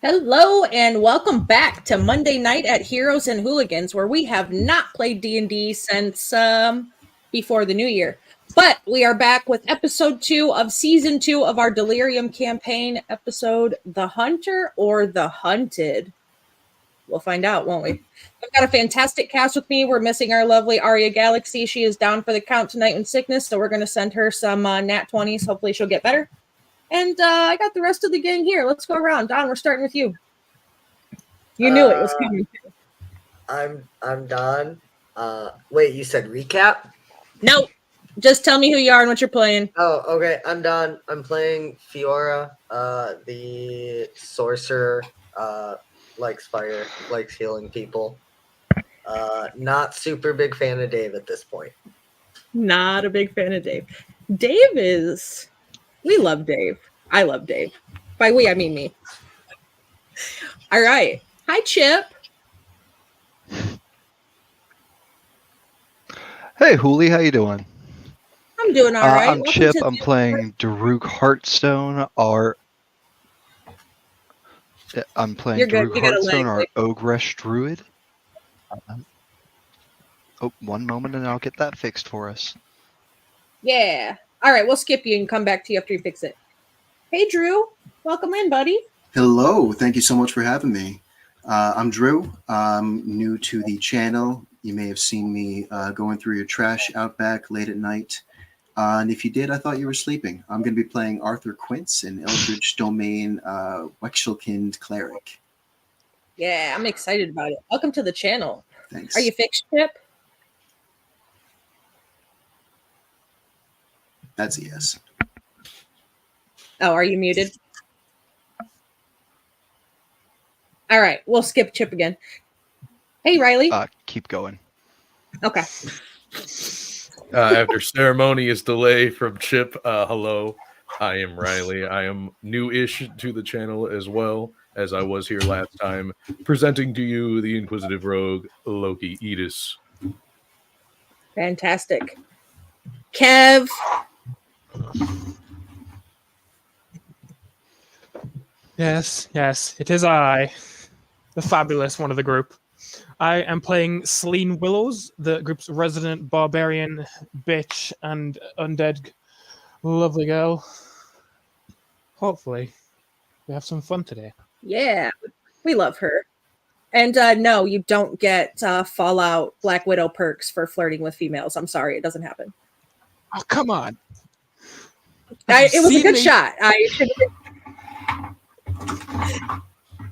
Hello and welcome back to Monday Night at Heroes and Hooligans, where we have not played D&D since before the new year. But we are back with episode 2 of season 2 of our Delirium campaign, episode The Hunter or the Hunted. We'll find out, won't we? I've got a fantastic cast with me. We're missing our lovely Aria Galaxy. She is down for the count tonight in sickness, so we're going to send her some nat 20s. Hopefully she'll get better. And I got the rest of the gang here. Let's go around. Don, we're starting with you. You knew it was coming. I'm Don. Wait, you said recap? No, just tell me who you are and what you're playing. Oh, okay. I'm Don. I'm playing Fiora, the sorcerer, likes fire, likes healing people. Not super big fan of Dave at this point. Not a big fan of Dave. Dave is... We love Dave. I love Dave. By we, I mean me. All right. Hi, Chip. Hey, Hooli, how you doing? I'm doing all right. I'm Chip. I'm playing Daruk Heartstone, Daruk Heartstone, our Ogresh Druid. One moment and I'll get that fixed for us. Yeah. All right, we'll skip you and come back to you after you fix it. Hey, Drew. Welcome in, buddy. Hello. Thank you so much for having me. I'm Drew. I'm new to the channel. You may have seen me going through your trash out back late at night. And if you did, I thought you were sleeping. I'm going to be playing Arthur Quince, an Eldritch Domain Wexelkind Cleric. Yeah, I'm excited about it. Welcome to the channel. Thanks. Are you fixed, Chip? That's a yes. Oh, are you muted? All right, we'll skip Chip again. Hey, Riley. Keep going. Okay. After ceremonious delay from Chip, hello, I am Riley. I am new-ish to the channel as well as I was here last time, presenting to you the Inquisitive Rogue, Loki Edis. Fantastic. Kev. Yes, it is I, the fabulous one of the group. I am playing Celine Willows, the group's resident barbarian, bitch, and undead lovely girl. Hopefully, we have some fun today. Yeah, we love her. And no, you don't get Fallout Black Widow perks for flirting with females. I'm sorry, it doesn't happen. Oh, come on. It was a good shot. It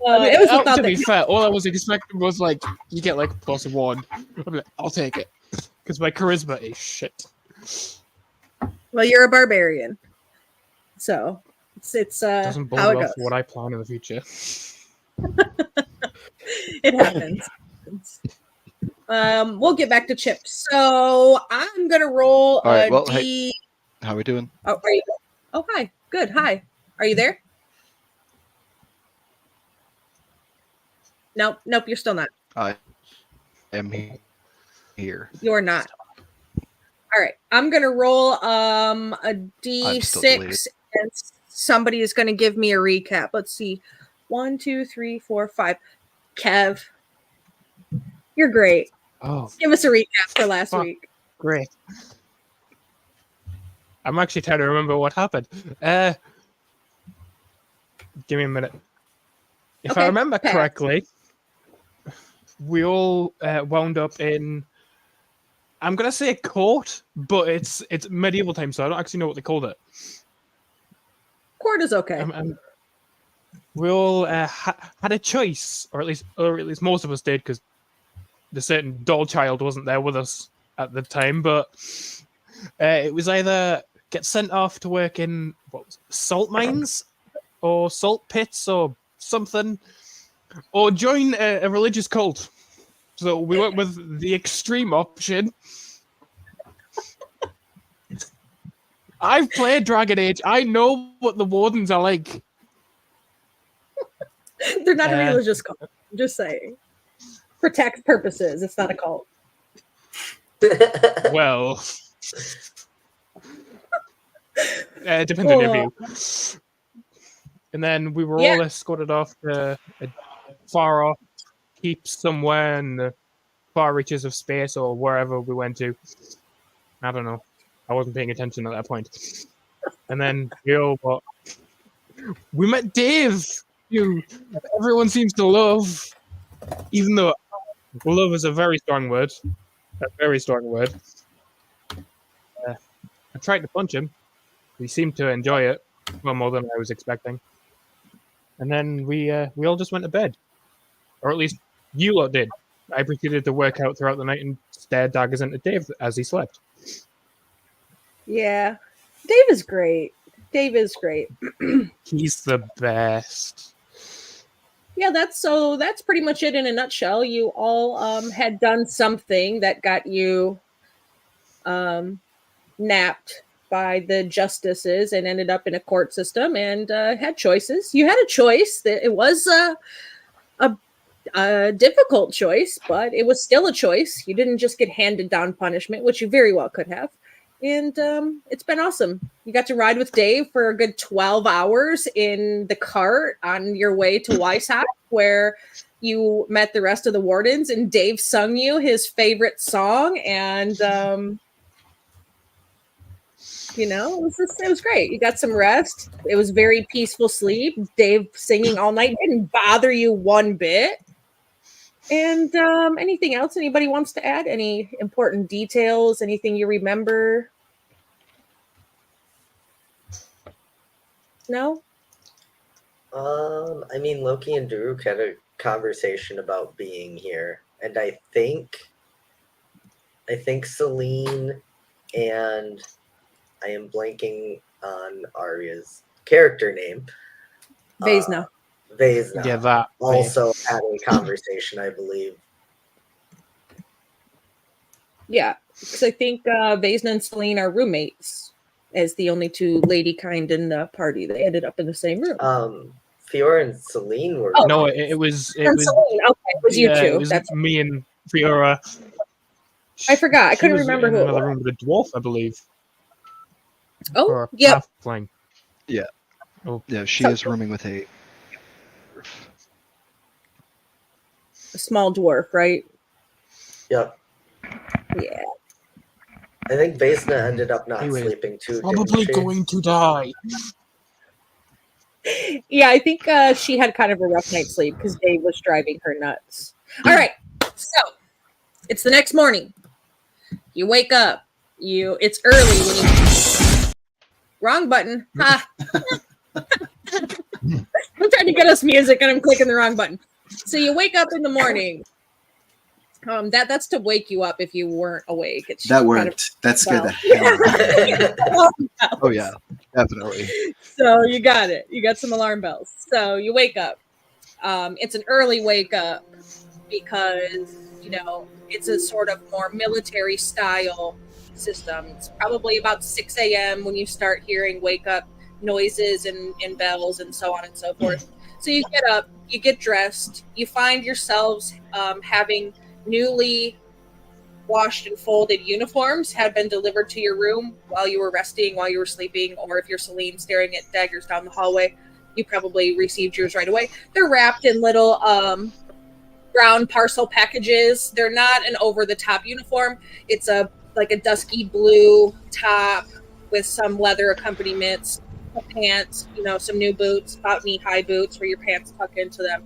was to be fair, all I was expecting was like you get like +1. I'll take it because my charisma is shit. Well, you're a barbarian, so it's doesn't bode how it well goes. for what I plan in the future. It happens. We'll get back to Chip. So I'm gonna roll right, a D. Hey, how are we doing? Oh, are you? Oh, hi. Good. Hi. Are you there? Nope. You're still not. I am here. You're not. All right. I'm gonna roll a D6, and somebody is gonna give me a recap. Let's see. 1, 2, 3, 4, 5. Kev, you're great. Oh, give us a recap for last week. Great. I'm actually trying to remember what happened. Give me a minute. If I remember correctly, we all wound up in, I'm going to say a court, but it's medieval time, so I don't actually know what they called it. Court is okay. We all had a choice, or at least most of us did, because the certain doll child wasn't there with us at the time, but it was either get sent off to work in salt mines or salt pits or something, or join a religious cult. So we went with the extreme option. I've played Dragon Age. I know what the wardens are like. They're not a religious cult. I'm just saying. For tax purposes, it's not a cult. Well, depends on your view. and then we were Yeah. all escorted off to a far off keep somewhere in the far reaches of space or wherever we went to. I don't know. I wasn't paying attention at that point. And then we met Dave, who everyone seems to love, even though love is a very strong word. A very strong word. I tried to punch him. He seemed to enjoy it well more than I was expecting. And then we all just went to bed, or at least you lot did. I proceeded to work out throughout the night and stare daggers into Dave as he slept. Yeah. Dave is great. Dave is great. He's the best. Yeah, that's pretty much it in a nutshell. You all had done something that got you napped by the justices and ended up in a court system and had choices. You had a choice. That it was a difficult choice, but it was still a choice. You didn't just get handed down punishment, which you very well could have. And it's been awesome. You got to ride with Dave for a good 12 hours in the cart on your way to Weishaupt, where you met the rest of the wardens, and Dave sung you his favorite song. And, it was great. You got some rest. It was very peaceful sleep. Dave singing all night didn't bother you one bit. And anything else anybody wants to add? Any important details? Anything you remember? No? Loki and Daruk had a conversation about being here, and I think Celine and I am blanking on Arya's character name. Vesna. Vesna. Yeah, that. Also had a conversation, I believe. Yeah, because I think Vesna and Celine are roommates as the only two lady kind in the party. They ended up in the same room. Fiora and Celine were. No, it was. And Celine. Okay, it was you two. It was That's me and Fiora. I forgot. I She couldn't was remember in who it another was. room with a dwarf, I believe. Oh, Or a yep. halfling. Yeah. Oh. Yeah, she is rooming with a. A small dwarf, right? Yep. Yeah. I think Vesna ended up not Anyway, sleeping too. Probably didn't she? going to die. Yeah, I think she had kind of a rough night's sleep because Dave was driving her nuts. All right, so it's the next morning. You wake up. It's early when you. Wrong button. Ha. I'm trying to get us music and I'm clicking the wrong button. So you wake up in the morning. That's to wake you up if you weren't awake. That worked. That scared the hell out of me. Oh yeah, definitely. So you got it. You got some alarm bells. So you wake up. It's an early wake up because, it's a sort of more military style system. It's probably about 6 a.m. when you start hearing wake up noises and bells and so on and so forth. So you get up, you get dressed, you find yourselves having newly washed and folded uniforms had been delivered to your room while you were resting, while you were sleeping, or if you're Celine staring at daggers down the hallway, you probably received yours right away. They're wrapped in little brown parcel packages. They're not an over-the-top uniform. It's like a dusky blue top with some leather accompaniments, pants, some new boots, about knee-high boots where your pants tuck into them.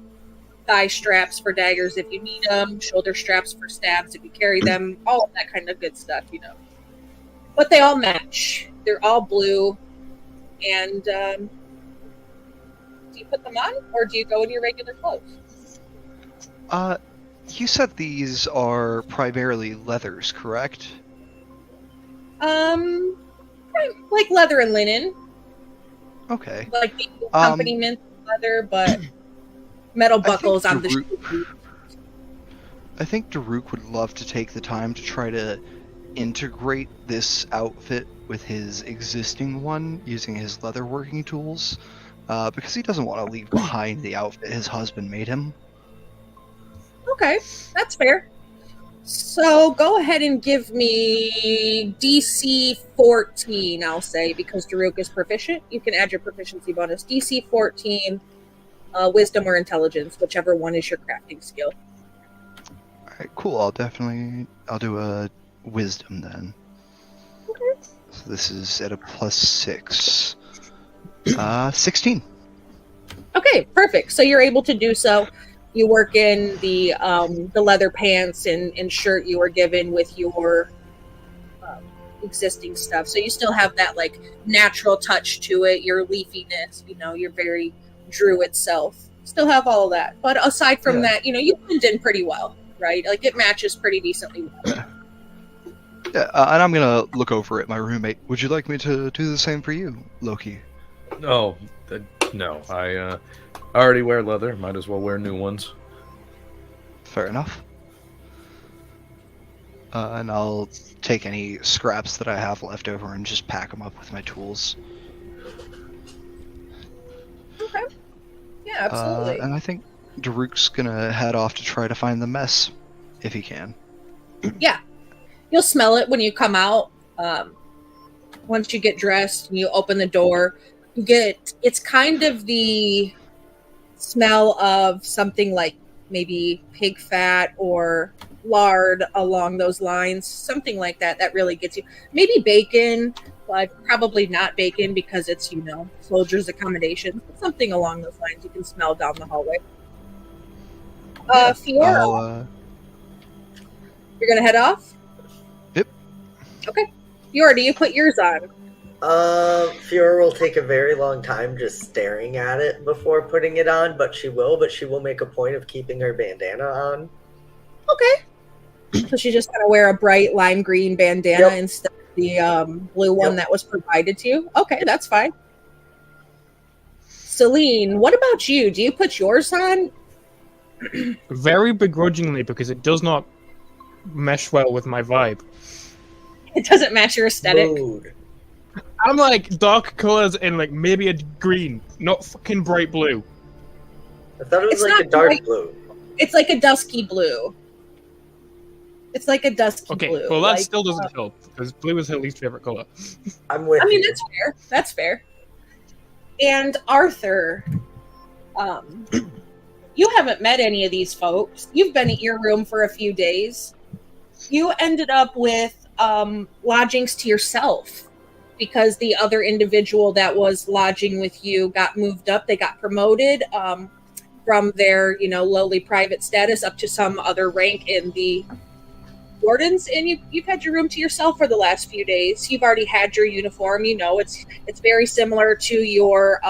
Thigh straps for daggers if you need them, shoulder straps for stabs if you carry them, all of that kind of good stuff, But they all match. They're all blue. And do you put them on, or do you go in your regular clothes? You said these are primarily leathers, correct? Like leather and linen. Okay. Like the accompaniment leather, but metal buckles on the shoe. I think Daruk would love to take the time to try to integrate this outfit with his existing one using his leather working tools, because he doesn't want to leave behind the outfit his husband made him. Okay, that's fair. So go ahead and give me DC 14, I'll say, because Daruk is proficient. You can add your proficiency bonus. DC 14, wisdom or intelligence, whichever one is your crafting skill. Alright, cool. I'll do a wisdom then. Okay. So this is at a +6. 16. Okay, perfect. So you're able to do so. You work in the leather pants and shirt you were given with your existing stuff. So you still have that like natural touch to it, your leafiness, your very druid self. Still have all of that. But aside from that, you blend in pretty well, right? Like it matches pretty decently well. Yeah, and I'm gonna look over at my roommate. Would you like me to do the same for you, Loki? Oh, no. I already wear leather. Might as well wear new ones. Fair enough. And I'll take any scraps that I have left over and just pack them up with my tools. Okay. Yeah, absolutely. And I think Daruk's gonna head off to try to find the mess, if he can. Yeah. You'll smell it when you come out. Once you get dressed and you open the door, it's kind of the smell of something like maybe pig fat or lard along those lines, something like that really gets you. Maybe bacon, but probably not bacon because it's, soldiers' accommodations. Something along those lines you can smell down the hallway. Fiora, you're going to head off? Yep. Okay. Fiora, do you put yours on? Fiora will take a very long time just staring at it before putting it on, but she will make a point of keeping her bandana on. Okay. So she just kind of wear a bright lime green bandana instead of the blue one that was provided to you? Okay, that's fine. Celine, what about you? Do you put yours on? Very begrudgingly, because it does not mesh well with my vibe. It doesn't match your aesthetic. Mood. I'm like dark colors and like maybe a green, not fucking bright blue. I thought it was It's like a not dark bright. blue. It's like a dusky blue. It's like a dusky Okay, blue. well that like, still doesn't help because blue is her least favorite color. I'm with I mean, you. that's fair. That's fair. And Arthur, you haven't met any of these folks. You've been at your room for a few days. You ended up with lodgings to yourself because the other individual that was lodging with you got moved up. They got promoted from their, lowly private status up to some other rank in the wardens, and you've had your room to yourself for the last few days. You've already had your uniform. It's very similar to your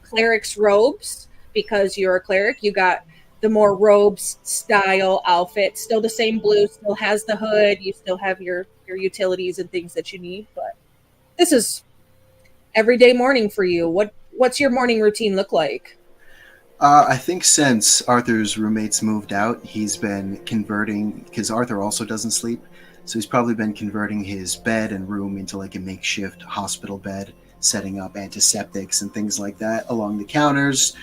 cleric's robes because you're a cleric. You got the more robes style outfit, still the same blue, still has the hood. You still have your utilities and things that you need. But this is everyday morning for you. What's your morning routine look like? I think since Arthur's roommates moved out, he's been converting, because Arthur also doesn't sleep, so he's probably been converting his bed and room into like a makeshift hospital bed, setting up antiseptics and things like that along the counters,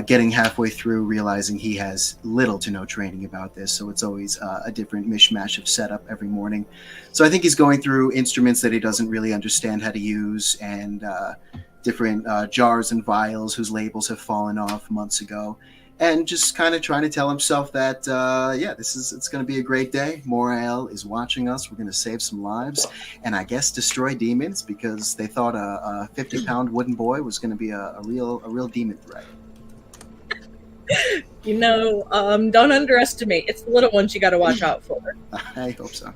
getting halfway through, realizing he has little to no training about this, so it's always a different mishmash of setup every morning. So I think he's going through instruments that he doesn't really understand how to use, and different jars and vials whose labels have fallen off months ago, and just kind of trying to tell himself that it's going to be a great day. Morael is watching us. We're going to save some lives, and I guess destroy demons, because they thought a 50-pound wooden boy was going to be a real demon threat. Don't underestimate. It's the little ones you got to watch out for. I hope so.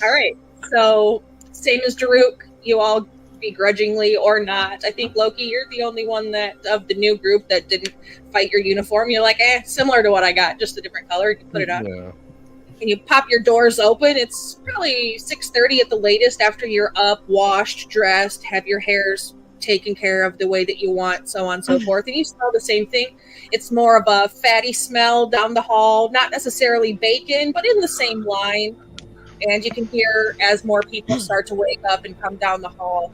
All right, so same as Daruk, you all begrudgingly or not. I think, Loki, you're the only one that of the new group that didn't fight your uniform. You're like, similar to what I got, just a different color. You put it on. Yeah. And you pop your doors open. It's probably 6:30 at the latest after you're up, washed, dressed, have your hairs taken care of the way that you want, so on and so forth. And you smell the same thing. It's more of a fatty smell down the hall, not necessarily bacon, but in the same line. And you can hear as more people start to wake up and come down the hall,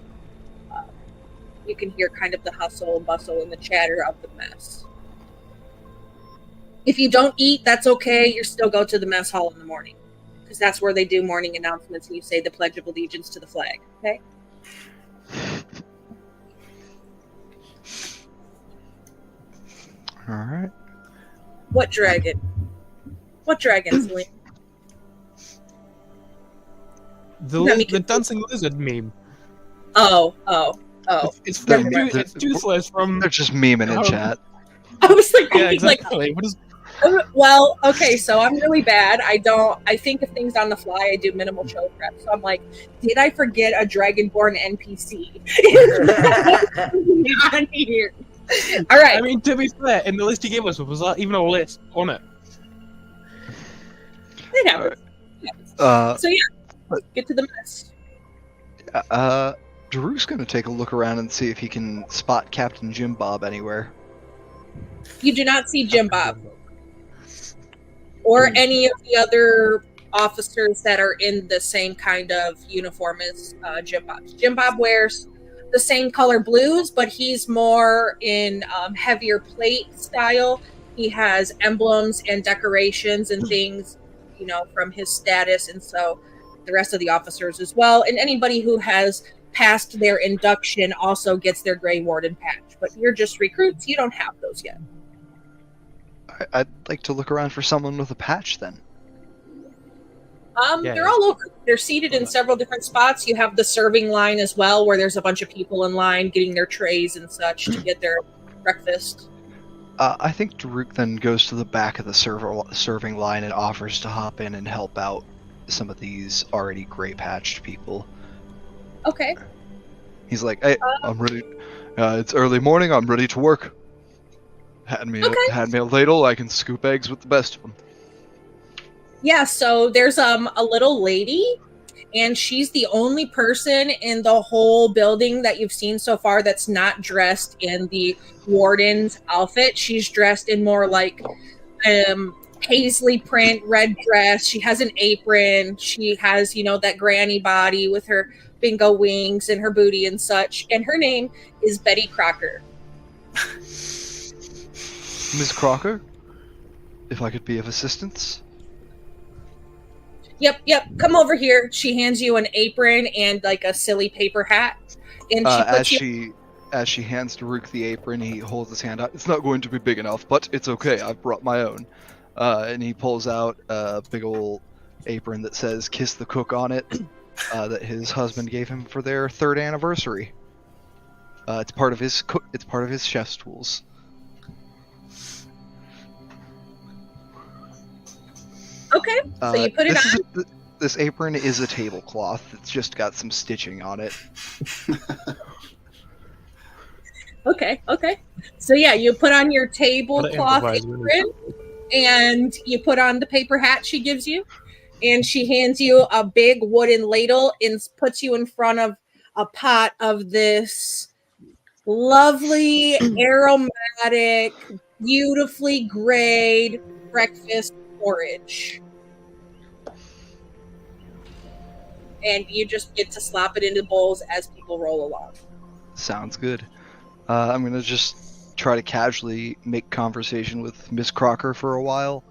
you can hear kind of the hustle and bustle and the chatter of the mess. If you don't eat, that's okay. You still go to the mess hall in the morning, because that's where they do morning announcements and you say the Pledge of Allegiance to the flag. Okay. All right. What dragon? What dragon, Celine? The dancing lizard meme. Oh. It's They're- from they're- it's Toothless from. They're just memeing in chat. I was like, Yeah, exactly. What is? well, okay, so I'm really bad. I think of things on the fly. I do minimal show prep. So I'm like, did I forget a Dragonborn NPC on here? All right. I mean, to be fair, in the list he gave us, was that even a list on it? It happens. So yeah, get to the mess. Daruk's gonna take a look around and see if he can spot Captain Jim Bob anywhere. You do not see Jim Bob or any of the other officers that are in the same kind of uniform as Jim Bob. Jim Bob wears the same color blues, but he's more in heavier plate style. He has emblems and decorations and things, you know, from his status, and so the rest of the officers as well. And anybody who has passed their induction also gets their Grey Warden patch. But you're just recruits; you don't have those yet. I'd like to look around for someone with a patch then. They're all over. They're seated in several different spots. You have the serving line as well, where there's a bunch of people in line getting their trays and such to get their breakfast. I think Daruk then goes to the back of the serving line and offers to hop in and help out some of these already gray patched people. Okay. He's like, "Hey, I'm ready. It's early morning. I'm ready to work. Hand me a ladle. I can scoop eggs with the best of them." Yeah, so there's a little lady, and she's the only person in the whole building that you've seen so far that's not dressed in the warden's outfit. She's dressed in more like paisley print red dress. She has an apron. She has, you know, that granny body with her bingo wings and her booty and such. And her name is Betty Crocker. Miss Crocker, if I could be of assistance. Yep. Come over here. She hands you an apron and like a silly paper hat. And as she hands Daruk the apron, he holds his hand out. "It's not going to be big enough, but it's okay. I've brought my own." And he pulls out a big old apron that says "Kiss the Cook" on it, that his husband gave him for their 3rd anniversary. It's part of his chef's tools. Okay, so you put it on. This apron is a tablecloth. It's just got some stitching on it. Okay. So yeah, you put on your tablecloth apron, and you put on the paper hat she gives you, and she hands you a big wooden ladle and puts you in front of a pot of this lovely, aromatic, beautifully grayed breakfast porridge. And you just get to slop it into bowls as people roll along. Sounds good. I'm gonna just try to casually make conversation with Miss Crocker for a while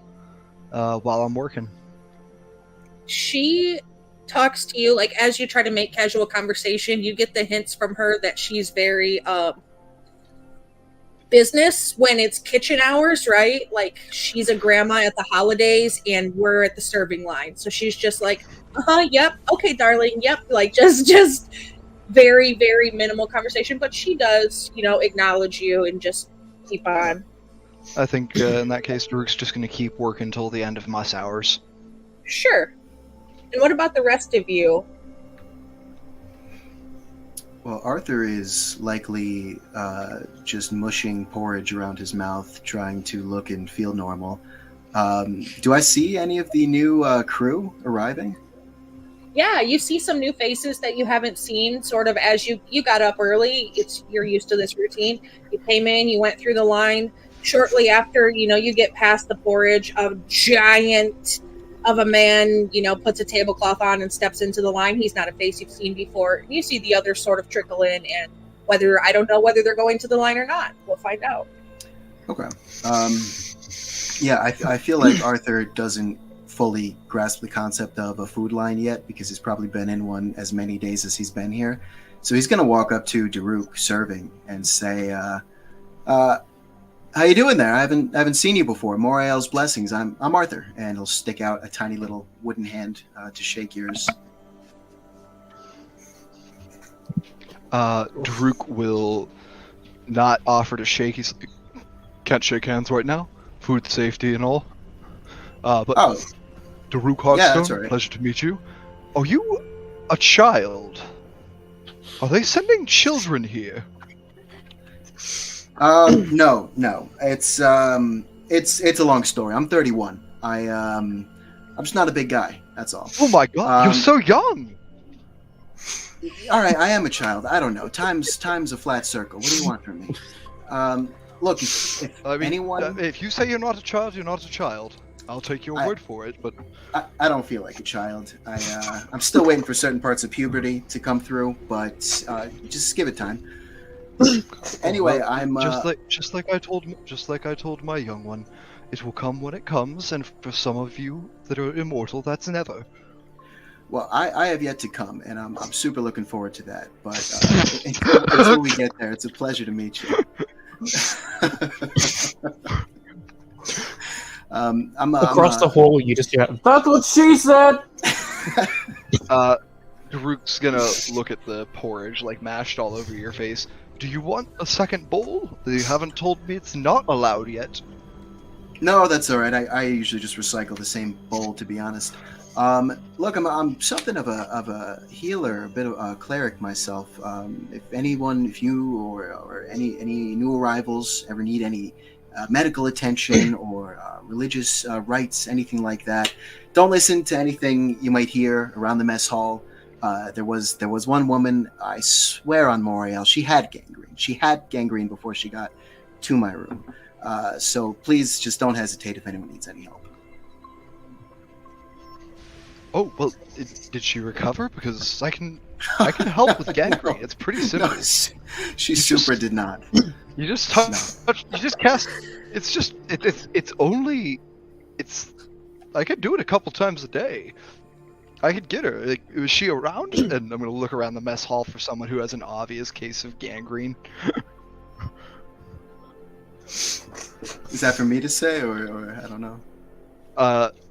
I'm working. She talks to you, like, as you try to make casual conversation, you get the hints from her that she's very business when it's kitchen hours, right? Like, she's a grandma at the holidays and we're at the serving line. So she's just like, yep, okay, darling, yep. Like, just very, very minimal conversation. But she does, you know, acknowledge you and just keep on. I think in that case, Daruk's just gonna keep working till the end of mess hours. Sure. And what about the rest of you? Well, Arthur is likely just mushing porridge around his mouth, trying to look and feel normal. Do I see any of the new crew arriving? Yeah, you see some new faces that you haven't seen sort of as you got up early. You're used to this routine. You came in, you went through the line. Shortly after, you know, you get past the porridge, a giant of a man, you know, puts a tablecloth on and steps into the line. He's not a face you've seen before. You see the others sort of trickle in, and I don't know whether they're going to the line or not. We'll find out. Okay. Yeah, I feel like Arthur doesn't fully grasp the concept of a food line yet because he's probably been in one as many days as he's been here. So he's gonna walk up to Daruk serving and say, "How you doing there? I haven't seen you before. Moriel's blessings. I'm Arthur," and he'll stick out a tiny little wooden hand to shake yours. Daruk will not offer to shake. He's can't shake hands right now. Food safety and all. But Oh, Daruk Hogstone, yeah, that's all right. pleasure to meet you. Are you a child? Are they sending children here? no. It's a long story. I'm 31. I'm just not a big guy. That's all. Oh my god, you're so young! All right, I am a child. I don't know. Time's a flat circle. What do you want from me? Look, if I mean, anyone, if you say you're not a child, you're not a child. I'll take your word for it, but... I don't feel like a child. I'm still waiting for certain parts of puberty to come through, but just give it time. Anyway, well, I'm just like I told my young one, it will come when it comes, and for some of you that are immortal, that's never. well, I have yet to come, and I'm super looking forward to that. But until we get there, it's a pleasure to meet you. Across the hall, you just hear, "That's what she said!" Daruk's gonna look at the porridge, like mashed all over your face. Do you want a second bowl? You haven't told me it's not allowed yet. No, that's all right. I usually just recycle the same bowl, to be honest. Look, I'm something of a healer, a bit of a cleric myself. If you or any new arrivals ever need any medical attention or religious rites, anything like that, don't listen to anything you might hear around the mess hall. There was one woman, I swear on Moriel, she had gangrene. She had gangrene before she got to my room. So please just don't hesitate if anyone needs any help. Oh, well, did she recover? Because I can help with gangrene. It's pretty simple. No, she super did not. You just touch, you just cast. It's only. I could do it a couple times a day. I could get her. Like, was she around? And I'm gonna look around the mess hall for someone who has an obvious case of gangrene. Is that for me to say, or I don't know?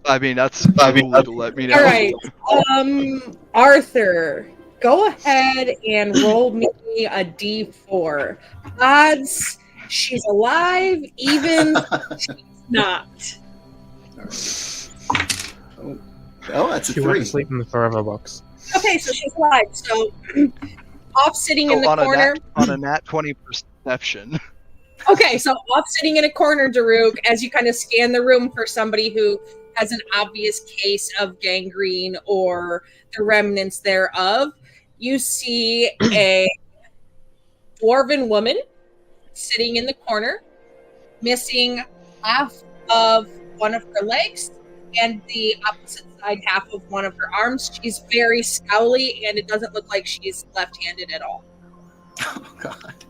I mean that's to let me know. All right, Arthur, go ahead and roll me a d4. Odds she's alive, even she's not. All right. Oh, that's a She went 3. to sleep in the forever box. Okay, so she's alive. So off sitting in the corner. On a nat 20 perception. Okay, so off sitting in a corner, Daruk, as you kind of scan the room for somebody who has an obvious case of gangrene or the remnants thereof, you see a dwarven woman sitting in the corner, missing half of one of her legs and the opposite side half of one of her arms. She's very scowly, and it doesn't look like she's left-handed at all. Oh God.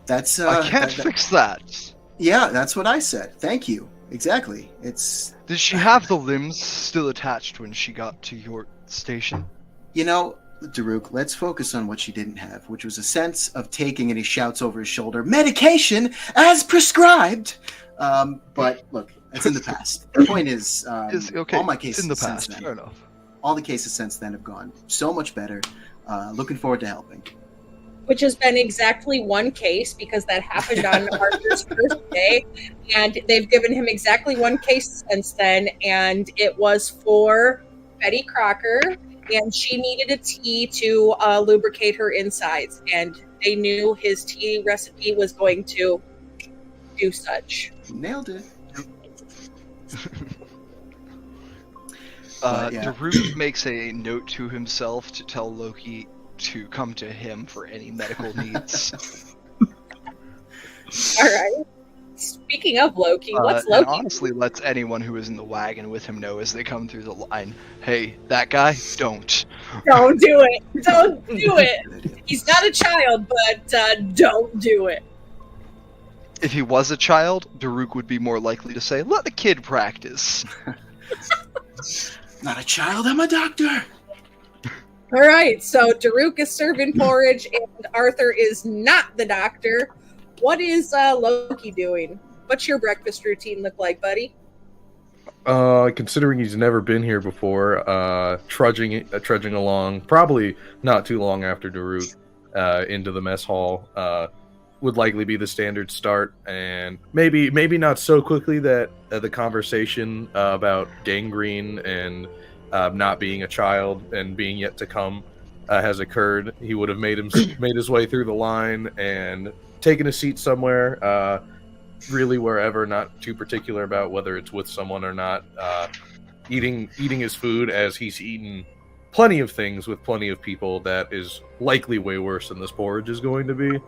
That's I can't fix that. Yeah, that's what I said. Thank you. Exactly. It's Did she have the limbs still attached when she got to your station? Daruk, let's focus on what she didn't have, which was a sense of taking, and he shouts over his shoulder, medication as prescribed. But look, it's in the past. The point is, okay. all my cases in the since past. then, Fair enough. all the cases since then have gone so much better. Looking forward to helping. Which has been exactly one case, because that happened on Arthur's first day, and they've given him exactly one case since then, and it was for Betty Crocker, and she needed a tea to lubricate her insides, and they knew his tea recipe was going to do such. Nailed it. Daruk makes a note to himself to tell Loki to come to him for any medical needs. All right. Speaking of Loki, what's And Loki? honestly lets anyone who is in the wagon with him know as they come through the line, hey, that guy, don't. Don't do it. Don't do it. He's not a child, but don't do it. If he was a child, Daruk would be more likely to say, "Let the kid practice." Not a child, I'm a doctor. All right, so Daruk is serving porridge, and Arthur is not the doctor. What is Loki doing? What's your breakfast routine look like, buddy? Considering he's never been here before, trudging along, probably not too long after Daruk, into the mess hall, would likely be the standard start, and maybe not so quickly that the conversation about gangrene and not being a child and being yet to come has occurred. He would have made his way through the line and taken a seat somewhere, really wherever, not too particular about whether it's with someone or not, eating his food as he's eaten plenty of things with plenty of people that is likely way worse than this porridge is going to be,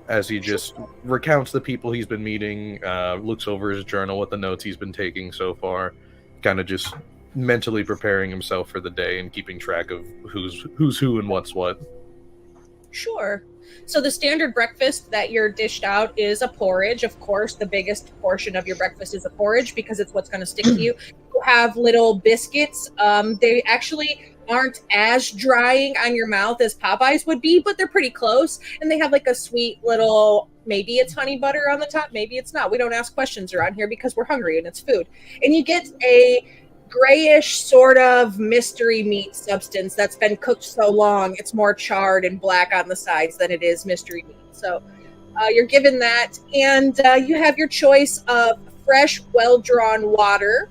as he just recounts the people he's been meeting, looks over his journal with the notes he's been taking so far, kind of just mentally preparing himself for the day and keeping track of who's who and what's what. Sure. So the standard breakfast that you're dished out is a porridge. Of course, the biggest portion of your breakfast is a porridge because it's what's going to stick to you. You have little biscuits. They actually aren't as drying on your mouth as Popeyes would be, but they're pretty close. And they have like a sweet little, maybe it's honey butter on the top, maybe it's not. We don't ask questions around here because we're hungry and it's food. And you get a grayish sort of mystery meat substance that's been cooked so long it's more charred and black on the sides than it is mystery meat. So you're given that, and you have your choice of fresh, well-drawn water,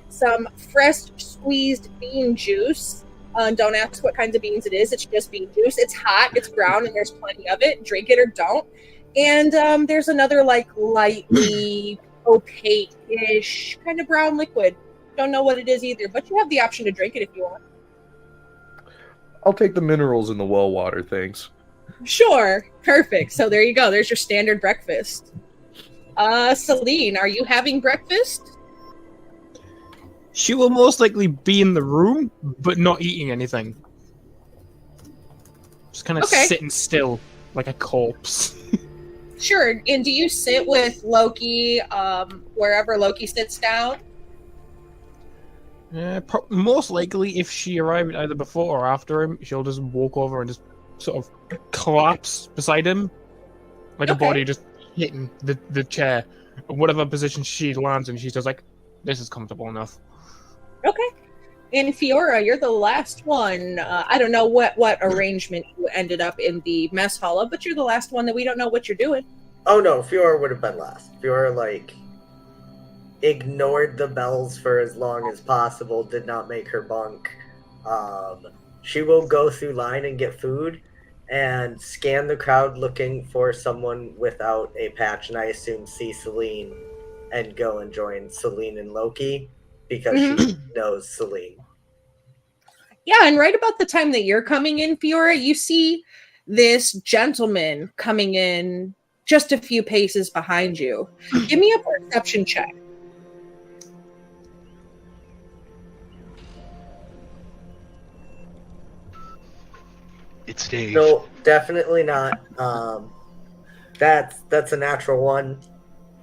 some fresh squeezed bean juice. Don't ask what kinds of beans it is. It's just bean juice. It's hot, it's brown, and there's plenty of it. Drink it or don't. And there's another like lightly opaque-ish kind of brown liquid. Don't know what it is either, but you have the option to drink it if you want. I'll take the minerals in the well water, thanks. Sure. Perfect. So there you go. There's your standard breakfast. Celine, are you having breakfast? She will most likely be in the room, but not eating anything. Just kind of sitting still, like a corpse. Sure. And do you sit with Loki wherever Loki sits down? Most likely, if she arrived either before or after him, she'll just walk over and just sort of collapse beside him, like a body just hitting the chair. Whatever position she lands in, she's just like, this is comfortable enough. Okay. And Fiora, you're the last one. I don't know what arrangement you ended up in the mess hall of, but you're the last one that we don't know what you're doing. Oh no, Fiora would have been last. Fiora, ignored the bells for as long as possible, did not make her bunk. She will go through line and get food and scan the crowd looking for someone without a patch, and I assume see Celine and go and join Celine and Loki because she knows Celine. Yeah, and right about the time that you're coming in, Fiora, you see this gentleman coming in just a few paces behind you. Give me a perception check. It's Dave. No, definitely not. That's a natural one.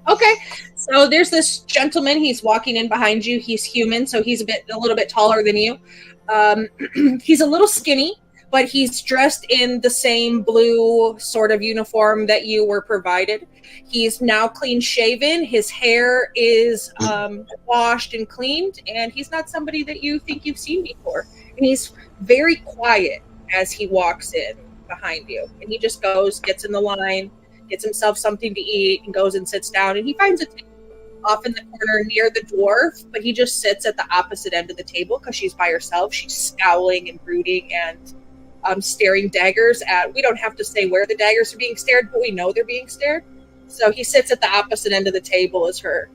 Okay, so there's this gentleman. He's walking in behind you. He's human, so he's a little bit taller than you. He's a little skinny, but he's dressed in the same blue sort of uniform that you were provided. He's now clean shaven. His hair is washed and cleaned, and he's not somebody that you think you've seen before. And he's very quiet as he walks in behind you. And he just goes, gets in the line, gets himself something to eat, and goes and sits down. And he finds a table off in the corner near the dwarf, but he just sits at the opposite end of the table because she's by herself. She's scowling and brooding and staring daggers at, we don't have to say where the daggers are being stared, but we know they're being stared. So he sits at the opposite end of the table as her.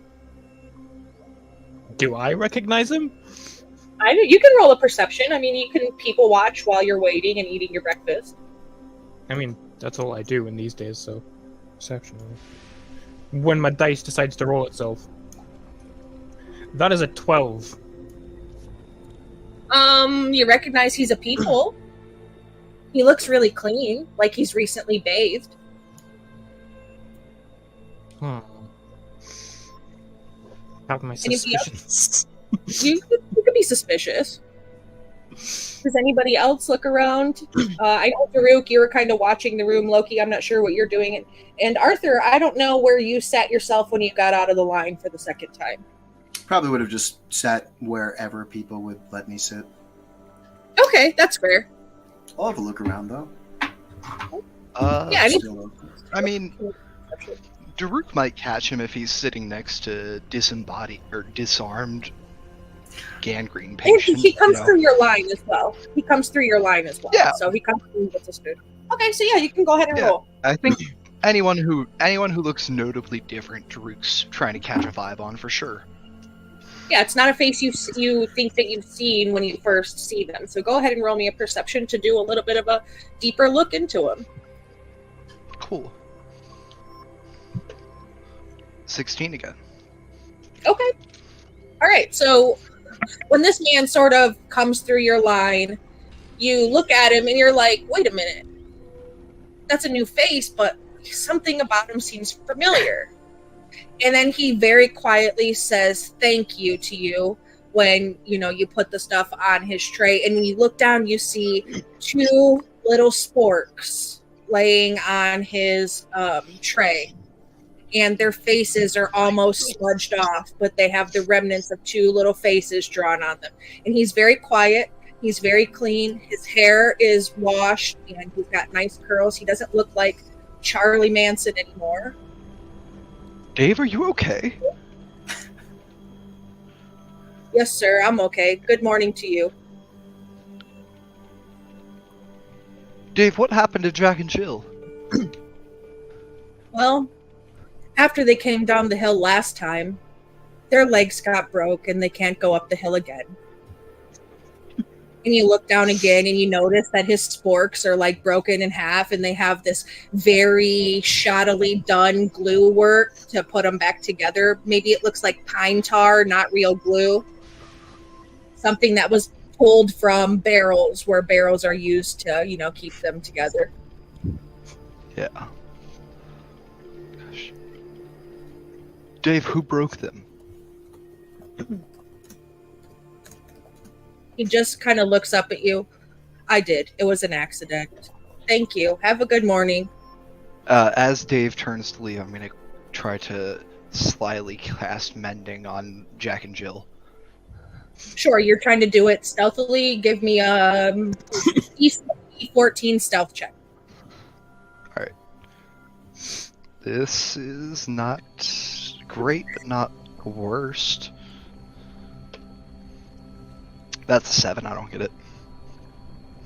Do I recognize him? You can roll a perception. I mean, you can people watch while you're waiting and eating your breakfast. I mean, that's all I do in these days, so perception. When my dice decides to roll itself. That is a 12. You recognize he's a people. He looks really clean, like he's recently bathed. Hmm. Have my Anybody else? suspicions. You could be suspicious. Does anybody else look around? I know, Daruk, you were kind of watching the room. Loki, I'm not sure what you're doing. And Arthur, I don't know where you sat yourself when you got out of the line for the second time. Probably would have just sat wherever people would let me sit. Okay, that's fair. I'll have a look around, though. Yeah, I mean- Still open. I mean, Daruk might catch him if he's sitting next to disarmed gangrene And patient. he comes you know? through your line as well. He comes through your line as well. Yeah. So he comes through with the spoon. Okay, so yeah, you can go ahead and Yeah. roll. I think anyone who looks notably different, Daruk's trying to catch a vibe on for sure. Yeah, it's not a face you think that you've seen when you first see them. So go ahead and roll me a perception to do a little bit of a deeper look into him. Cool. 16 again. Okay. All right. So when this man sort of comes through your line, you look at him and you're like, wait a minute. That's a new face, but something about him seems familiar. And then he very quietly says thank you to you when, you put the stuff on his tray. And when you look down, you see two little sporks laying on his tray. And their faces are almost smudged off, but they have the remnants of two little faces drawn on them. And he's very quiet. He's very clean. His hair is washed, and he's got nice curls. He doesn't look like Charlie Manson anymore. Dave, are you okay? Yes, sir. I'm okay. Good morning to you. Dave, what happened to Jack and Jill? Well, after they came down the hill last time, their legs got broke and they can't go up the hill again. And you look down again and you notice that his sporks are like broken in half and they have this very shoddily done glue work to put them back together. Maybe it looks like pine tar, not real glue. Something that was pulled from barrels where barrels are used to, keep them together. Yeah. Gosh. Dave, who broke them? He just kind of looks up at you. I did. It was an accident. Thank you. Have a good morning. As Dave turns to leave, I'm going to try to slyly cast Mending on Jack and Jill. Sure, you're trying to do it stealthily. Give me a E14 stealth check. Alright. This is not great, but not worst. That's a 7, I don't get it.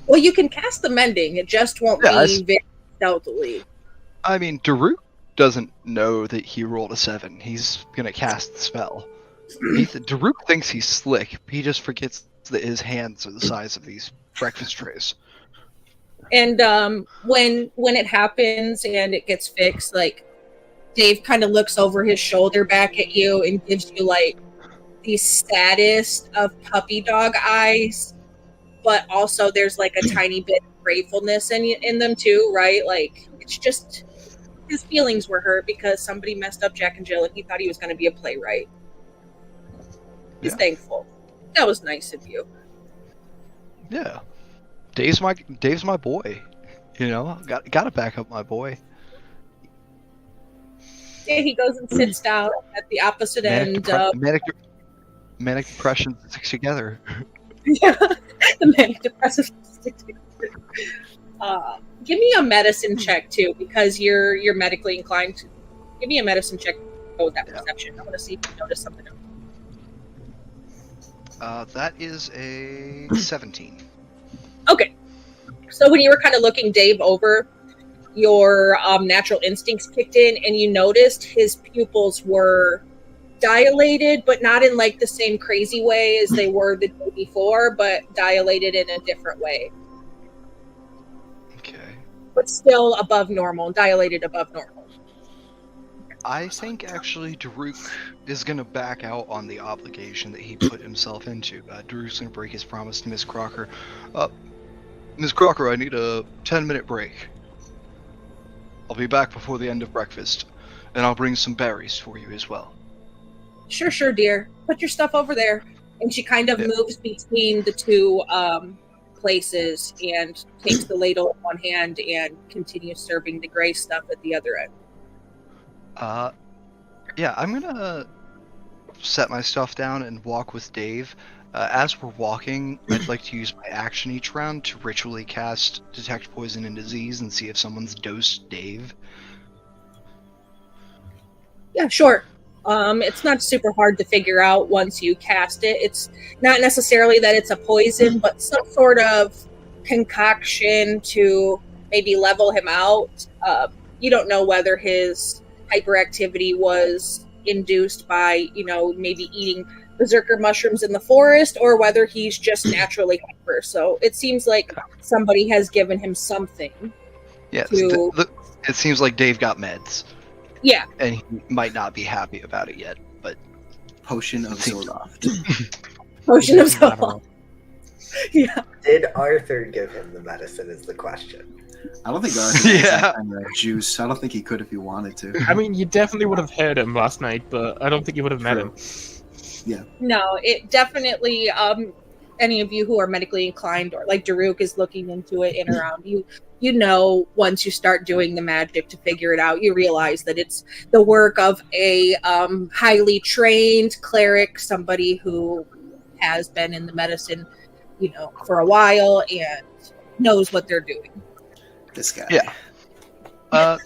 Well, you can cast the mending. It just won't be very stealthily. I mean, Daruk doesn't know that he rolled a 7. He's going to cast the spell. Daruk thinks he's slick. He just forgets that his hands are the size of these breakfast trays. And when it happens and it gets fixed, like, Dave kind of looks over his shoulder back at you and gives you like the saddest of puppy dog eyes, but also there's like a tiny bit of gratefulness in them too, right? Like, it's just his feelings were hurt because somebody messed up Jack and Jill and he thought he was going to be a playwright. He's thankful. That was nice of you. Yeah. Dave's my boy. Gotta back up my boy. Yeah, he goes and sits down at the opposite end of manic depression sticks together. yeah, the manic depressive stick together. Give me a medicine check too, because you're medically inclined. Give me a medicine check with that perception. I want to see if you notice something else. That is a 17. Okay. So when you were kind of looking Dave over, your natural instincts kicked in and you noticed his pupils were dilated, but not in like the same crazy way as they were the day before, but dilated in a different way. Okay. But still above normal, dilated above normal. I think actually Daruk is going to back out on the obligation that he put himself into. Daruk's going to break his promise to Miss Crocker. Miss Crocker, I need a 10-minute break. I'll be back before the end of breakfast. And I'll bring some berries for you as well. Sure, dear. Put your stuff over there. And she kind of moves between the two places and takes the ladle in one hand and continues serving the gray stuff at the other end. Yeah, I'm gonna set my stuff down and walk with Dave. As we're walking, I'd like to use my action each round to ritually cast Detect Poison and Disease and see if someone's dosed Dave. Yeah, sure. It's not super hard to figure out once you cast it. It's not necessarily that it's a poison, but some sort of concoction to maybe level him out. You don't know whether his hyperactivity was induced by, maybe eating berserker mushrooms in the forest, or whether he's just naturally hyper. So it seems like somebody has given him something. Yeah, it seems like Dave got meds. Yeah. And he might not be happy about it yet, but... Potion of Zoloft. Potion of Zoloft. Yeah. Did Arthur give him the medicine is the question. I don't think Arthur has that kind of juice. I don't think he could if he wanted to. I mean, you definitely would have heard him last night, but I don't think you would have met him. Yeah. No, it definitely, any of you who are medically inclined, or like Daruk is looking into it in around you, once you start doing the magic to figure it out, you realize that it's the work of a highly trained cleric, somebody who has been in the medicine, for a while and knows what they're doing. This guy. Yeah.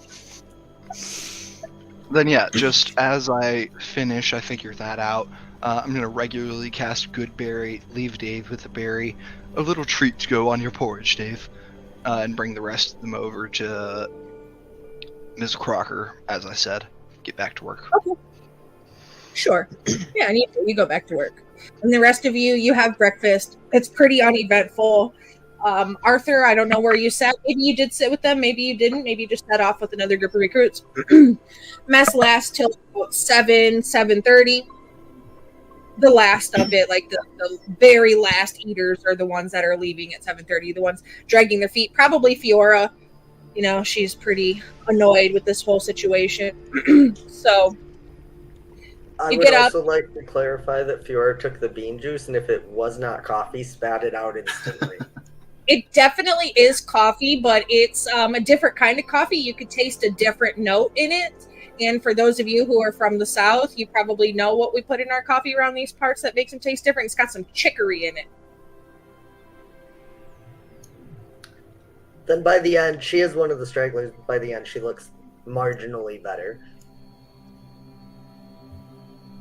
Then yeah, just as I finish, I figure that out. I'm going to regularly cast Good Berry, leave Dave with a berry. A little treat to go on your porridge, Dave. And bring the rest of them over to Ms. Crocker, as I said. Get back to work. Okay. Sure. Yeah, and you go back to work. And the rest of you have breakfast. It's pretty uneventful. Arthur, I don't know where you sat. Maybe you did sit with them. Maybe you didn't. Maybe you just sat off with another group of recruits. Mess lasts till about 7:30. The last of it, like the very last eaters, are the ones that are leaving at 7:30. The ones dragging their feet. Probably Fiora. She's pretty annoyed with this whole situation. So I you would get up. also like to clarify that Fiora took the bean juice, and if it was not coffee, spat it out instantly. It definitely is coffee, but it's a different kind of coffee. You could taste a different note in it. And for those of you who are from the South, you probably know what we put in our coffee around these parts that makes them taste different. It's got some chicory in it. Then by the end, she is one of the stragglers. By the end, she looks marginally better.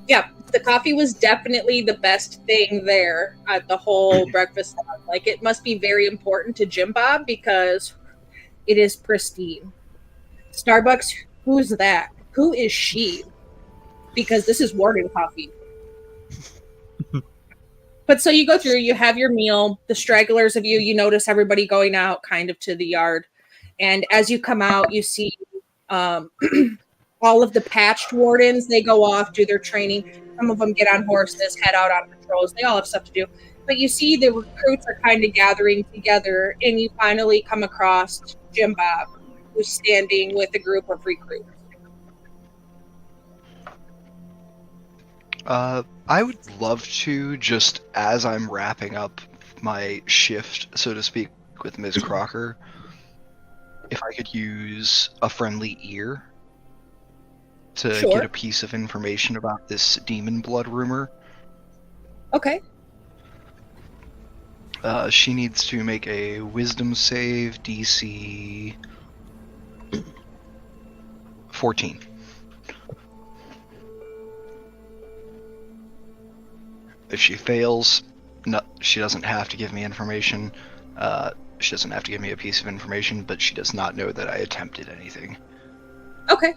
Yeah, the coffee was definitely the best thing there at the whole breakfast. Like, it must be very important to Jim Bob because it is pristine. Starbucks, who's that? Who is she? Because this is Warden coffee. But so you go through, you have your meal, the stragglers of you notice everybody going out kind of to the yard. And as you come out, you see all of the patched wardens. They go off, do their training. Some of them get on horses, head out on patrols. They all have stuff to do. But you see the recruits are kind of gathering together, and you finally come across Jim Bob, who's standing with a group of recruits. I would love to, just as I'm wrapping up my shift, so to speak, with Ms. Crocker, if I could use a friendly ear to get a piece of information about this demon blood rumor. Okay. She needs to make a wisdom save, DC 14. If she fails, no, she doesn't have to give me information. She doesn't have to give me a piece of information, but she does not know that I attempted anything. Okay.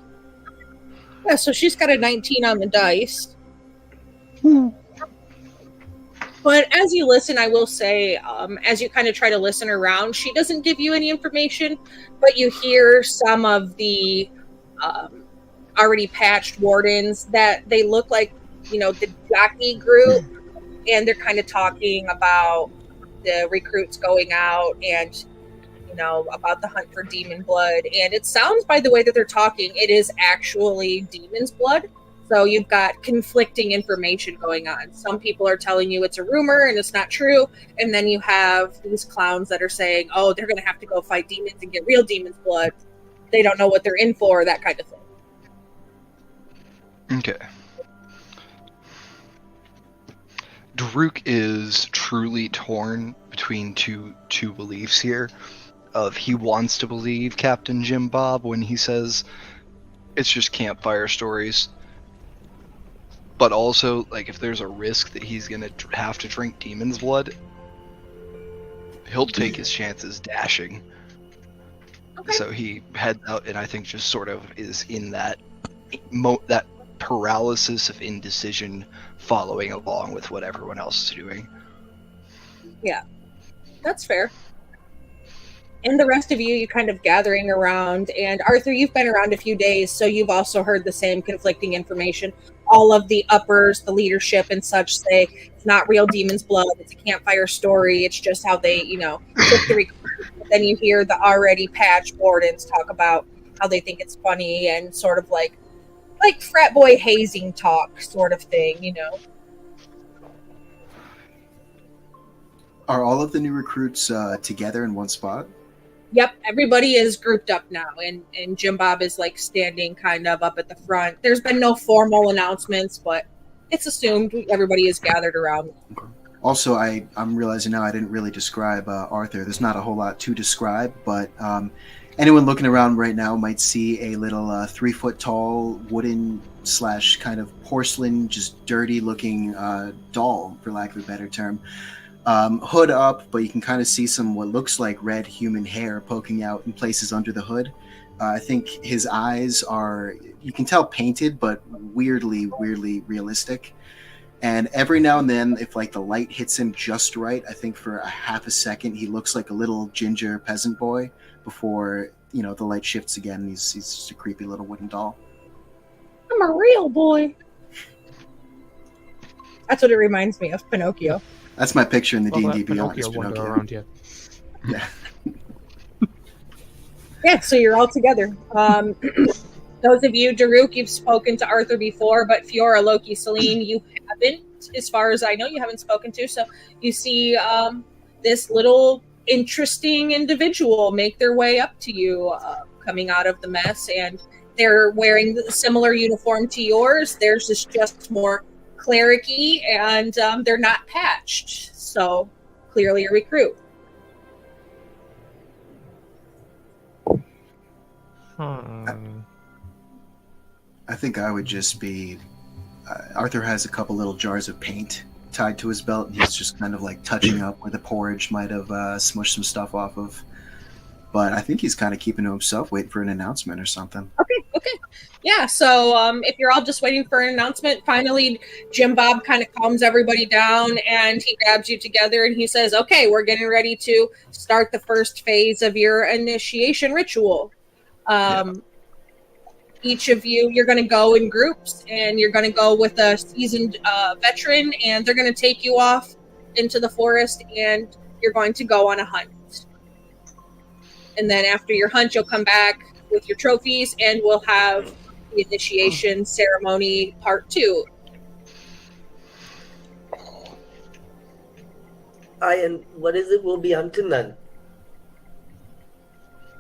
Yeah, so she's got a 19 on the dice. But as you listen, I will say, as you kind of try to listen around, she doesn't give you any information, but you hear some of the already patched wardens that they look like, the jockey group, and they're kind of talking about the recruits going out and, about the hunt for demon blood. And it sounds, by the way that they're talking, it is actually demon's blood. So you've got conflicting information going on. Some people are telling you it's a rumor and it's not true. And then you have these clowns that are saying, oh, they're going to have to go fight demons and get real demon's blood. They don't know what they're in for, that kind of thing. Okay. Daruk is truly torn between two beliefs here. Of he wants to believe Captain Jim Bob when he says it's just campfire stories. But also, like, if there's a risk that he's gonna have to drink demon's blood, he'll take his chances dashing. Okay. So he heads out, and I think just sort of is in that that paralysis of indecision, following along with what everyone else is doing. Yeah, that's fair. And the rest of you kind of gathering around. And Arthur, you've been around a few days, so you've also heard the same conflicting information. All of the uppers, the leadership and such say it's not real demon's blood. It's a campfire story. It's just how they, took the recruit. Then you hear the already patched wardens talk about how they think it's funny and sort of like frat boy hazing talk sort of thing, Are all of the new recruits together in one spot? Yep, everybody is grouped up now, and Jim Bob is like standing kind of up at the front. There's been no formal announcements, but it's assumed everybody is gathered around. Also, I'm realizing now I didn't really describe Arthur. There's not a whole lot to describe, but anyone looking around right now might see a little 3-foot-tall wooden / kind of porcelain, just dirty-looking doll, for lack of a better term. Hood up, but you can kind of see some what looks like red human hair poking out in places under the hood. I think his eyes are, you can tell, painted, but weirdly realistic. And every now and then, if like the light hits him just right, I think for a half a second, he looks like a little ginger peasant boy before, the light shifts again. He's just a creepy little wooden doll. I'm a real boy. That's what it reminds me of, Pinocchio. That's my picture in the Well, D&D Beyond. Pinocchio wander Pinocchio. around here. Yeah. Yeah, so you're all together. Those of you, Daruk, you've spoken to Arthur before, but Fiora, Loki, Celine, you haven't, as far as I know, you haven't spoken to. So you see this little interesting individual make their way up to you, coming out of the mess, and they're wearing a similar uniform to yours. Theirs is just more cleric-y, and they're not patched, so clearly a recruit. I think I would just be... Arthur has a couple little jars of paint tied to his belt. He's just kind of like touching up where the porridge might have smushed some stuff off of. But I think he's kind of keeping to himself, waiting for an announcement or something. Okay. Yeah, so if you're all just waiting for an announcement, finally Jim Bob kind of calms everybody down, and he grabs you together and he says, okay, we're getting ready to start the first phase of your initiation ritual. Each of you, you're going to go in groups, and you're going to go with a seasoned veteran, and they're going to take you off into the forest, and you're going to go on a hunt. And then after your hunt, you'll come back with your trophies, and we'll have the initiation ceremony part 2. And what is it we'll be hunting then?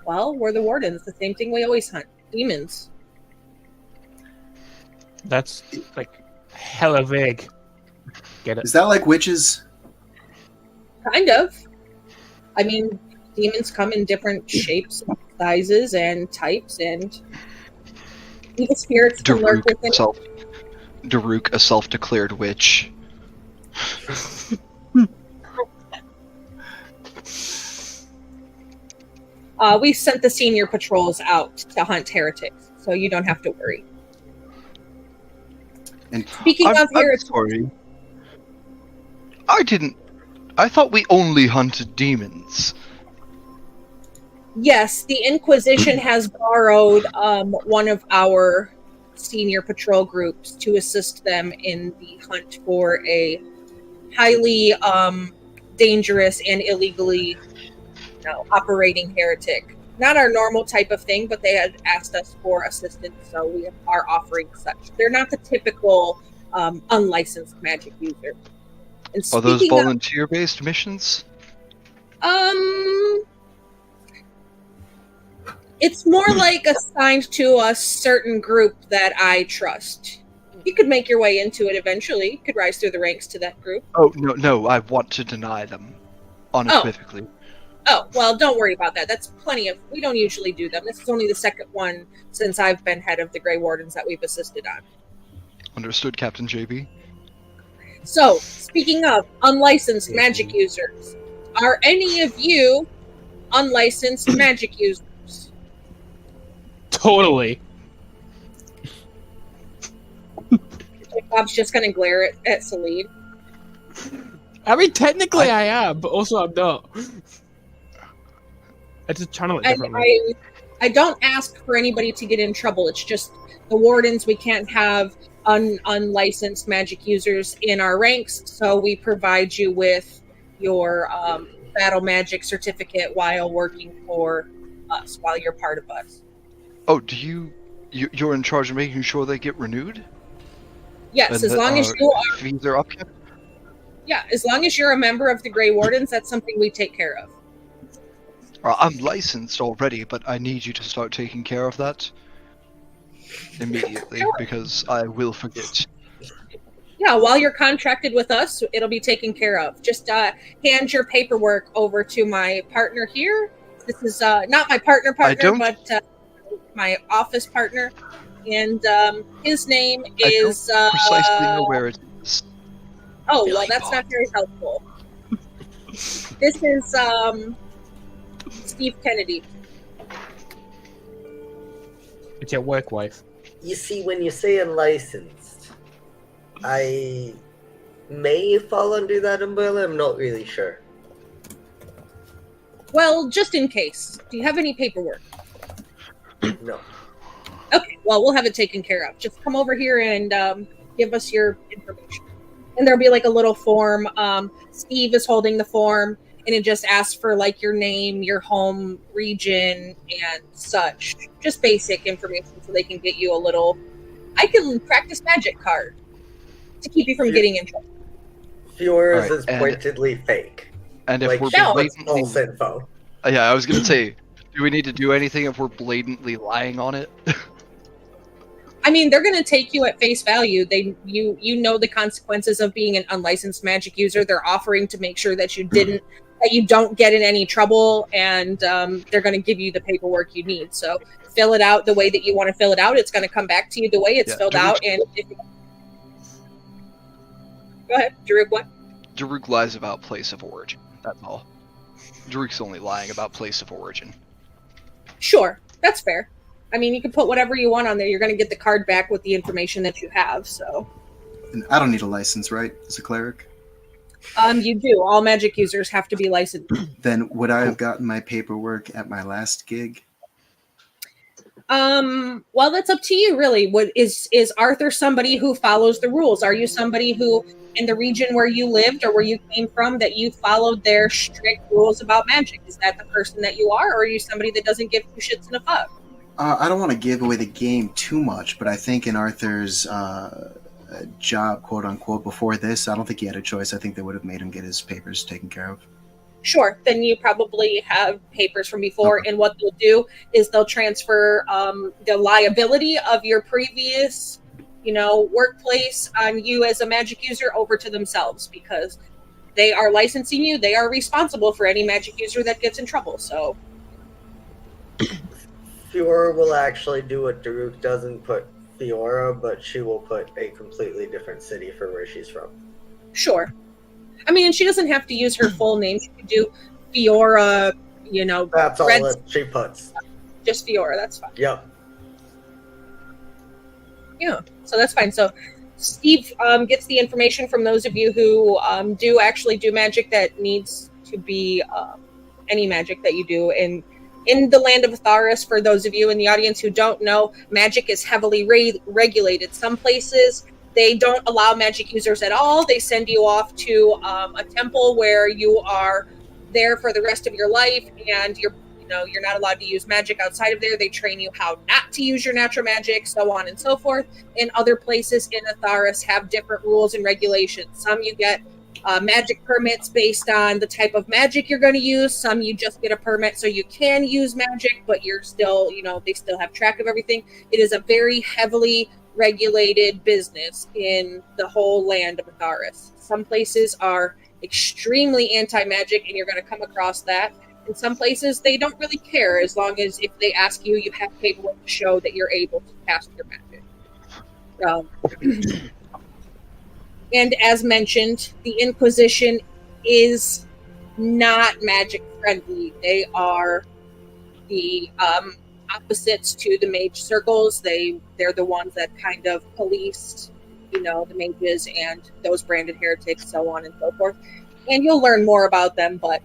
Well, we're the wardens. The same thing we always hunt. Demons. That's like hella vague. Get it? Is that like witches? Kind of. I mean, demons come in different shapes, sizes, and types, and evil spirits can lurk within. Daruk, a self-declared witch. We sent the senior patrols out to hunt heretics, so you don't have to worry. And Speaking of heretics, sorry. I thought we only hunted demons. yes, the Inquisition has borrowed one of our senior patrol groups to assist them in the hunt for a highly dangerous and illegally operating heretic. Not our normal type of thing, but they had asked us for assistance, so we are offering such. They're not the typical unlicensed magic user. And Are those speaking of, volunteer-based missions? it's more like assigned to a certain group that I trust. You could make your way into it eventually. You could rise through the ranks to that group. Oh, no, I want to deny them. Unequivocally. Oh, well, don't worry about that. That's plenty of... We don't usually do them. This is only the second one since I've been head of the Grey Wardens that we've assisted on. Understood, Captain JB. So, speaking of unlicensed magic users, are any of you unlicensed magic users? Totally. Bob's just going to glare at Celine. I mean, technically I am, but also I'm not. I just channel it differently. I don't ask for anybody to get in trouble. It's just the wardens. We can't have unlicensed magic users in our ranks, so we provide you with your battle magic certificate while working for us, while you're part of us. Oh, you're in charge of making sure they get renewed? Yes, And as long as you are. Fees are upkept? Yeah, as long as you're a member of the Grey Wardens, that's something we take care of. I'm licensed already, but I need you to start taking care of that immediately, because I will forget. Yeah, while you're contracted with us, it'll be taken care of. Just hand your paperwork over to my partner here. This is not my partner, but my office partner. And his name is... I don't precisely know where it is. Oh, well, that's not very helpful. This is Steve Kennedy. It's your work wife. You see, when you say unlicensed, I may fall under that umbrella. I'm not really sure. Well, just in case. Do you have any paperwork? No. Okay, well, we'll have it taken care of. Just come over here and give us your information. And there'll be like a little form. Steve is holding the form, and it just asks for like your name, your home region, and such. Just basic information so they can get you a little, I can practice magic card to keep you from getting in trouble. Fiora's Right, is pointedly fake. And if Like, we're no, it's blatantly... false info. Yeah, I was gonna say, do we need to do anything if we're blatantly lying on it? I mean, they're going to take you at face value. You know the consequences of being an unlicensed magic user. They're offering to make sure that you don't get in any trouble, and they're going to give you the paperwork you need. So fill it out the way that you want to fill it out. It's going to come back to you the way it's filled out. And go ahead, Daruk. What? Daruk lies about place of origin. That's all. Daruk's only lying about place of origin. Sure, that's fair. I mean, you can put whatever you want on there. You're going to get the card back with the information that you have. So, And I don't need a license, right, as a cleric? you do. All magic users have to be licensed. Then would I have gotten my paperwork at my last gig? Well, that's up to you, really. What is Arthur somebody who follows the rules? Are you somebody who, in the region where you lived or where you came from, that you followed their strict rules about magic? Is that the person that you are, or are you somebody that doesn't give two shits and a fuck? I don't want to give away the game too much, but I think in Arthur's job, quote unquote, before this, I don't think he had a choice. I think they would have made him get his papers taken care of. Sure, then you probably have papers from before, and what they'll do is they'll transfer the liability of your previous, workplace on you as a magic user over to themselves, because they are licensing you. They are responsible for any magic user that gets in trouble. So Fiora will actually do what Daruk doesn't put Fiora, but she will put a completely different city for where she's from. sure. I mean, and she doesn't have to use her full name. She could do Fiora, That's all Red- that she puts. just Fiora. That's fine. Yep. Yeah, so that's fine. So Steve gets the information from those of you who do actually do magic that needs to be any magic that you do. And in the land of Atharis, for those of you in the audience who don't know, magic is heavily regulated. Some places, they don't allow magic users at all. They send you off to a temple where you are there for the rest of your life, and you're not allowed to use magic outside of there. They train you how not to use your natural magic, so on and so forth. And other places in Atharis have different rules and regulations. Some you get magic permits based on the type of magic you're going to use. Some you just get a permit so you can use magic, but you're still, they still have track of everything. It is a very heavily regulated business in the whole land of Atharis. Some places are extremely anti-magic, and you're going to come across that. In some places, they don't really care as long as if they ask you, you have paperwork to show that you're able to cast your magic. And as mentioned, the Inquisition is not magic friendly. They are the opposites to the mage circles. They're the ones that kind of police, the mages and those branded heretics, so on and so forth. And you'll learn more about them, but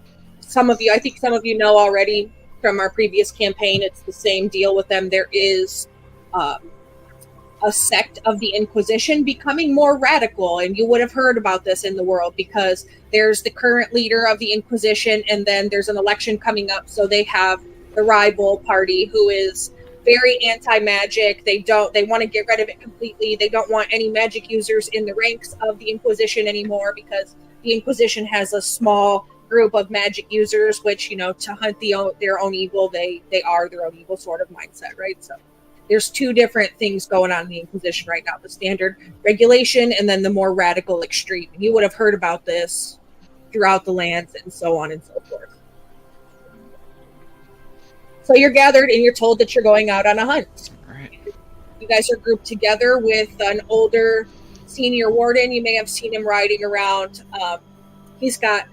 I think some of you know already from our previous campaign, it's the same deal with them. There is a sect of the Inquisition becoming more radical, and you would have heard about this in the world because there's the current leader of the Inquisition, and then there's an election coming up, so they have the rival party who is very anti-magic. They want to get rid of it completely. They don't want any magic users in the ranks of the Inquisition anymore because the Inquisition has a small group of magic users, which, to hunt their own evil, they are their own evil sort of mindset, right? So there's two different things going on in the Inquisition right now, the standard regulation and then the more radical extreme. And you would have heard about this throughout the lands and so on and so forth. So you're gathered and you're told that you're going out on a hunt. All right. You guys are grouped together with an older senior warden. You may have seen him riding around. He's got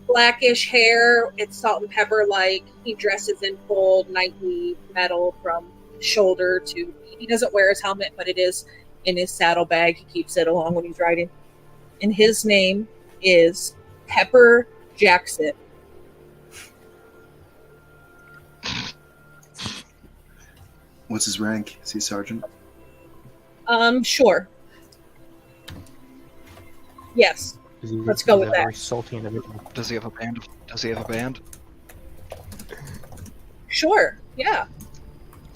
blackish hair. It's salt and pepper like. He dresses in full knightly metal from shoulder to. He doesn't wear his helmet, but it is in his saddlebag. He keeps it along when he's riding. And his name is Pepper Jackson. What's his rank? Is he sergeant? Sure. Yes. Let's go with that. Very salty individual. Does he have a band? Sure. Yeah.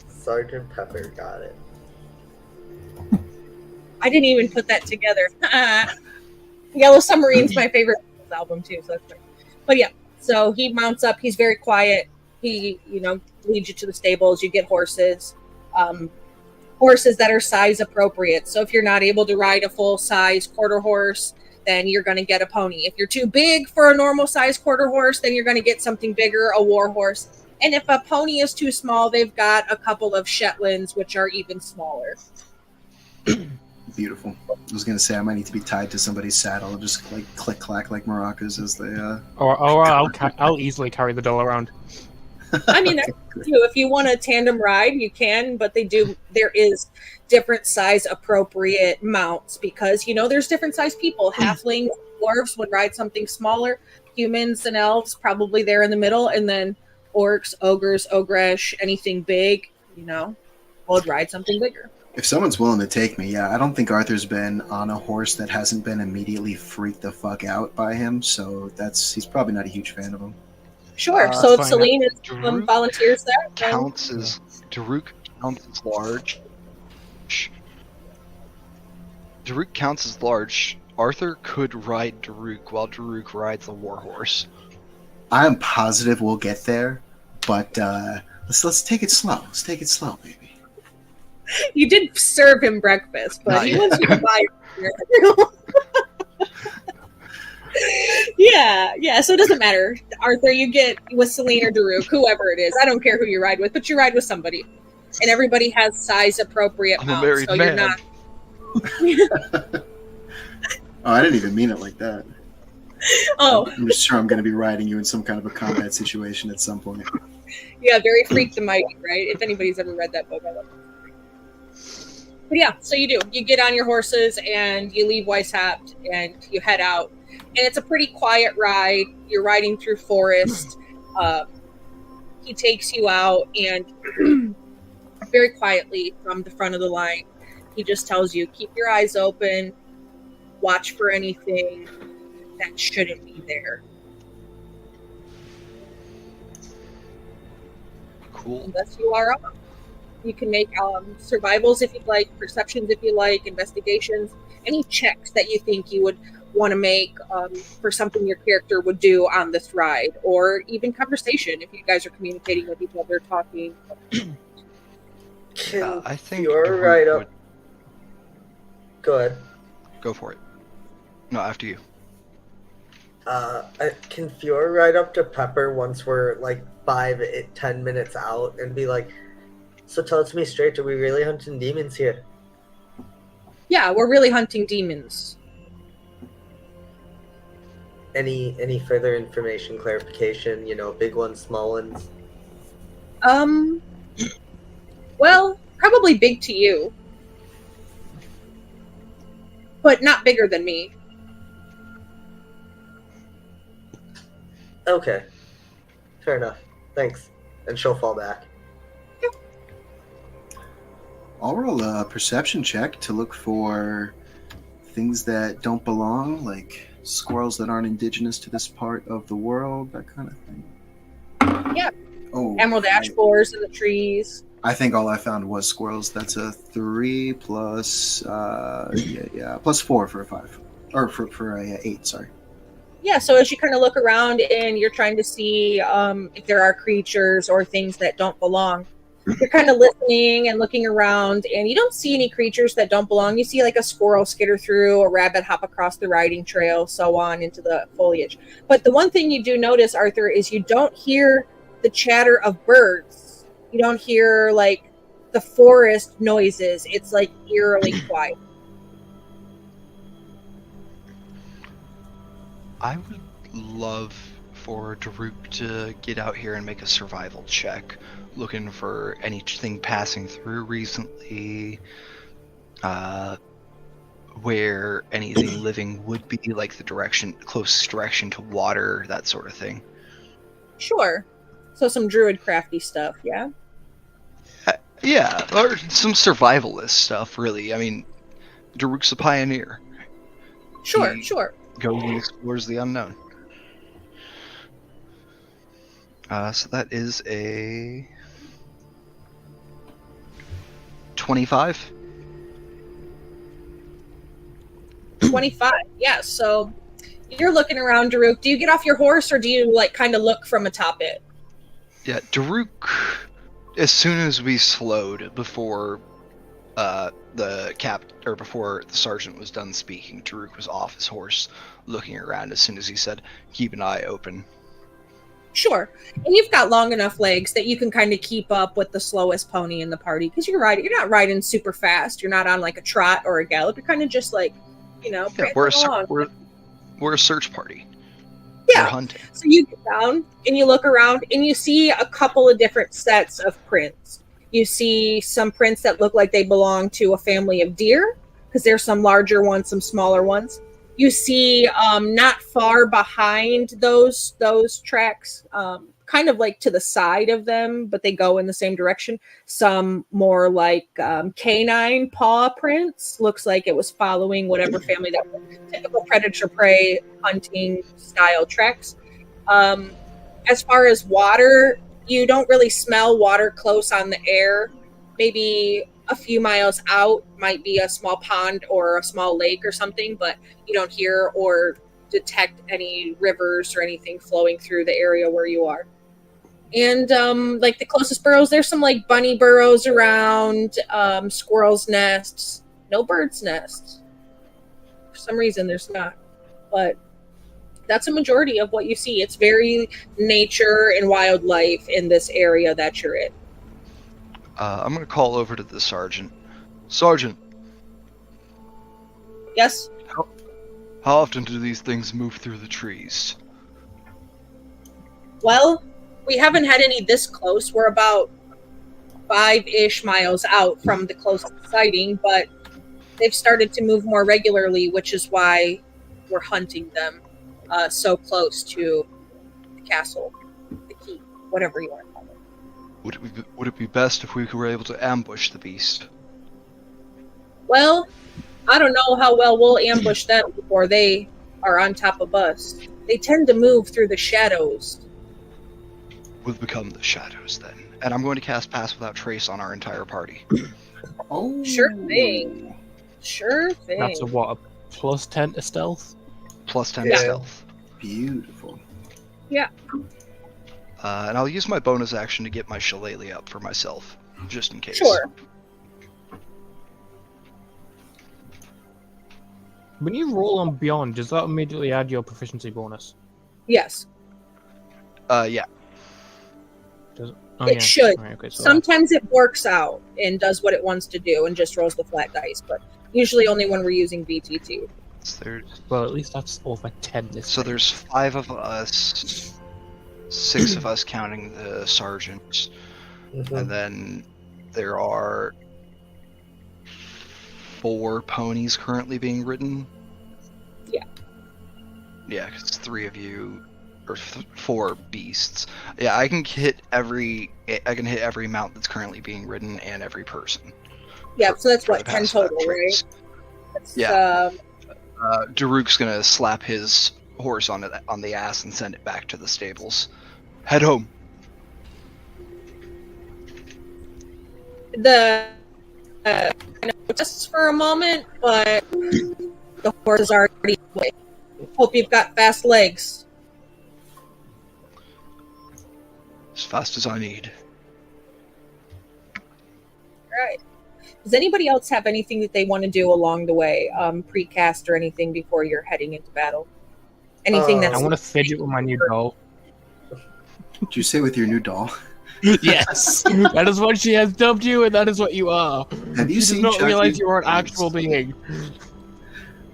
Sergeant Pepper, got it. I didn't even put that together. Yellow Submarine's my favorite album too, so that's great. But yeah, so he mounts up. He's very quiet. He, leads you to the stables. You get horses, horses that are size appropriate. So if you're not able to ride a full size quarter horse, then you're going to get a pony. If you're too big for a normal size quarter horse, then you're going to get something bigger, a war horse. And if a pony is too small, they've got a couple of Shetlands, which are even smaller. Beautiful. I was going to say I might need to be tied to somebody's saddle, just like click clack like maracas as they. Or I'll easily carry the doll around. I mean, if you want a tandem ride, you can, but there is different size appropriate mounts because, there's different size people. Halflings, dwarves would ride something smaller. Humans and elves probably there in the middle. And then orcs, ogres, ogresh, anything big, would ride something bigger. If someone's willing to take me, yeah. I don't think Arthur's been on a horse that hasn't been immediately freaked the fuck out by him, so he's probably not a huge fan of him. Sure. So if Celine Daruk volunteers that, Daruk counts as large. Daruk counts as large. Arthur could ride Daruk while Daruk rides the warhorse. I am positive we'll get there, but let's take it slow. Let's take it slow, baby. You did serve him breakfast, but he wants you to buy Yeah, so it doesn't matter. Arthur, you get with Celine or Daruk, whoever it is. I don't care who you ride with, but you ride with somebody. And everybody has size appropriate I'm a mounts, married so man. you're not. Oh, I didn't even mean it like that. Oh. I'm just sure I'm going to be riding you in some kind of a combat situation at some point. Yeah, very Freak the Mighty, right? If anybody's ever read that book, I love it. But yeah, so you do. You get on your horses and you leave Weishaupt and you head out. And it's a pretty quiet ride. You're riding through forest. He takes you out and very quietly from the front of the line, he just tells you, keep your eyes open, watch for anything that shouldn't be there. Cool. Unless you are up. You can make survivals if you'd like, perceptions if you like, investigations, any checks that you think you would want to make for something your character would do on this ride, or even conversation if you guys are communicating with each other, talking. Can I think Fiora Daruk ride up? would- Go ahead. Go for it. No, after you. Can Fiora ride up to Pepper once we're like 10 minutes out and be like, so tell it to me straight, are we really hunting demons here? Yeah, we're really hunting demons. Any further information, clarification, big ones, small ones? Well, probably big to you, but not bigger than me. Okay. Fair enough. Thanks. And she'll fall back. I'll roll a perception check to look for things that don't belong, like squirrels that aren't indigenous to this part of the world, that kind of thing. Yeah. Oh, Emerald ash borers in the trees. I think all I found was squirrels. That's a 3 plus, plus 4 for a 5. Or for a 8, sorry. Yeah, so as you kind of look around and you're trying to see if there are creatures or things that don't belong, you're kind of listening and looking around, and you don't see any creatures that don't belong. You see like a squirrel skitter through, a rabbit hop across the riding trail, so on into the foliage. But the one thing you do notice, Arthur, is you don't hear the chatter of birds. You don't hear like the forest noises. It's like eerily quiet. I would love for Daruk to get out here and make a survival check, looking for anything passing through recently, where anything living would be, like the closest direction to water, that sort of thing. Sure. So some druid crafty stuff, yeah? Yeah, or some survivalist stuff, really. I mean, Daruk's a pioneer. Sure, He sure. goes and explores the unknown. So that is a 25. 25. Yeah, so you're looking around, Daruk. Do you get off your horse, or do you like kind of look from atop it? Yeah, Daruk, as soon as we slowed before before the sergeant was done speaking, Daruk was off his horse, looking around as soon as he said, keep an eye open. Sure. And you've got long enough legs that you can kind of keep up with the slowest pony in the party, because you're not riding super fast. You're not on like a trot or a gallop. You're kind of just like, Yeah, prancing along. we're a search party. Yeah. We're hunting. So you get down and you look around and you see a couple of different sets of prints. You see some prints that look like they belong to a family of deer, because there's some larger ones, some smaller ones. You see not far behind those tracks, kind of like to the side of them, but they go in the same direction. Some more like canine paw prints. Looks like it was following whatever family that was. Typical predator-prey hunting style tracks. As far as water, you don't really smell water close on the air. Maybe a few miles out might be a small pond or a small lake or something, but you don't hear or detect any rivers or anything flowing through the area where you are. And like the closest burrows, there's some like bunny burrows around, squirrels' nests, no birds' nests. For some reason, there's not. But that's a majority of what you see. It's very nature and wildlife in this area that you're in. I'm going to call over to the sergeant. Sergeant, Yes? how often do these things move through the trees? Well, we haven't had any this close. We're about 5-ish miles out from the closest sighting, but they've started to move more regularly, which is why we're hunting them so close to the castle, the keep, whatever you want to call it. Would it be best if we were able to ambush the beast? Well, I don't know how well we'll ambush them before they are on top of us. They tend to move through the shadows. We'll become the shadows then, And I'm going to cast Pass Without Trace on our entire party. Oh, Sure thing. Sure thing. That's a what? A plus 10 to stealth? Plus 10 Yeah. to stealth. Beautiful. And I'll use my bonus action to get my shillelagh up for myself, just in case. Sure. When you roll on Beyond, does that immediately add your proficiency bonus? Yes. Yeah. Oh, It should. Right, okay, so Sometimes it works out and does what it wants to do and just rolls the flat dice, but usually only when we're using BT2. So there's, well, at least that's over 10 this so time. there's 5 of us, 6 of us counting the sergeant, Mhm. and then there are 4 ponies currently being ridden. Yeah. Yeah, 'cause 3 of you, or 4 beasts. Yeah, I can hit every mount that's currently being ridden and every person. Yeah, so that's for what, the 10 Pass Without total, Trace. right? That's, Yeah. Daruk's gonna slap his horse on the ass and send it back to the stables. Head home. The I noticed for a moment, but the horse is already away. Hope you've got fast legs. As fast as I need. Right. Does anybody else have anything that they want to do along the way, precast or anything before you're heading into battle? Anything I that's want to fidget with my new doll. Did you say with your new doll? Yes! That is what she has dubbed you, and that is what you are. Have you She does seen not Chucky? realize you are an actual being.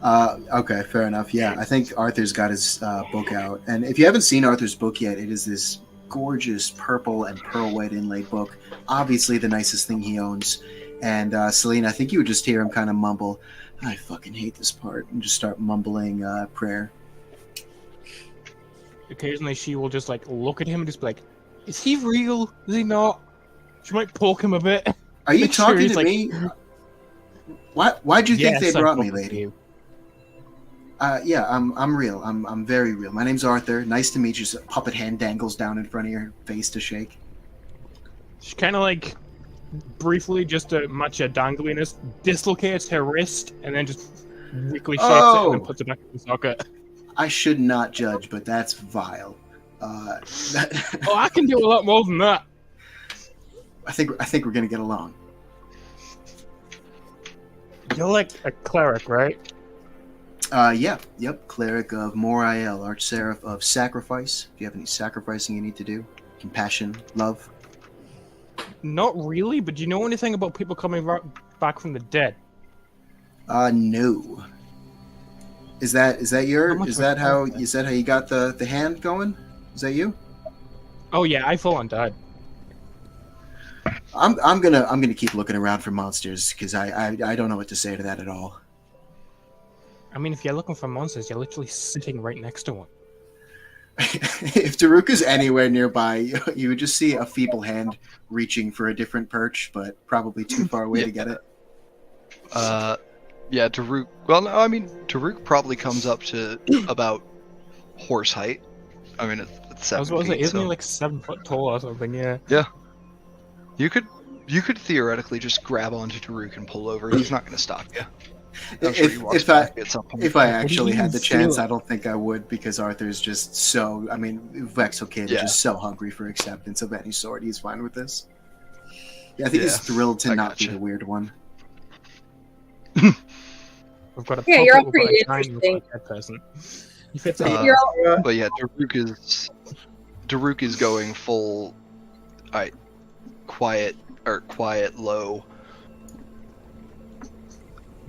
Okay, fair enough. Yeah, I think Arthur's got his book out. And if you haven't seen Arthur's book yet, it is this gorgeous purple and pearl white inlaid book. Obviously the nicest thing he owns. And Celine, I think you would just hear him kind of mumble, I fucking hate this part, and just start mumbling prayer. Occasionally she will just like look at him and just be like, is he real? Is he not? She might poke him a bit. Are you Make sure talking he's to like- me? Why'd you think Yes, they I'm brought me, talking to lady? you. Yeah, I'm real. I'm very real. My name's Arthur. Nice to meet you. So puppet hand dangles down in front of your face to shake. She kind of like briefly, just to match her dangliness, dislocates her wrist and then just weakly shakes it and then puts it back in the socket. I should not judge, but that's vile. Oh, I can do a lot more than that. I think we're gonna get along. You're like a cleric, right? Yep. Cleric of Moriel, Archseraph of Sacrifice. If you have any sacrificing you need to do, compassion, love. Not really, but do you know anything about people coming back from the dead? No. Is that your? How much Is that how was that? you said how you got the hand going? Is that you? Oh yeah, I full on died. I'm gonna keep looking around for monsters because I don't know what to say to that at all. I mean, if you're looking for monsters, you're literally sitting right next to one. If Daruk is anywhere nearby, you would just see a feeble hand reaching for a different perch, but probably too far away to get it. Yeah, Daruk. Well, no, I mean, Daruk probably comes up to about horse height. I mean, it's 7 I was about to say, feet, isn't so- he like 7 foot tall or something? Yeah. You could theoretically just grab onto Daruk and pull over. He's not going to stop you. I'm sure he walks back at some point. If I do you actually had the feel? chance, I don't think I would because Arthur's just so. I mean, Vexel Kid is Yeah. just so hungry for acceptance of any sort. He's fine with this. Yeah, I think he's Yeah, thrilled to I not be gotcha. the weird one. We've got a Yeah, you're all puppet, we've got pretty a giant, we've got a interesting. dead person. He fits in. You're all, But yeah, Daruk is going full, quiet, low,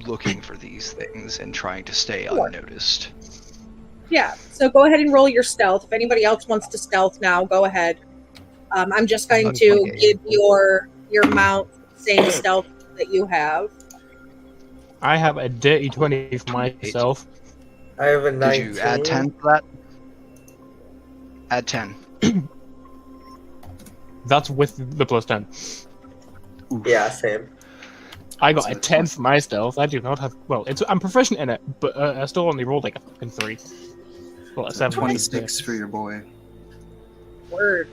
looking for these things and trying to stay Sure. unnoticed. yeah, so go ahead and roll your stealth. If anybody else wants to stealth now, go ahead. I'm just going That's to okay. give your mount the same stealth that you have. I have a dirty 20 for myself. I have a 19. Did you add 10 to that? Add 10. That's with the plus 10. Yeah, same. I got So a it's 10 for my stealth. I do not have. Well, I'm proficient in it, but I still only rolled like a fucking 3. Well, a 7. 26 for your boy. Word.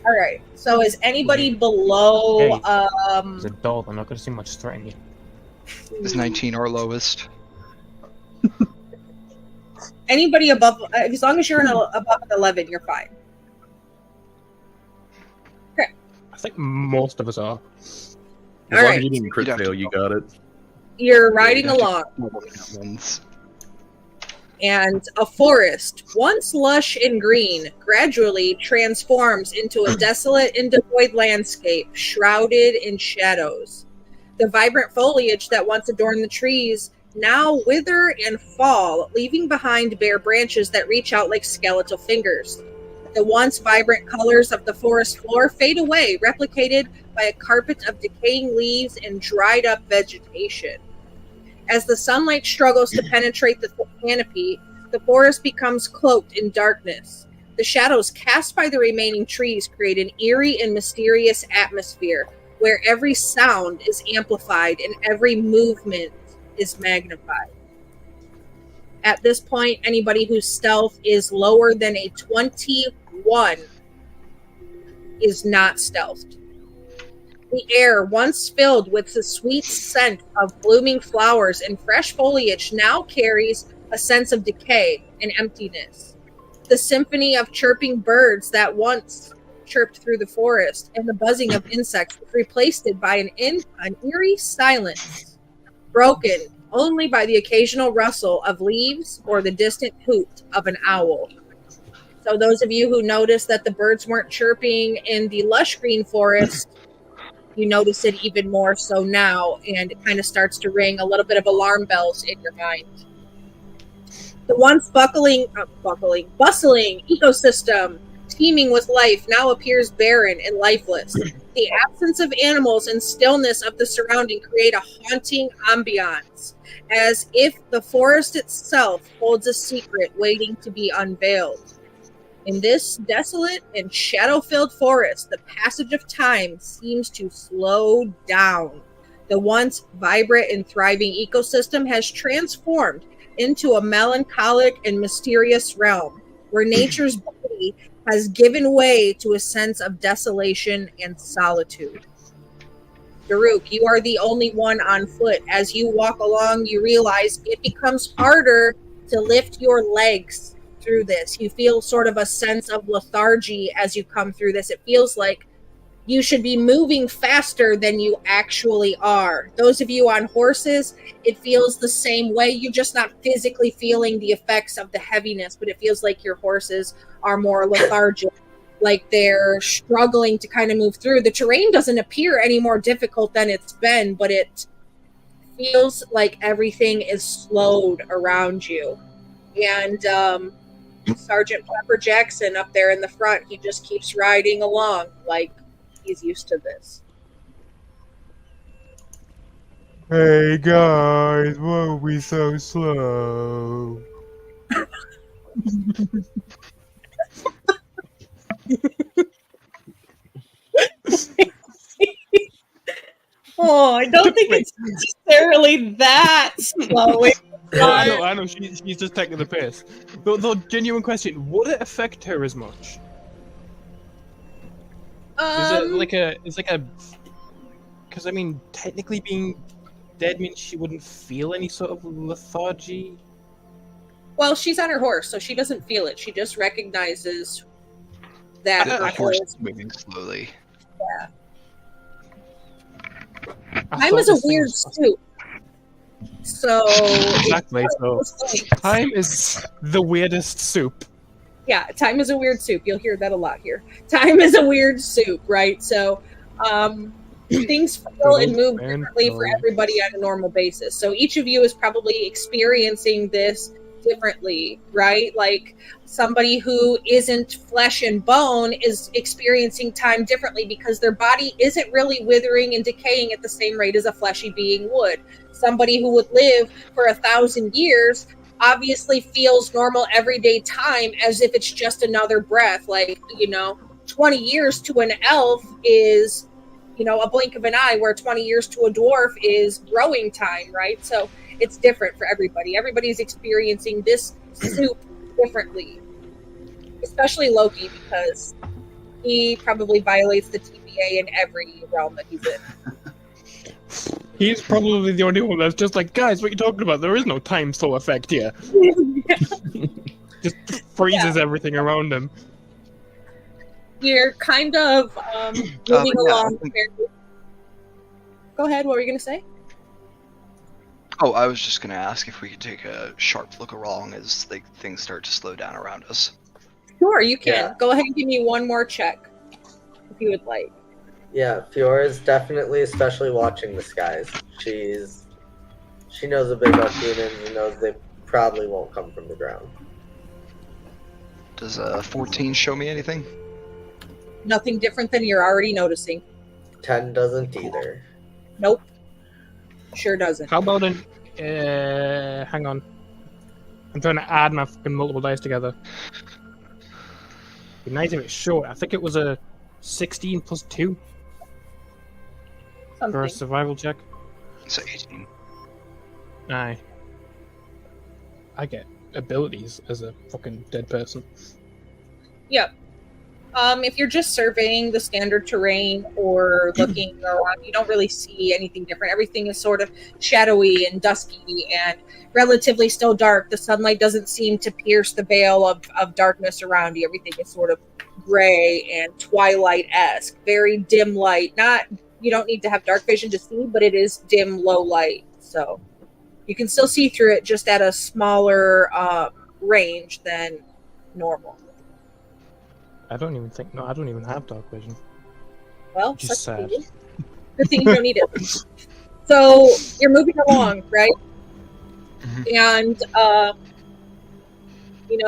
All right. So is anybody below? Hey. It's a doll. I'm not going to see much threat in you. Is 19 our lowest? Anybody above? As long as you're above an 11, you're fine. I think most of us are. As All long right. as you didn't crit fail, you got it. You're riding You'd have to along. double count ones. And a forest, once lush and green, gradually transforms into a desolate and devoid landscape, shrouded in shadows. The vibrant foliage that once adorned the trees now wither and fall, leaving behind bare branches that reach out like skeletal fingers. The once vibrant colors of the forest floor fade away, replicated by a carpet of decaying leaves and dried up vegetation. As the sunlight struggles to penetrate the canopy, the forest becomes cloaked in darkness. The shadows cast by the remaining trees create an eerie and mysterious atmosphere where every sound is amplified and every movement is magnified. At this point, anybody whose stealth is lower than a 21 is not stealthed. The air, once filled with the sweet scent of blooming flowers and fresh foliage, now carries a sense of decay and emptiness. The symphony of chirping birds that once chirped through the forest and the buzzing of insects was replaced by an eerie silence, broken only by the occasional rustle of leaves or the distant hoot of an owl. So those of you who noticed that the birds weren't chirping in the lush green forest, you notice it even more so now, and it kind of starts to ring a little bit of alarm bells in your mind. The once bustling ecosystem teeming with life now appears barren and lifeless. The absence of animals and stillness of the surrounding create a haunting ambiance, as if the forest itself holds a secret waiting to be unveiled. In this desolate and shadow-filled forest, the passage of time seems to slow down. The once vibrant and thriving ecosystem has transformed into a melancholic and mysterious realm, where nature's beauty has given way to a sense of desolation and solitude. Daruk, you are the only one on foot. As you walk along, you realize it becomes harder to lift your legs through this. You feel sort of a sense of lethargy as you come through this. It feels like you should be moving faster than you actually are. Those of you on horses, it feels the same way. You're just not physically feeling the effects of the heaviness, but it feels like your horses are more lethargic, like they're struggling to kind of move through. The terrain doesn't appear any more difficult than it's been, but it feels like everything is slowed around you. And Sergeant Pepper Jackson up there in the front, he just keeps riding along like he's used to this. Hey guys, why are we so slow? Oh, I don't think it's necessarily that slow. I know she's just taking the piss. Though, genuine question, would it affect her as much? It's like a, because I mean, technically being dead means she wouldn't feel any sort of lethargy. Well, she's on her horse, so she doesn't feel it. She just recognizes that The her horse horse. is moving slowly. Yeah. I Time thought is a this thing weird was- soup. So Exactly. So time is the weirdest soup. yeah, time is a weird soup. You'll hear that a lot here. Time is a weird soup, right? So things feel and move differently for everybody on a normal basis. So each of you is probably experiencing this differently, right? Like somebody who isn't flesh and bone is experiencing time differently because their body isn't really withering and decaying at the same rate as a fleshy being would. Somebody who would live for 1,000 years obviously feels normal everyday time as if it's just another breath. Like, 20 years to an elf is, a blink of an eye, where 20 years to a dwarf is growing time, right? So it's different for everybody. Everybody's experiencing this soup differently, especially Loki, because He probably violates the TVA in every realm that he's in. He's probably the only one that's just like, guys, what are you talking about? There is no time slow effect here. Just freezes everything around him. You're kind of moving yeah, along. Go ahead. What were you going to say? Oh, I was just gonna ask if we could take a sharp look around as things start to slow down around us. Sure, you can. Yeah. Go ahead and give me one more check, if you would like. Yeah, Fiora's definitely, especially watching the skies. She knows a bit about humans and knows they probably won't come from the ground. Does 14 show me anything? Nothing different than you're already noticing. 10 doesn't either. Nope. Sure doesn't. How about an... hang on. I'm trying to add my fucking multiple dice together. Be nice if it's short. I think it was a 16 plus 2 for a Something. survival check. So 18. Aye. I get abilities as a fucking dead person. Yep. If you're just surveying the standard terrain or looking around, you don't really see anything different. Everything is sort of shadowy and dusky and relatively still dark. The sunlight doesn't seem to pierce the veil of darkness around you. Everything is sort of gray and twilight-esque. Very dim light. You don't need to have dark vision to see, but it is dim, low light. So you can still see through it, just at a smaller range than normal. I don't even have dark vision. Well, Which is sad. Good thing you don't need it. So you're moving along, right? And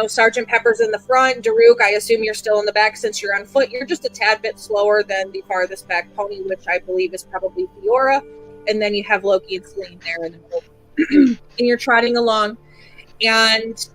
Sergeant Pepper's in the front. Daruk, I assume you're still in the back since you're on foot. You're just a tad bit slower than the farthest back pony, which I believe is probably Fiora. And then you have Loki and Celine there in the middle. And you're trotting along. And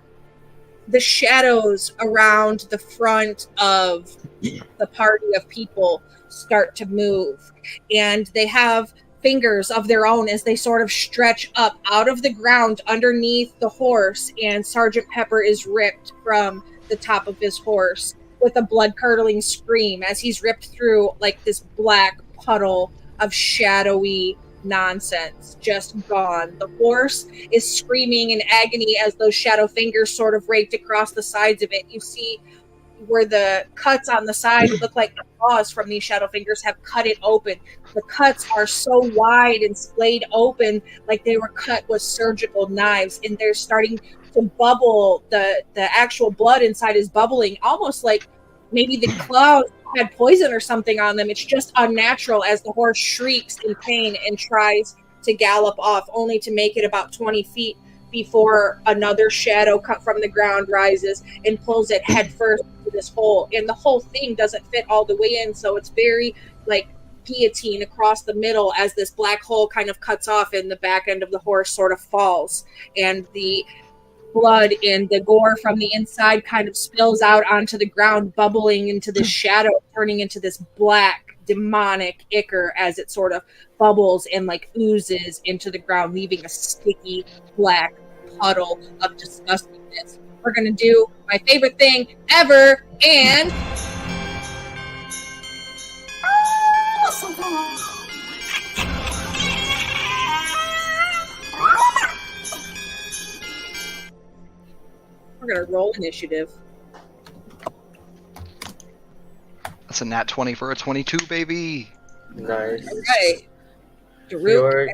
the shadows around the front of the party of people start to move. And they have fingers of their own as they sort of stretch up out of the ground underneath the horse. And Sergeant Pepper is ripped from the top of his horse with a blood-curdling scream as he's ripped through like this black puddle of shadowy nonsense, just gone. The horse is screaming in agony as those shadow fingers sort of raked across the sides of it. You see where the cuts on the side look like the claws from these shadow fingers have cut it open. The cuts are so wide and splayed open like they were cut with surgical knives, and they're starting to bubble. The actual blood inside is bubbling, almost like maybe the claws had poison or something on them. It's just unnatural as the horse shrieks in pain and tries to gallop off, only to make it about 20 feet before another shadow cut from the ground rises and pulls it headfirst into this hole. And the whole thing doesn't fit all the way in, so it's very like guillotine across the middle as this black hole kind of cuts off and the back end of the horse sort of falls. And the blood and the gore from the inside kind of spills out onto the ground, bubbling into this shadow, turning into this black demonic ichor as it sort of bubbles and like oozes into the ground, leaving a sticky black puddle of disgustingness. We're gonna do my favorite thing ever, and we're gonna roll initiative. That's a nat 20 for a 22, baby. Nice. All right. Daruk.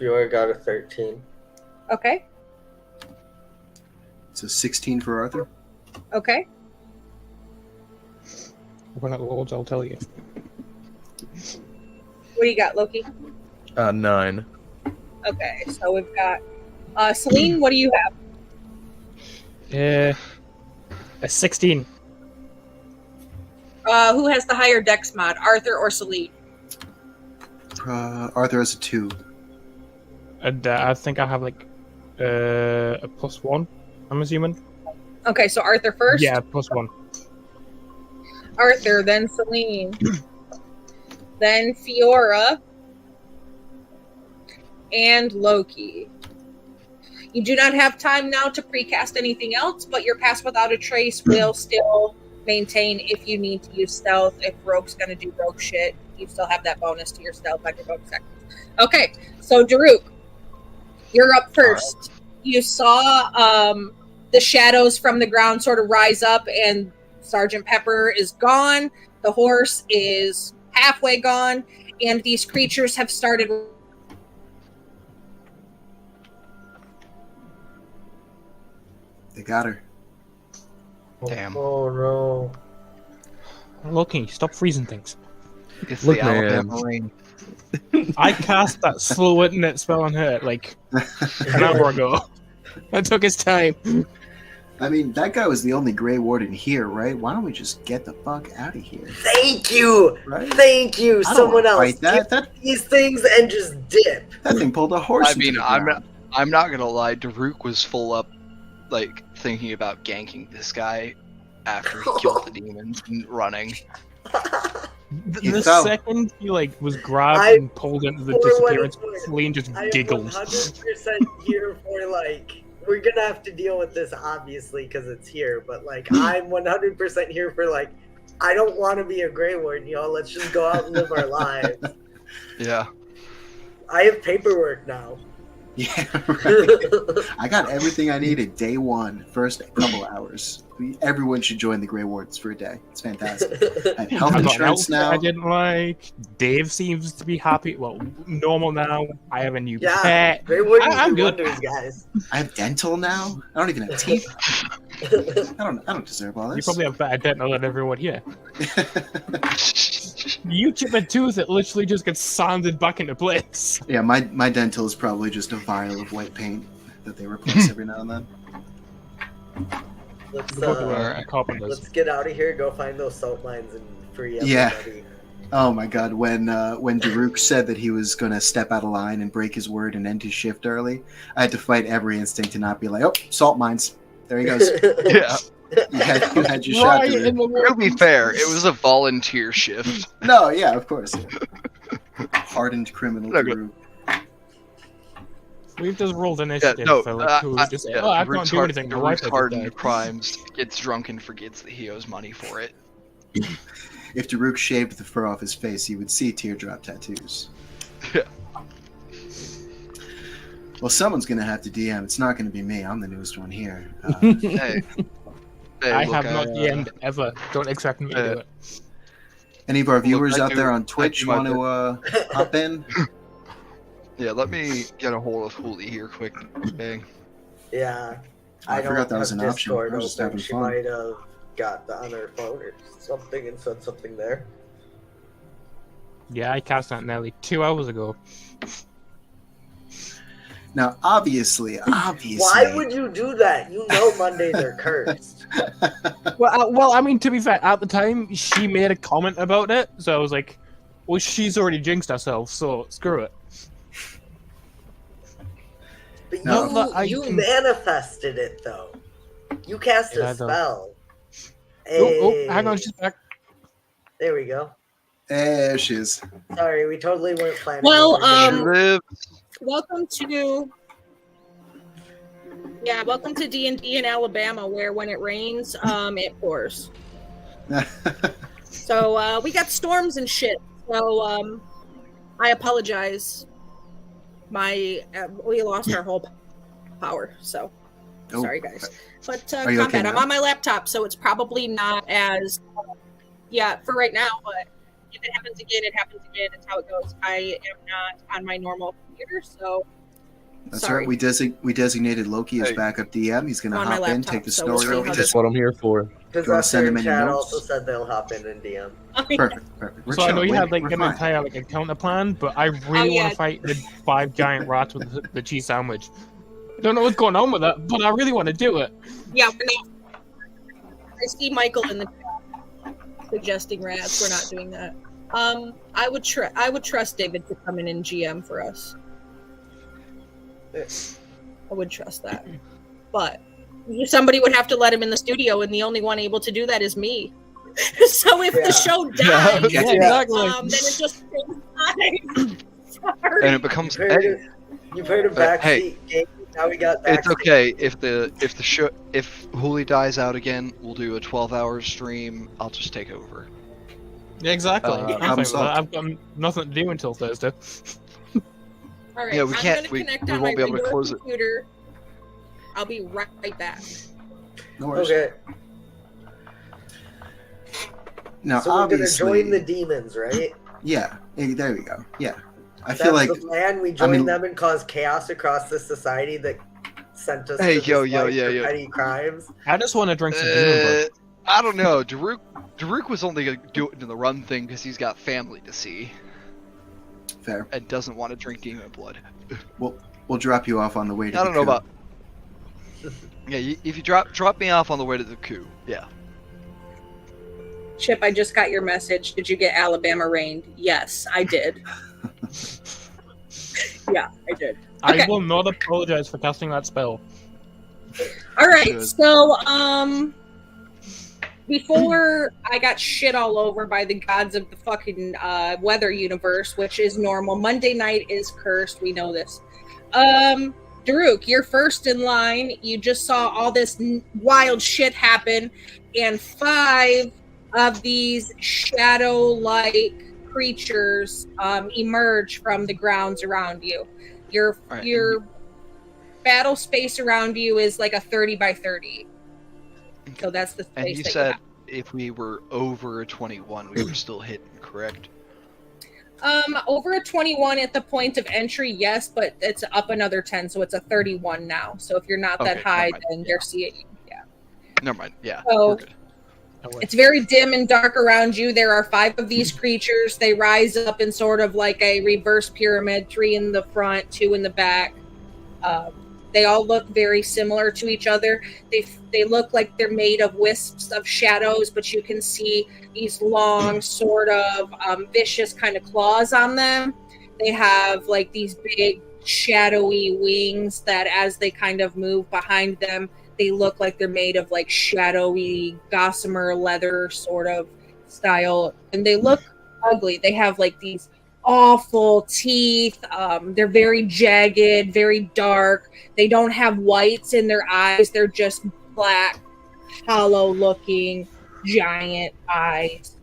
Fiora got a 13. Okay. It's a 16 for Arthur. Okay. When it loads, I'll tell you. What do you got, Loki? 9. Okay, so we've got Celine. What do you have? A 16. Who has the higher dex mod, Arthur or Celine? Arthur has a 2. And I think I have like a +1, I'm assuming. Okay, so Arthur first. Yeah, +1. Arthur, then Celine, then Fiora, and Loki. You do not have time now to precast anything else, but your Pass Without a Trace will still maintain if you need to use stealth. If Rogue's going to do rogue shit, you still have that bonus to your stealth on your bonus seconds. Okay, so Daruk, you're up first. You saw the shadows from the ground sort of rise up, and Sergeant Pepper is gone. The horse is halfway gone, and these creatures have started. They got her. Damn. Oh no. Loki, stop freezing things. It's Look, the man. Alabama rain. I cast that slow internet spell on her like an hour ago. That took his time. I mean, that guy was the only Grey Warden here, right? Why don't we just get the fuck out of here? Thank you! Right? Thank you! I don't Someone wanna else. fight that. Get these things and just dip. That thing pulled a horse. I into mean, the I'm ground. not gonna lie. Daruk was full up, like thinking about ganking this guy after he killed the demons and running. He The fell. second he like was grabbed I- and pulled into the for what disappearance, it's worth, Celine just I am giggled. 100% here for like, we're gonna have to deal with this obviously because it's here, but like, I'm 100% here for like, I don't want to be a Grey Warden, y'all. Let's just go out and live our lives. Yeah. I have paperwork now. Yeah, right. I got everything I needed day one, first couple hours. Everyone should join the Grey Wardens for a day. It's fantastic. I have health I got an insurance outfit now. I didn't like. Dave seems to be happy. Well, normal now. I have a new Yeah, pet. Grey Wardens I'm do good. wonders, guys. I have dental now. I don't even have teeth. I don't deserve all You this. probably have better dental than everyone here. You chip a tooth, it literally just gets sanded back into place. Yeah, my dental is probably just a vial of white paint that they replace every now and then. Let's, Carpenters. let's get out of here, go find those salt mines and free Yeah. everybody. Oh my god, when Daruk said that he was going to step out of line and break his word and end his shift early, I had to fight every instinct to not be like, oh, salt mines. There he goes. Yeah. You had your shot, Right Daruk. in the To be fair, it was a volunteer shift. No, yeah, of course. Yeah. Hardened criminal Look, Daruk. We've just rolled Yeah, initiative no, for like who just yeah, oh, I can't Daruk's do anything. My wife Daruk's had hardened died. crimes, gets drunk and forgets that he owes money for it. If Daruk shaved the fur off his face, you would see teardrop tattoos. Yeah. Well, someone's going to have to DM. It's not going to be me. I'm the newest one here. Hey. Hey, I look, have not DM'd ever. Don't expect me to do it. Any of our viewers I out do- there I on Twitch do my want to hop in? Yeah, let me get a hold of Hooli here quick. Bang. Yeah. I don't forgot that was have an option. Discord I was just open. having She fun. might have got on her phone or something and said something there. Yeah, I cast that nearly 2 hours ago. Now, obviously. Why would you do that? You know Mondays are cursed. Well, I mean, to be fair, at the time she made a comment about it, so I was like, "Well, she's already jinxed herself, so screw it." But No. No, I you can- manifested it though. You cast Did I a though? spell. Oh, hang on, Hey. she's back. There we go. There she is. Sorry, we totally weren't planning. Well, what we're She doing. lives. Welcome to D&D in Alabama, where when it rains, it pours. So we got storms and shit. So I apologize. We lost our whole power. So Oh, sorry, guys. But Are you okay combat. I'm now? on my laptop, so it's probably not as for right now. But if it happens again, it happens again. It's how it goes. I am not on my normal computer, so. That's Sorry. right. We designated Loki as Hey. backup DM. He's going to On my hop in, laptop, take the so we'll story see over. how to- this- That's what I'm here for. Because Do you wanna us send in him any chat notes? also said they'll hop in and DM. Perfect. We're So I know chill. you had We're like an fine. entire like a counter plan, but I really yeah. want to fight the 5 giant rats with the cheese sandwich. I don't know what's going on with that, but I really want to do it. Yeah, we're not. I see Michael in the chat suggesting rats. We're not doing that. I would trust David to come in and GM for us. I would trust that, but somebody would have to let him in the studio, and the only one able to do that is me. So if Yeah. the show dies, Yeah, Yeah. exactly. then it just dies. Sorry. And it becomes You've heard petty. of, you've heard of Hey. backseat gaming Now we got It's backstage. okay if if Hooli dies out again, we'll do a 12-hour stream. I'll just take over. Yeah, exactly. Uh, I'm fine problem with that. solved. I've got nothing to do until Thursday. All right, Yeah, we I'm can't- gonna we connect won't on my be able to regular close it. computer. I'll be right back. No worries. Okay, Now, so we're gonna obviously, join the demons, right? yeah, there we go. Yeah, I That's feel like the plan. We join mean- them and cause chaos across this society that sent us Hey, to yo, this yo, life yo, for yo. petty crimes. I just want to drink some demon blood. I don't know. Daruk was only gonna do it in the run thing because he's got family to see fair. and doesn't want to drink demon blood. We'll drop you off on the way to. I the don't know coup. about. Yeah, if you drop me off on the way to the coup, yeah. Chip, I just got your message. Did you get Alabama rained? Yes, I did. Yeah, I did. Okay. I will not apologize for casting that spell. All right, Good. so before I got shit all over by the gods of the fucking weather universe, which is normal. Monday night is cursed. We know this. Daruk, you're first in line. You just saw all this wild shit happen, and 5 of these shadow-like creatures emerge from the grounds around you. Your All right, your battle space around you is like a 30 by 30. So that's the space And you that said have. if we were over a 21, we were still hidden, correct? Over a 21 at the point of entry, yes, but it's up another 10, so it's a 31 now. So if you're not that Okay, high, never mind. then they're seeing you. Yeah. Never mind. Yeah, So- we're good. It's very dim and dark around you. There are 5 of these creatures. They rise up in sort of like a reverse pyramid, 3 in the front, 2 in the back. They all look very similar to each other. They look like they're made of wisps of shadows, but you can see these long, sort of vicious kind of claws on them. They have like these big, shadowy wings that, as they kind of move behind them, they look like they're made of like shadowy gossamer leather sort of style, and they look ugly. They have like these awful teeth. They're very jagged, very dark. They don't have whites in their eyes. They're just black, hollow looking, giant eyes.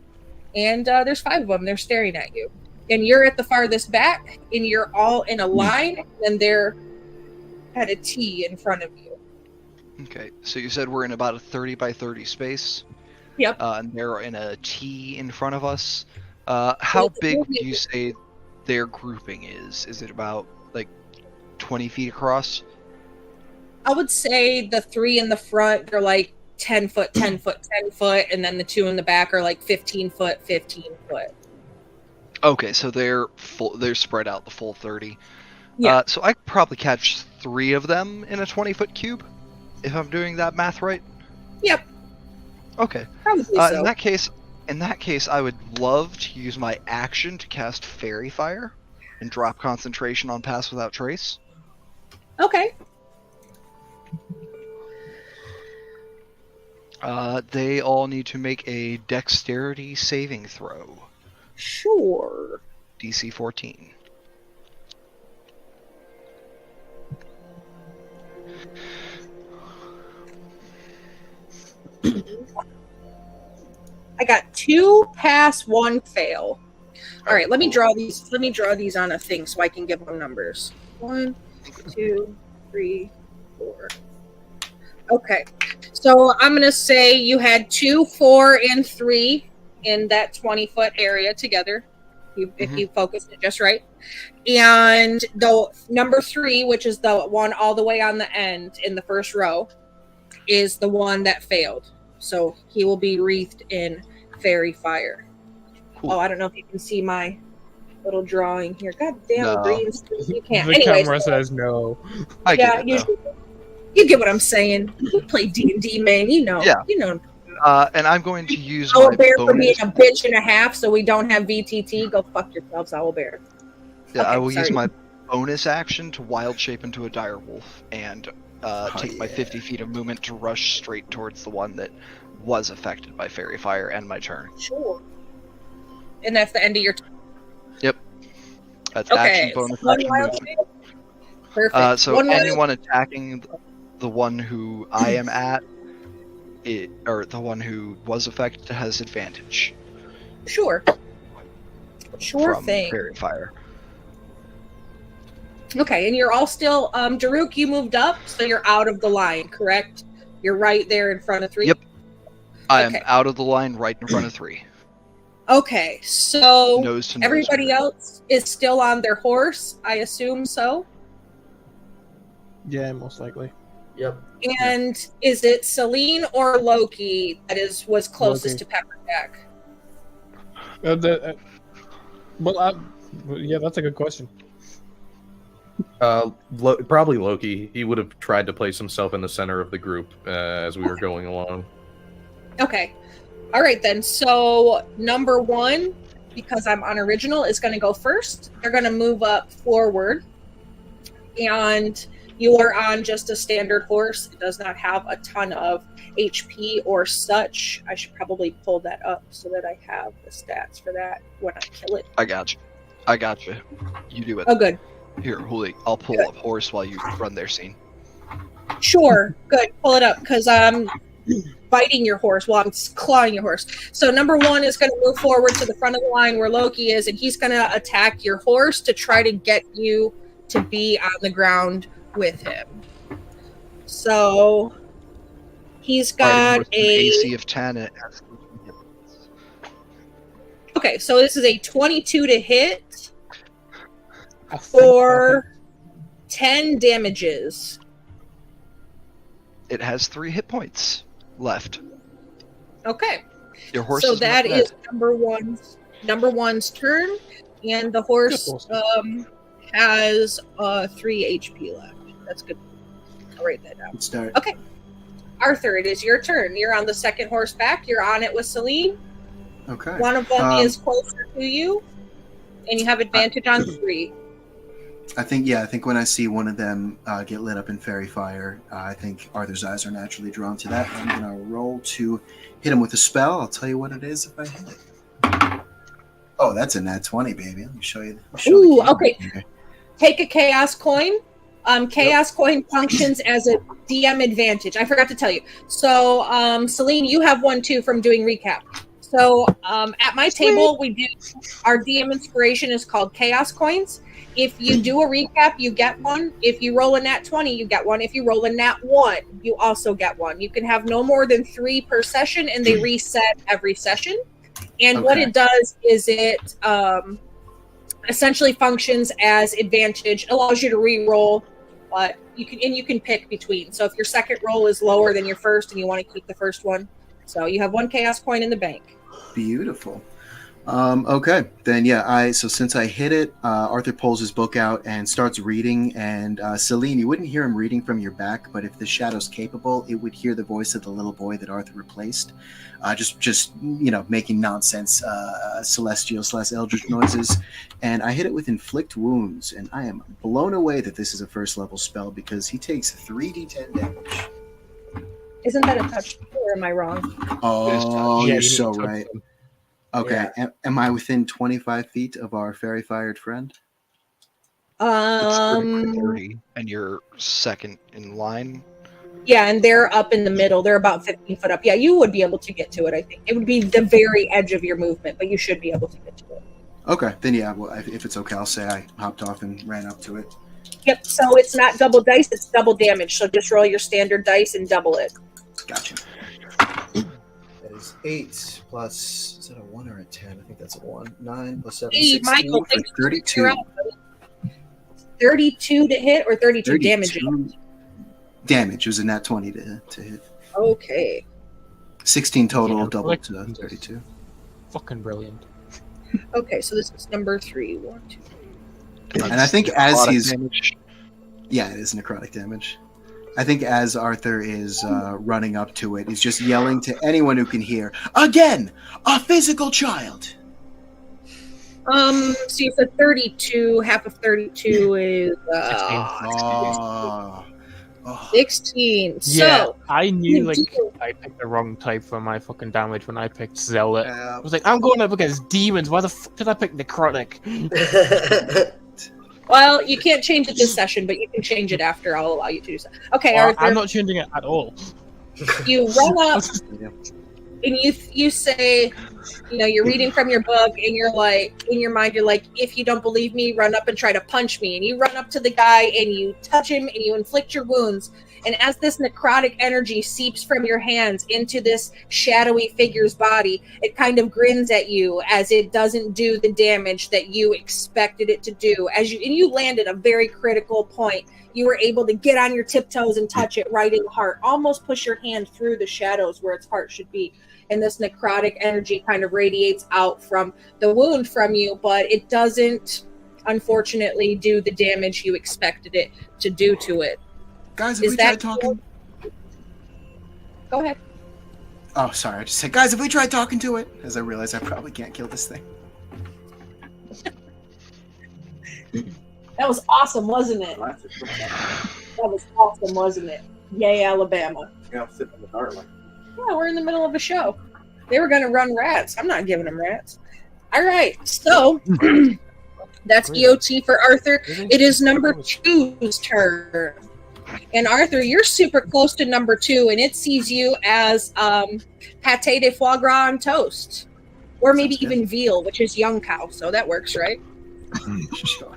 And there's 5 of them. They're staring at you. And you're at the farthest back, and you're all in a line, and they're at a T in front of you. Okay, so you said we're in about a 30 by 30 space. Yep. And they're in a T in front of us. How big do you say their grouping is? Is it about like 20 feet across? I would say the 3 in the front, they're like 10 foot, 10 foot, 10 foot, and then the 2 in the back are like 15 foot, 15 foot. Okay, so they're spread out the full 30. Yeah. So I could probably catch 3 of them in a 20-foot cube, if I'm doing that math right. Yep, Okay. probably so. In that case, I would love to use my action to cast Fairy Fire and drop concentration on Pass Without Trace. Okay. They all need to make a Dexterity saving throw, Sure. DC 14. I got 2 pass, 1 fail. All right, let me draw these. Let me draw these on a thing so I can give them numbers. 1, 2, 3, 4. Okay, so I'm gonna say you had 2, 4, and 3 in that 20-foot area together. If you focus it just right, and the number 3, which is the one all the way on the end in the first row, is the one that failed. So he will be wreathed in fairy fire. Cool. Oh, I don't know if you can see my little drawing here. God damn, No. green screen. You can't. The Anyways, camera says no. I yeah, get it, though. you get what I'm saying. You play D&D, man. You know. Yeah. You know. And I'm going to use Owl my Bear for being bonus. a bitch and a half, so we don't have VTT. Go fuck yourselves, Owl Bear. Yeah, I Okay, will use sorry. my bonus action to wild shape into a dire wolf and take my yeah. 50 feet of movement to rush straight towards the one that was affected by Fairy Fire and my turn. Sure. And that's the end of your turn. That's Okay. action bonus One action wild movement. shape. Perfect. So One more. anyone attacking the one who I am at, or the one who was affected, has advantage Sure. Sure from thing. Fairy Fire. Okay, and you're all still Daruk, you moved up, so you're out of the line, correct? You're right there in front of 3? Yep. I am Okay. out of the line right in front of 3. Okay, so Nose to nose. everybody else is still on their horse, I assume so. Yeah, most likely. Yep. And is it Celine or Loki that was closest Loki. to Pepperjack? Yeah, that's a good question. Probably Loki. He would have tried to place himself in the center of the group as we were going along. Okay. All right, then. So, number 1, because I'm unoriginal, is going to go first. They're going to move up forward. And you are on just a standard horse. It does not have a ton of HP or such. I should probably pull that up so that I have the stats for that when I kill it. I got you. You do it. Oh, good. Here, Huli, I'll pull Good. up horse while you run their scene. Sure. Good. Pull it up because I'm biting your horse while I'm clawing your horse. So number 1 is going to move forward to the front of the line where Loki is, and he's going to attack your horse to try to get you to be on the ground with him. So he's got Horse with an AC of 10. It has 13 hit points. Okay, so this is a 22 to hit I think for 10 damages. It has 3 hit points left. Okay. Your horse So is that not is dead. number one's turn, and the horse has 3 HP left. That's good. I'll write that down. Let's start. Okay. Arthur, it is your turn. You're on the second horse back. You're on it with Celine. Okay. One of them is closer to you, and you have advantage on 3. I think when I see one of them get lit up in fairy fire, I think Arthur's eyes are naturally drawn to that. I'm going to roll to hit him with a spell. I'll tell you what it is if I hit it. Oh, that's a nat 20, baby. Let me show you. Ooh, okay. Take a chaos coin. Chaos coin functions as a DM advantage. I forgot to tell you. So, Celine, you have one too from doing recap. So, at my table, we do our DM inspiration is called chaos coins. If you do a recap, you get one. If you roll a nat 20, you get one. If you roll a nat 1, you also get one. You can have no more than 3 per session, and they reset every session. And what it does is it essentially functions as advantage, allows you to re-roll, but you can pick between. So if your second roll is lower than your first and you want to keep the first one, so you have 1 chaos coin in the bank. Beautiful. Okay, then so since I hit it, Arthur pulls his book out and starts reading, and Celine, you wouldn't hear him reading from your back, but if the shadow's capable, it would hear the voice of the little boy that Arthur replaced, just making nonsense celestial/eldritch noises, and I hit it with inflict wounds, and I am blown away that this is a first level spell because he takes 3d10 damage. Isn't that a touch, or am I wrong? Oh, Yeah, you're you so need to touch right. them. Okay, am I within 25 feet of our fairy-fired friend? It's 30, and you're second in line. Yeah, and they're up in the middle. They're about 15 foot up. Yeah, you would be able to get to it, I think. It would be the very edge of your movement, but you should be able to get to it. Okay, then well, if it's okay, I'll say I hopped off and ran up to it. Yep, so it's not double dice, it's double damage. So just roll your standard dice and double it. Gotcha. That is 8 plus, is that a 1 or a 10? I think that's a 1. 9 plus 7, Hey, 16 Michael, for thanks for 32. your out, buddy. 32 to hit or 32 damage? 32 damage. It was a nat 20 to hit. Okay. 16 total, Yeah, double like- to 32. Fucking brilliant. Okay, so this is number 3. 1, 2. And I think as Necrotic he's... damage. Yeah, it is necrotic damage. I think as Arthur is running up to it, he's just yelling to anyone who can hear, "Again, a physical child!" So you said 32. Half of 32 is 16. Yeah, So I knew you like do- I picked the wrong type for my fucking damage when I picked Zealot. I Uh, was like, I'm going up against demons. Why the fuck did I pick necrotic? Well, you can't change it this session, but you can change it after. I'll allow you to do so. Okay, Arthur. I'm not changing it at all. You run up and you say, you're reading from your book, and you're like, in your mind, you're like, if you don't believe me, run up and try to punch me. And you run up to the guy and you touch him and you inflict your wounds. And as this necrotic energy seeps from your hands into this shadowy figure's body, it kind of grins at you as it doesn't do the damage that you expected it to do. And you land at a very critical point. You were able to get on your tiptoes and touch it right in the heart, almost push your hand through the shadows where its heart should be. And this necrotic energy kind of radiates out from the wound from you, but it doesn't, unfortunately, do the damage you expected it to do to it. Guys, have we tried talking? Go ahead. Oh, sorry. I just said, guys, have we tried talking to it? As I realize I probably can't kill this thing. That was awesome, wasn't it? That was awesome, wasn't it? Yay, Alabama. Yeah, I'm sitting in the dark. Yeah, we're in the middle of a show. They were going to run rats. I'm not giving them rats. All right, so that's EOT for Arthur. It is number 2's turn. And Arthur, you're super close to number 2, and it sees you as pâté de foie gras on toast. Or maybe even veal, which is young cow, so that works, right? Sure.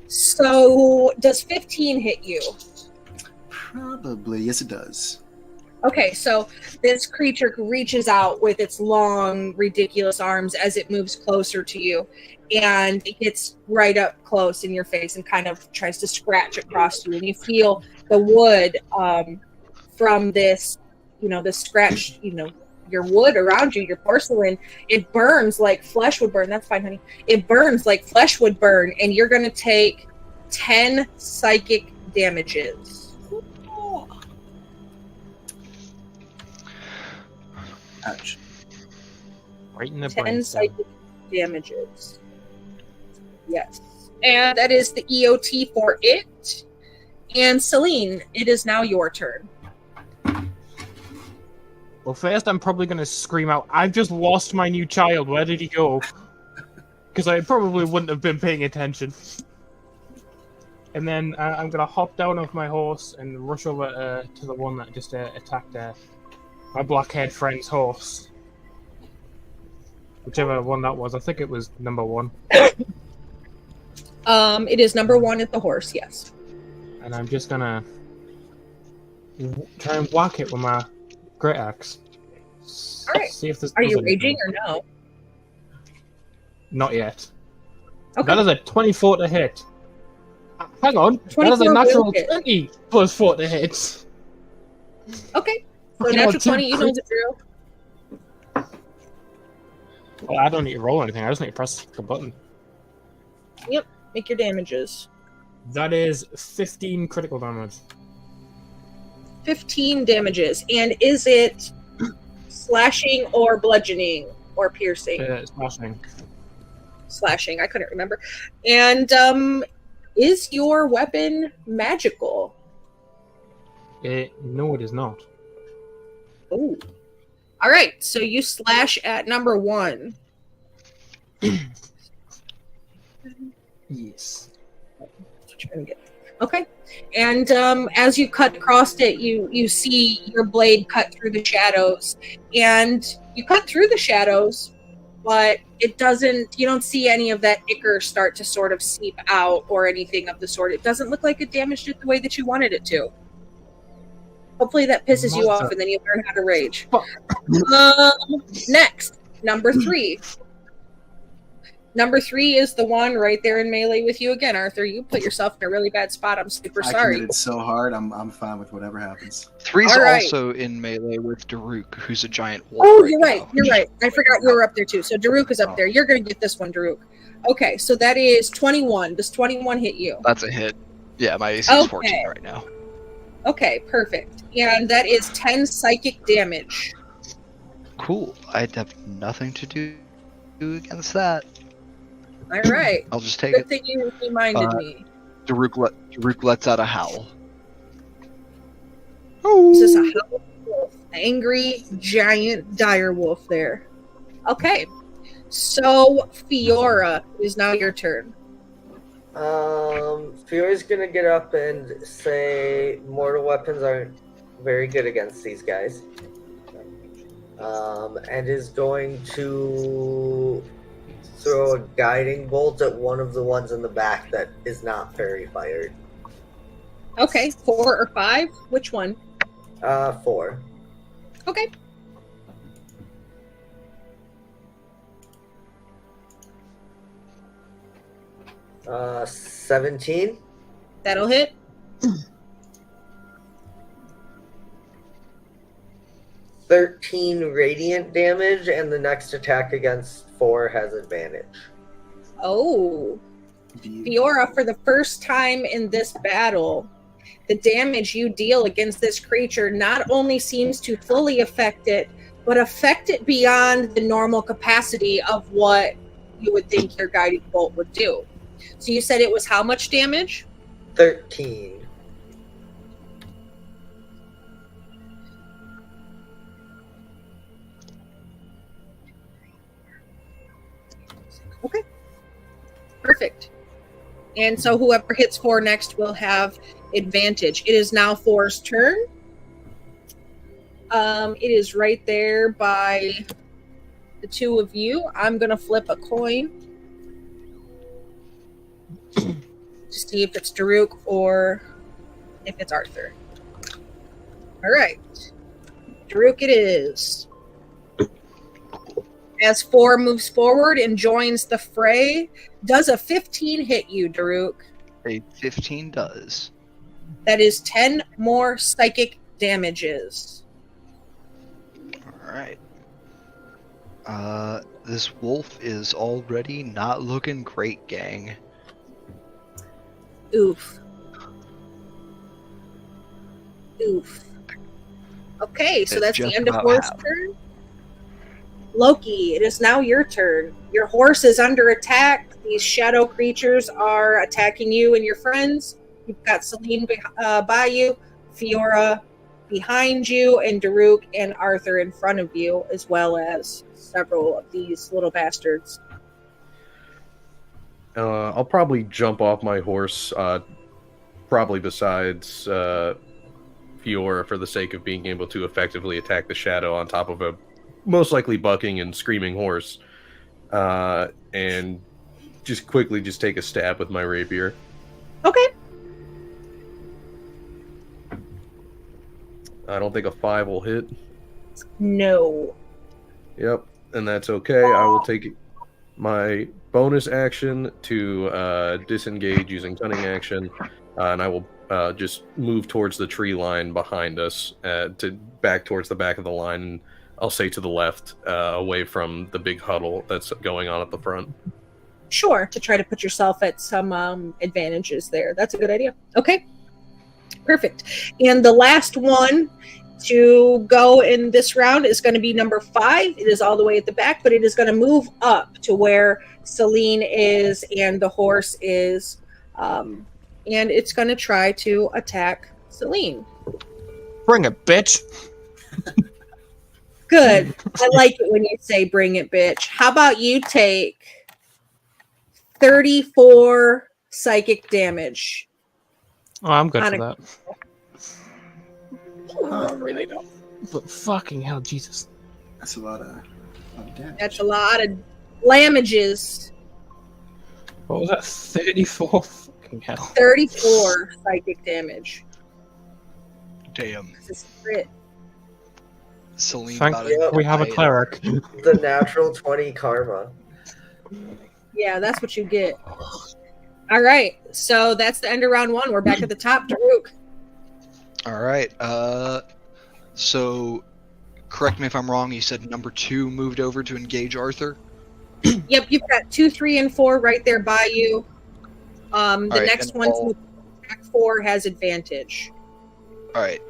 So, does 15 hit you? Probably. Yes, it does. Okay, so this creature reaches out with its long, ridiculous arms as it moves closer to you, and it gets right up close in your face and kind of tries to scratch across you. And you feel the wood from this, this scratch, your wood around you, your porcelain, it burns like flesh would burn. That's fine, honey. It burns like flesh would burn, and you're going to take 10 psychic damages. Ouch. Right in the 10 brain. psychic damages. Yes. And that is the EOT for it. And Celine, it is now your turn. Well, first I'm probably going to scream out, I've just lost my new child. Where did he go? Because I probably wouldn't have been paying attention. And then I'm going to hop down off my horse and rush over to the one that just attacked my black-haired friend's horse. Whichever one that was. I think it was number 1. It is number 1 at the horse, yes. And I'm just gonna try and whack it with my great axe. Alright. See if this Are does you anything. raging or no? Not yet. Okay. That is a 24 to hit. Hang on. That is 24 a natural will hit. 20 plus 4 to hit. Okay. So Fucking natural hell, 20, you know the drill. Well, I don't need to roll anything. I just need to press the button. Yep. Make your damages. That is 15 critical damage. 15 damages. And is it slashing or bludgeoning or piercing? Smashing. Slashing. I couldn't remember. And is your weapon magical? No, it is not. Ooh. All right. So you slash at number 1. Yes. Okay. And as you cut across it, you see your blade cut through the shadows. And you cut through the shadows, but it doesn't, you don't see any of that ichor start to sort of seep out or anything of the sort. It doesn't look like it damaged it the way that you wanted it to. Hopefully that pisses you off and then you learn how to rage. Next, number 3. Number 3 is the one right there in melee with you again, Arthur. You put yourself in a really bad spot. I'm super I sorry. committed so hard. I'm fine with whatever happens. 3's All right. also in melee with Daruk, who's a giant wolf. Oh, right you're right. now. You're right. I forgot you were up there too. So Daruk is up there. You're going to get this one, Daruk. Okay, so that is 21. Does 21 hit you? That's a hit. Yeah, my AC is Okay. 14 right now. Okay, perfect. And that is 10 psychic damage. Cool. I'd have nothing to do against that. All right. I'll just take Good it. thing you reminded me. Daruk lets out a howl. Is this a howl wolf? Angry, giant, dire wolf there. Okay. So, Fiora, it is now your turn. Fury's gonna get up and say mortal weapons aren't very good against these guys. And is going to throw a guiding bolt at one of the ones in the back that is not fairy fired. Okay, 4 or 5? Which one? 4. Okay. Uh, 17. That'll hit. 13 radiant damage, and the next attack against 4 has advantage. Oh. Fiora, for the first time in this battle, the damage you deal against this creature not only seems to fully affect it, but affect it beyond the normal capacity of what you would think your guiding bolt would do. So you said it was how much damage? 13. Okay. Perfect. And so whoever hits 4 next will have advantage. It is now 4's turn. It is right there by the two of you. I'm going to flip a coin to see if it's Daruk or if it's Arthur. All right. Daruk it is. As 4 moves forward and joins the fray, does a 15 hit you, Daruk? A 15 does. That is 10 more psychic damages. Alright. This wolf is already not looking great, gang. Oof. Oof. Okay, so that's the end of Horse's turn. Loki, it is now your turn. Your horse is under attack. These shadow creatures are attacking you and your friends. You've got Celine by you, Fiora behind you, and Daruk and Arthur in front of you, as well as several of these little bastards. I'll probably jump off my horse, probably besides Fiora, for the sake of being able to effectively attack the shadow on top of a most likely bucking and screaming horse, and just quickly take a stab with my rapier. Okay. I don't think a 5 will hit. No. Yep, and that's okay. I will take my bonus action to disengage using cunning action, and I will just move towards the tree line behind us, to back towards the back of the line, and I'll say to the left, away from the big huddle that's going on at the front. Sure, to try to put yourself at some advantages there. That's a good idea. Okay. Perfect. And the last one to go in this round is going to be number 5. It is all the way at the back, but it is going to move up to where Celine is and the horse is. And it's going to try to attack Celine. Bring it, bitch. Good. I like it when you say bring it, bitch. How about you take 34 psychic damage? Oh, I'm good for that. Huh. I really don't. But fucking hell, Jesus. That's a lot of damage. That's a lot of damages. What was that? 34? Fucking hell. 34 psychic damage. Damn. This is crit. Celine Thank got you. it. We have a cleric. The natural 20 karma. Yeah, that's what you get. All right, so that's the end of round 1. We're back at the top. Daruk. Alright, so correct me if I'm wrong, you said number 2 moved over to engage Arthur? Yep, you've got 2, 3, and 4 right there by you. The right, next one to attack 4 has advantage. Alright,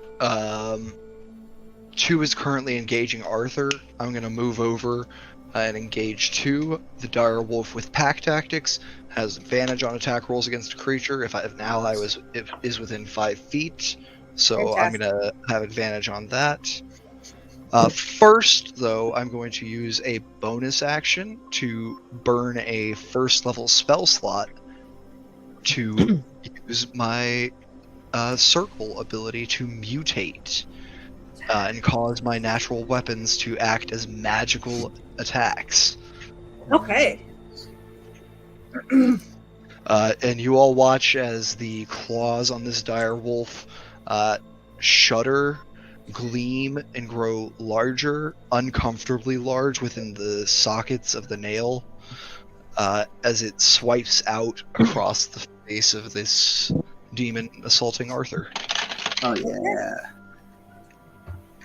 2 is currently engaging Arthur. I'm going to move over and engage 2. The dire wolf with pack tactics has advantage on attack rolls against a creature if an ally is within 5 feet. So Fantastic. I'm going to have advantage on that. First, though, I'm going to use a bonus action to burn a first level spell slot to use my circle ability to mutate and cause my natural weapons to act as magical attacks. Okay. And you all watch as the claws on this dire wolf shudder, gleam, and grow larger, uncomfortably large within the sockets of the nail, as it swipes out across the face of this demon assaulting Arthur. Oh yeah.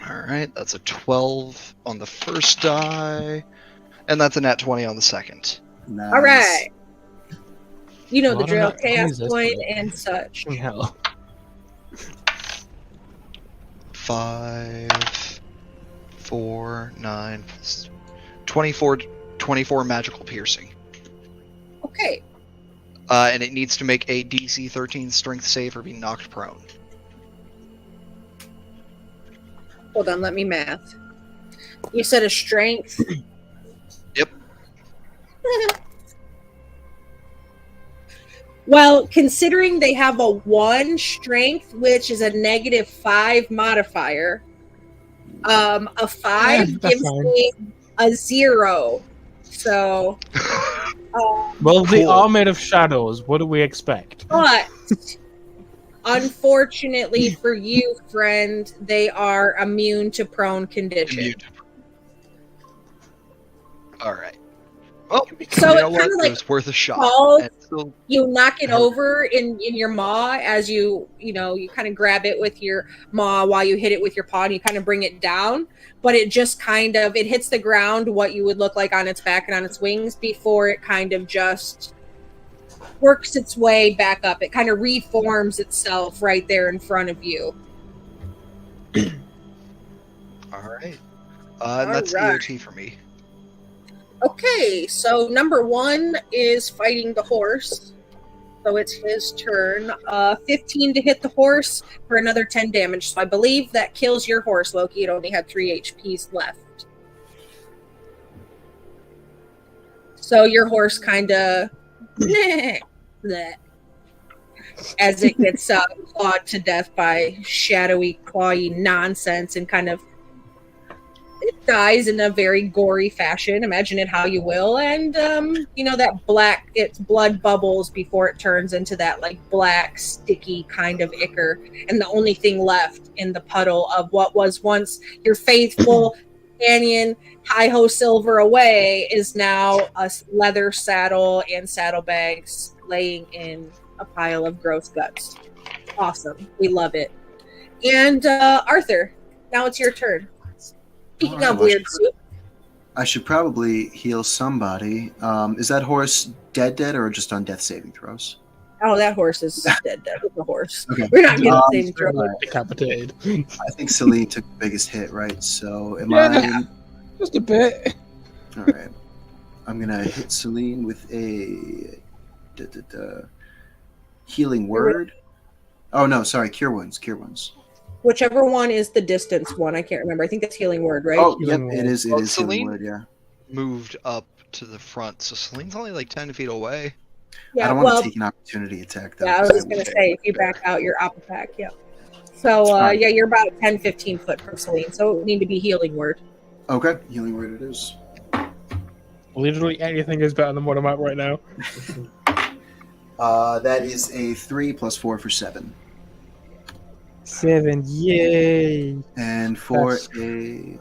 Alright, that's a 12 on the first die, and that's a nat 20 on the second. Nice. All right. You know the What drill. on earth Chaos is this point thing? and such. Hell. 5, 4, 9, 24 magical piercing. Okay. And it needs to make a DC 13 strength save or be knocked prone. Hold on, let me math. You said a strength. Yep. Well, considering they have a 1 strength, which is a -5 modifier, a 5 Yeah, that's gives fine. me a 0. So, Well, they Cool. are made of shadows. What do we expect? but unfortunately for you, friend, they are immune to prone condition. Immune. Alright. Well, So you it know what? kinda like It was worth a shot. falls- And still, You knock it Hurt. over in your maw as you kind of grab it with your maw while you hit it with your paw and you kind of bring it down, but it just it hits the ground what you would look like on its back and on its wings before it kind of just works its way back up. It kind of reforms itself right there in front of you. alright. And that's Alright. EOT for me. Okay, so number 1 is fighting the horse. So it's his turn. 15 to hit the horse for another 10 damage. So I believe that kills your horse, Loki. It only had 3 HPs left. So your horse kind of... as it gets clawed to death by shadowy, clawy nonsense and kind of... It dies in a very gory fashion. Imagine it how you will. And, that black, its blood bubbles before it turns into that, like, black, sticky kind of ichor. And the only thing left in the puddle of what was once your faithful companion, Hi-Ho Silver away, is now a leather saddle and saddlebags laying in a pile of gross guts. Awesome. We love it. And, Arthur, now it's your turn. Speaking Alright, of well, weird soup, I should probably heal somebody. Is that horse dead or just on death saving throws? oh, that horse is dead. It's a horse. Okay. We're not getting saving throw. Decapitated. I think Celine took the biggest hit, right? So am Yeah. Just a bit. I? All right. I'm gonna hit Celine with a healing word. Oh no, sorry, cure wounds. Cure wounds. Whichever one is the distance one, I can't remember. I think that's healing word, right? Oh, yep, Healing it is. It Well, is healing Celine? word. Yeah. Moved up to the front, so Celine's only like 10 feet away. I Yeah, don't want well, to take an opportunity attack though. yeah, I was 'cause just going to will- say, if you back out, you're up attack, yeah. So, Fine. yeah, you're about 10, 15 foot from Celine, so it would need to be healing word. Okay, healing word it is. Literally anything is better than what I'm at right now. That is a 3 + 4 for 7. 7, yay! And for That's- a...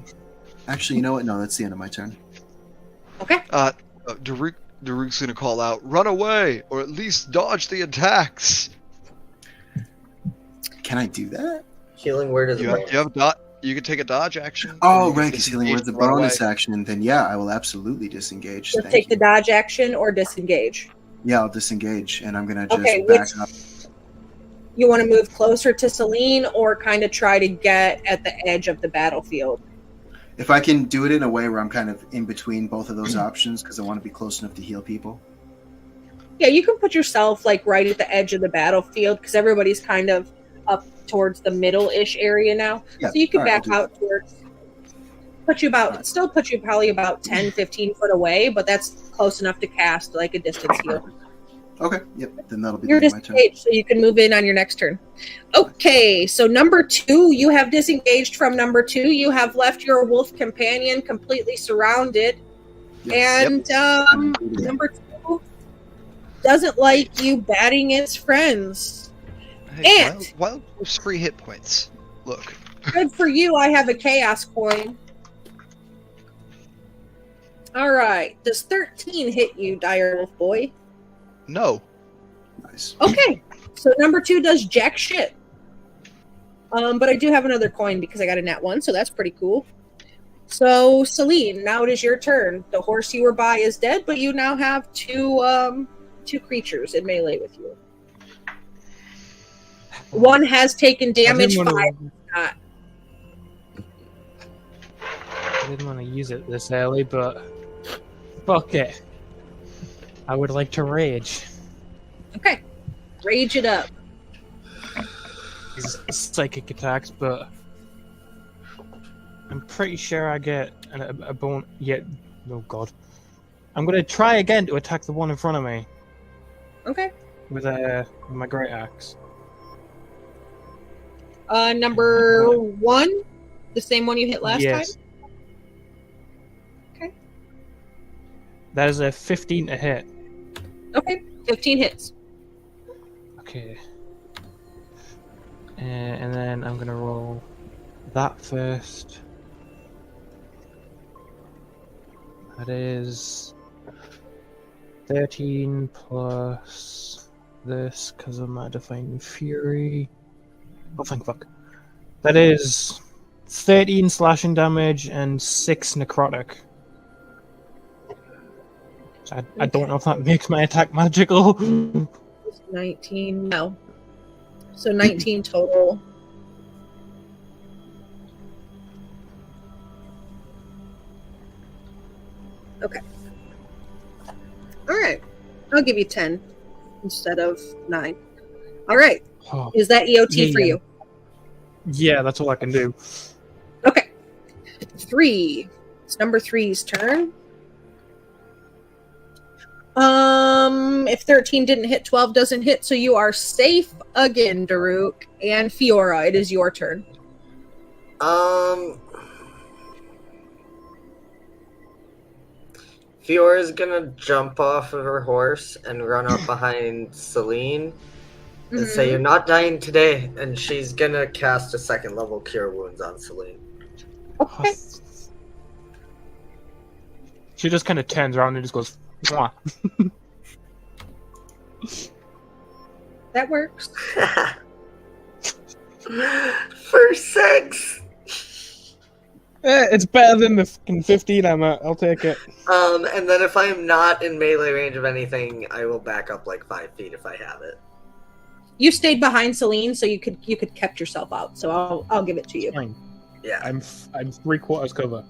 Actually, you know what? No, that's the end of my turn. Okay. Daruk's gonna call out, "Run away, or at least dodge the attacks." Can I do that? Healing word is a bonus. You can take a dodge action. Oh, or you can right, because healing word's a disengage and run bonus away. action. Then yeah, I will absolutely disengage. Just Thank take you. the dodge action or disengage. Yeah, I'll disengage, and I'm gonna just Okay, back up. You want to move closer to Celine or kind of try to get at the edge of the battlefield? If I can do it in a way where I'm kind of in between both of those options, because I want to be close enough to heal people. Yeah, you can put yourself like right at the edge of the battlefield because everybody's kind of up towards the middle-ish area now. Yeah, So you can all right, back I'll do out towards still put you probably about 10, 15 foot away, but that's close enough to cast like a distance heal. Okay, yep. Then that'll be You're the end of my turn. disengaged, so you can move in on your next turn. Okay, so number 2, you have disengaged from number 2. You have left your wolf companion completely surrounded. Yep. And number 2 doesn't like you batting its friends. Hey, And- wild wolf's free hit points. Look. Good for you, I have a chaos coin. All right, does 13 hit you, Dire Wolf Boy? No. Nice. Okay, so number 2 does jack shit. But I do have another coin because I got a nat 1, so that's pretty cool. So, Celine, now it is your turn. The horse you were by is dead, but you now have two creatures in melee with you. One has taken damage, 5 not. I didn't want to use it this early, but fuck it. I would like to rage. Okay, rage it up. These psychic attacks, but I'm pretty sure I get a bone. Yeah, oh god. I'm gonna try again to attack the one in front of me Okay. with my great axe. Number 1, the same one you hit last time? Okay. That is a 15 to hit. Okay, 15 hits. Okay. And then I'm gonna roll that first. That is 13 plus this because of my Divine Fury. Oh, thank fuck. That is 13 slashing damage and 6 necrotic. So I don't know if that makes my attack magical. 19, no. So 19 total. Okay. Alright. I'll give you 10 instead of 9. Alright. Oh, Is that EOT for Yeah. you? yeah, that's all I can do. Okay. 3. It's number 3's turn. If 13 didn't hit, 12 doesn't hit, so you are safe again, Daruk. And Fiora, it is your turn. Fiora's gonna jump off of her horse and run up behind Celine and say, Mhm. "You're not dying today," and she's gonna cast a 2nd level Cure Wounds on Celine. Okay. She just kind of turns around and just goes, "Mwah." That works. For 6! It's better than the fucking 15 I'm at. I'll take it. And then if I'm not in melee range of anything, I will back up like 5 feet if I have it. You stayed behind Celine, so you could kept yourself out. So I'll give it to you. Fine. Yeah. I'm 3/4 cover.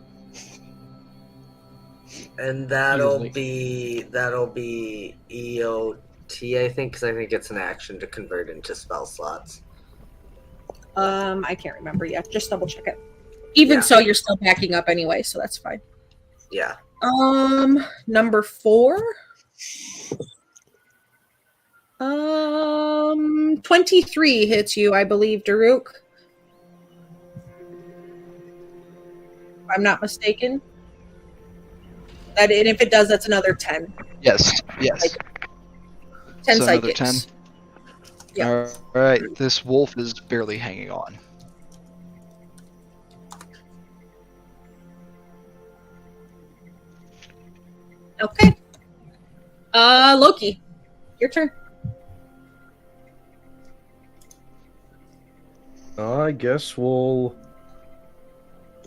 And that'll Easily. be EOT, I think, because I think it's an action to convert into spell slots. I can't remember yet. Just double check it. Even Yeah. so, you're still backing up anyway, so that's fine. Yeah. Number 4. 23 hits you, I believe, Daruk. If I'm not mistaken. And if it does, that's another 10. Yes. Yes. 10 So another psychics. 10? Yeah. All right. This wolf is barely hanging on. Okay. Loki, your turn. I guess we'll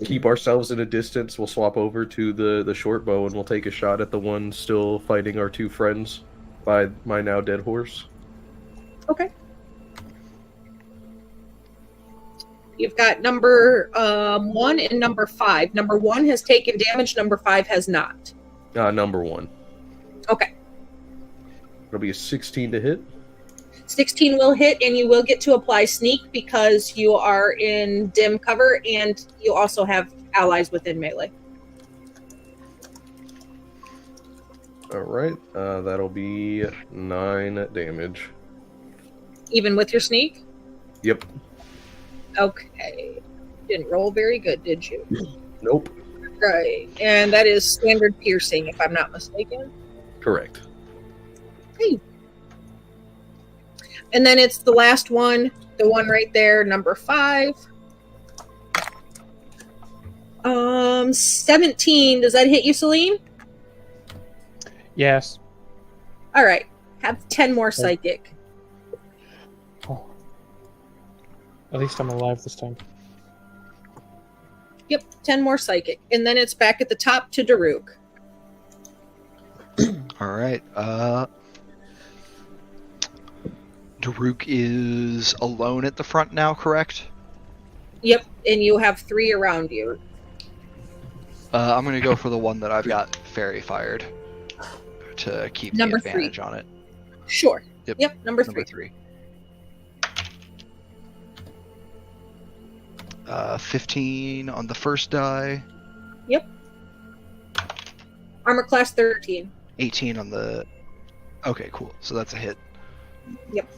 keep ourselves at a distance. We'll swap over to the short bow and we'll take a shot at the one still fighting our 2 friends by my now dead horse. Okay. You've got number 1 and number 5. Number 1 has taken damage. Number 5 has not. Number 1. Okay. It'll be a 16 to hit. 16 will hit, and you will get to apply sneak because you are in dim cover, and you also have allies within melee. All right, that'll be 9 damage. Even with your sneak? Yep. Okay. Didn't roll very good, did you? Nope. Right. And that is standard piercing, if I'm not mistaken. Correct. Hey. And then it's the last one, the one right there, number 5. 17. Does that hit you, Celine? Yes. All right. Have 10 more psychic. Oh. At least I'm alive this time. Yep, 10 more psychic. And then it's back at the top to Daruk. All right. Daruk is alone at the front now, correct? Yep, and you have 3 around you. I'm going to go for the one that I've got fairy fired to keep Number the advantage on it. Sure. Yep, number number 3. 3. 15 on the first die. Yep. Armor class 13. 18 on the... Okay, cool. So that's a hit. Yep.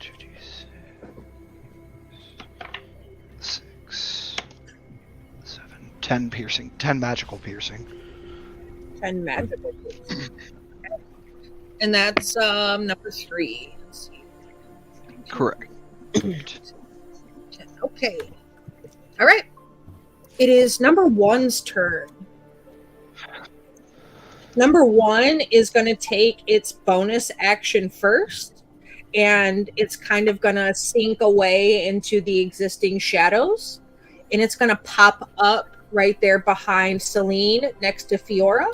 2d6, 6, 7, 10 piercing. 10 magical piercing. 10 magical. And that's number 3. Let's see. Correct. Okay. All right. It is number 1's turn. Number 1 is going to take its bonus action first, and it's kind of going to sink away into the existing shadows, and it's going to pop up right there behind Celine next to Fiora,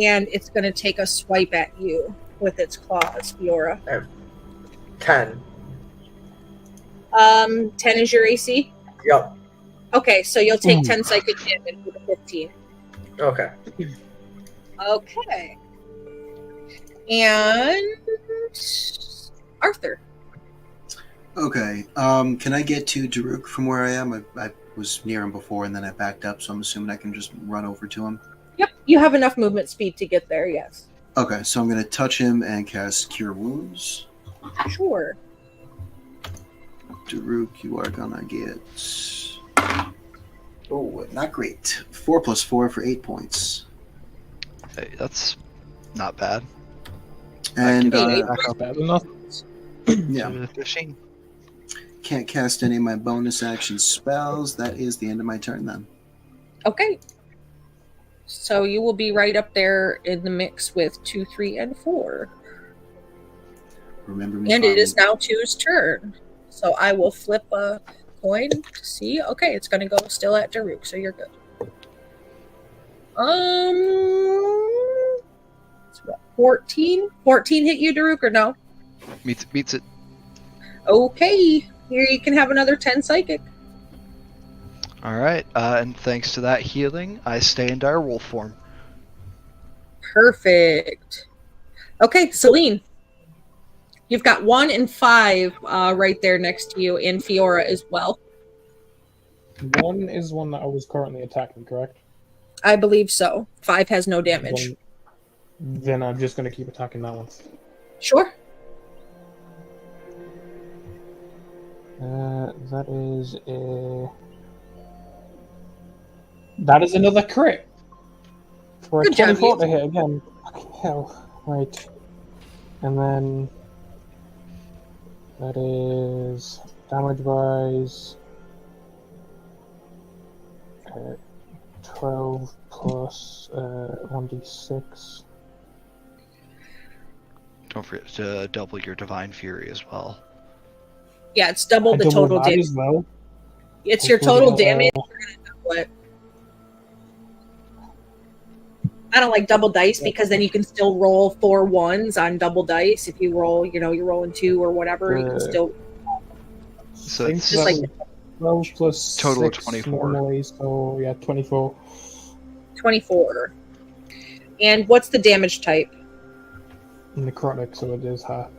and it's going to take a swipe at you with its claws, Fiora. 10. 10 is your AC? Yep. Okay, so you'll take 10 psychic damage with a 15. Okay. Okay. And Arthur. Okay. Can I get to Daruk from where I am? I was near him before, and then I backed up, so I'm assuming I can just run over to him. Yep, you have enough movement speed to get there, yes. Okay, so I'm going to touch him and cast Cure Wounds. Sure. Daruk, you are going to get... Oh, not great. 4 plus 4 for 8 points. Hey, that's not bad. And That's not bad enough. yeah, 15. can't cast any of my bonus action spells. That is the end of my turn then. Okay. So you will be right up there in the mix with 2, 3, and 4. Remember me. And it is fondly. now 2's turn. So I will flip a coin to see. Okay, it's going to go still at Daruk, so you're good. It's what, 14? 14 hit you, Daruk, or no? Beats it. Okay. Here you can have another 10 psychic. All right. And thanks to that healing, I stay in dire wolf form. Perfect. Okay, Celine. You've got 1 and 5 right there next to you, and Fiora as well. 1 is one that I was currently attacking, correct? I believe so. 5 has no damage. Then I'm just going to keep attacking that one. Sure. That is a... That is another crit. For a Good job, 24 you. to hit again. Fucking hell. Right. And then... That is... Damage-wise... 12 plus 1d6. Don't forget to double your divine fury as well. Yeah, it's double I the double total that damage. as well. It's your Hopefully, total damage. You're gonna double it. I don't like double dice because then you can still roll 4 1s on double dice. If you roll, you're rolling 2 or whatever, you can still. So Think it's just that like- was 12 plus Total of 6 24. normally, so yeah, 24. 24. And what's the damage type? Necrotic, so it is half.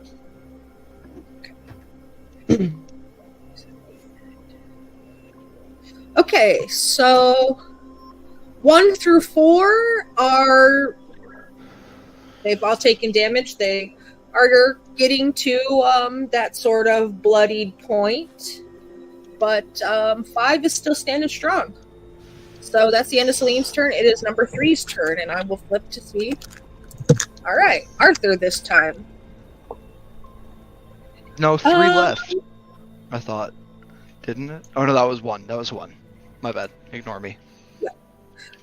Okay, so 1 through 4 are... They've all taken damage. They are getting to that sort of bloodied point. But 5 is still standing strong. So that's the end of Salim's turn. It is number 3's turn, and I will flip to see. All right, Arthur this time. No, 3 left. I thought, didn't it? Oh no, that was 1. That was 1. My bad. Ignore me.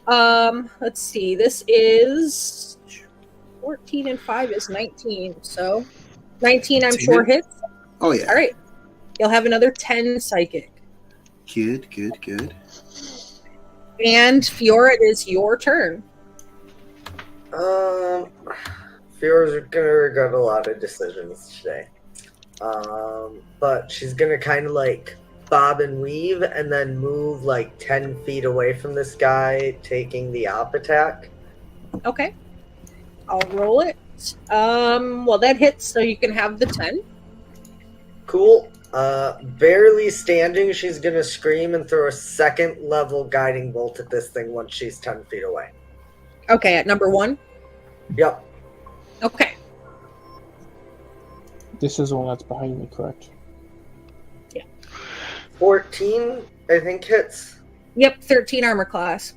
Let's see. This is 14 and 5 is 19. So 19, I'm sure hits. Oh yeah. All right. You'll have another 10 psychic. Good. And Fiora, it is your turn. Fiora's gonna regret a lot of decisions today. But she's gonna kind of like bob and weave and then move like 10 feet away from this guy, taking the op attack. Okay. I'll roll it. Well, that hits, so you can have the 10. Cool. Barely standing, she's gonna scream and throw a 2nd level guiding bolt at this thing once she's 10 feet away. Okay, at number 1? Yep. Okay. This is the one that's behind me, correct? 14, I think, hits. Yep, 13 armor class.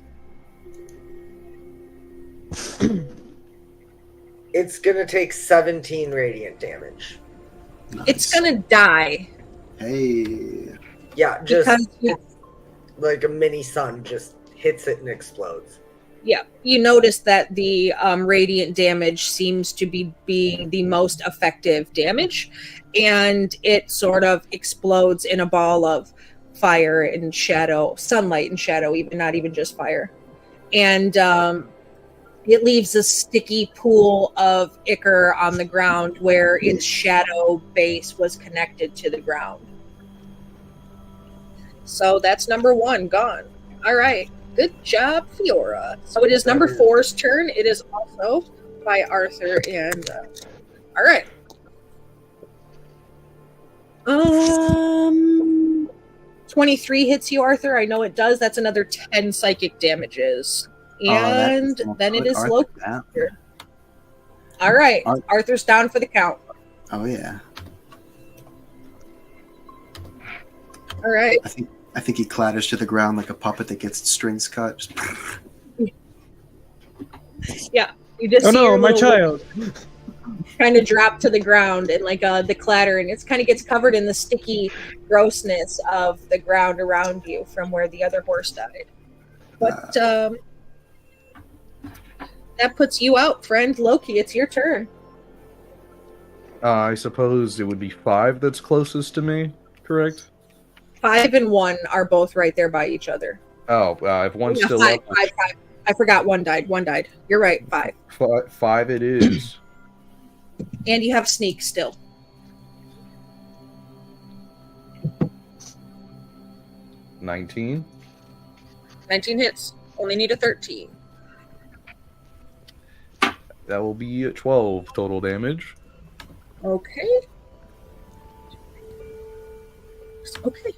It's gonna take 17 radiant damage. Nice. It's gonna die. Hey. Yeah, just Because it's like a mini sun just hits it and explodes. Yeah, you notice that the radiant damage seems to be being the most effective damage, and it sort of explodes in a ball of fire and shadow, sunlight and shadow, even not even just fire. And it leaves a sticky pool of ichor on the ground where its shadow base was connected to the ground. So that's number 1 gone. All right. Good job, Fiora. So it is number 4's turn. It is also by Arthur and... all right. 23 hits you, Arthur. I know it does. That's another 10 psychic damages. And then it is Loki's turn. All right. Arthur's down for the count. Oh yeah. All right. I think he clatters to the ground like a puppet that gets its strings cut. Just... Yeah. You just Oh see no, your my little child! kind of drop to the ground and like the clatter, and it kind of gets covered in the sticky grossness of the ground around you from where the other horse died. But that puts you out, friend. Loki, it's your turn. I suppose it would be 5 that's closest to me, correct? 5 and 1 are both right there by each other. Oh, if one's Yeah, still five. up, I forgot 1 died. 1 died. You're right. 5. 5 it is. And you have sneak still. 19. 19 hits. Only need a 13. That will be 12 total damage. Okay. Okay.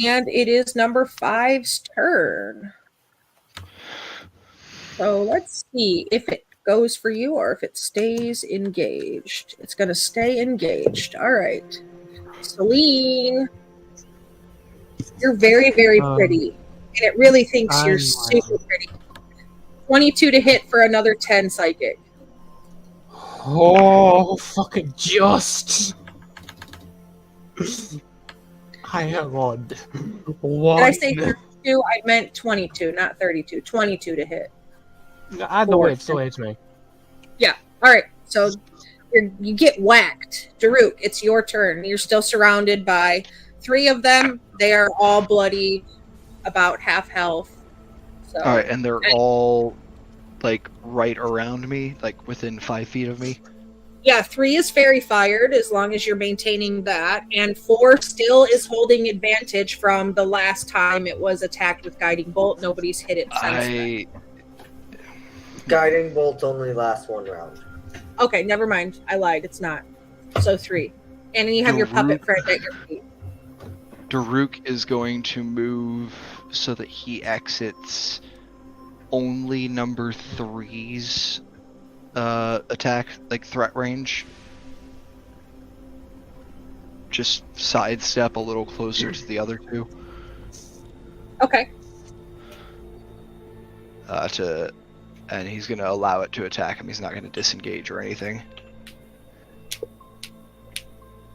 And it is number 5's turn. So let's see if it goes for you or if it stays engaged. It's going to stay engaged. All right. Celine, you're very, very pretty. And it really thinks you're super pretty. 22 to hit for another 10 psychic. Oh, fucking just! Hang on. What? Did I say 32? I meant 22, not 32. 22 to hit. I know it still hits me. Yeah. All right. So you get whacked. Daruk, it's your turn. You're still surrounded by 3 of them. They are all bloody, about half health. So, All right, and they're all like right around me, like within 5 feet of me. yeah, 3 is fairy fired as long as you're maintaining that, and 4 still is holding advantage from the last time it was attacked with guiding bolt. Nobody's hit it since then. Guiding bolt only lasts 1 round. Okay, never mind. I lied. It's not. So 3. And then you have your puppet friend at your feet. Daruk is going to move so that he exits only number 3's attack, like threat range. Just sidestep a little closer to the other two. Okay. And he's gonna allow it to attack him. He's not gonna disengage or anything.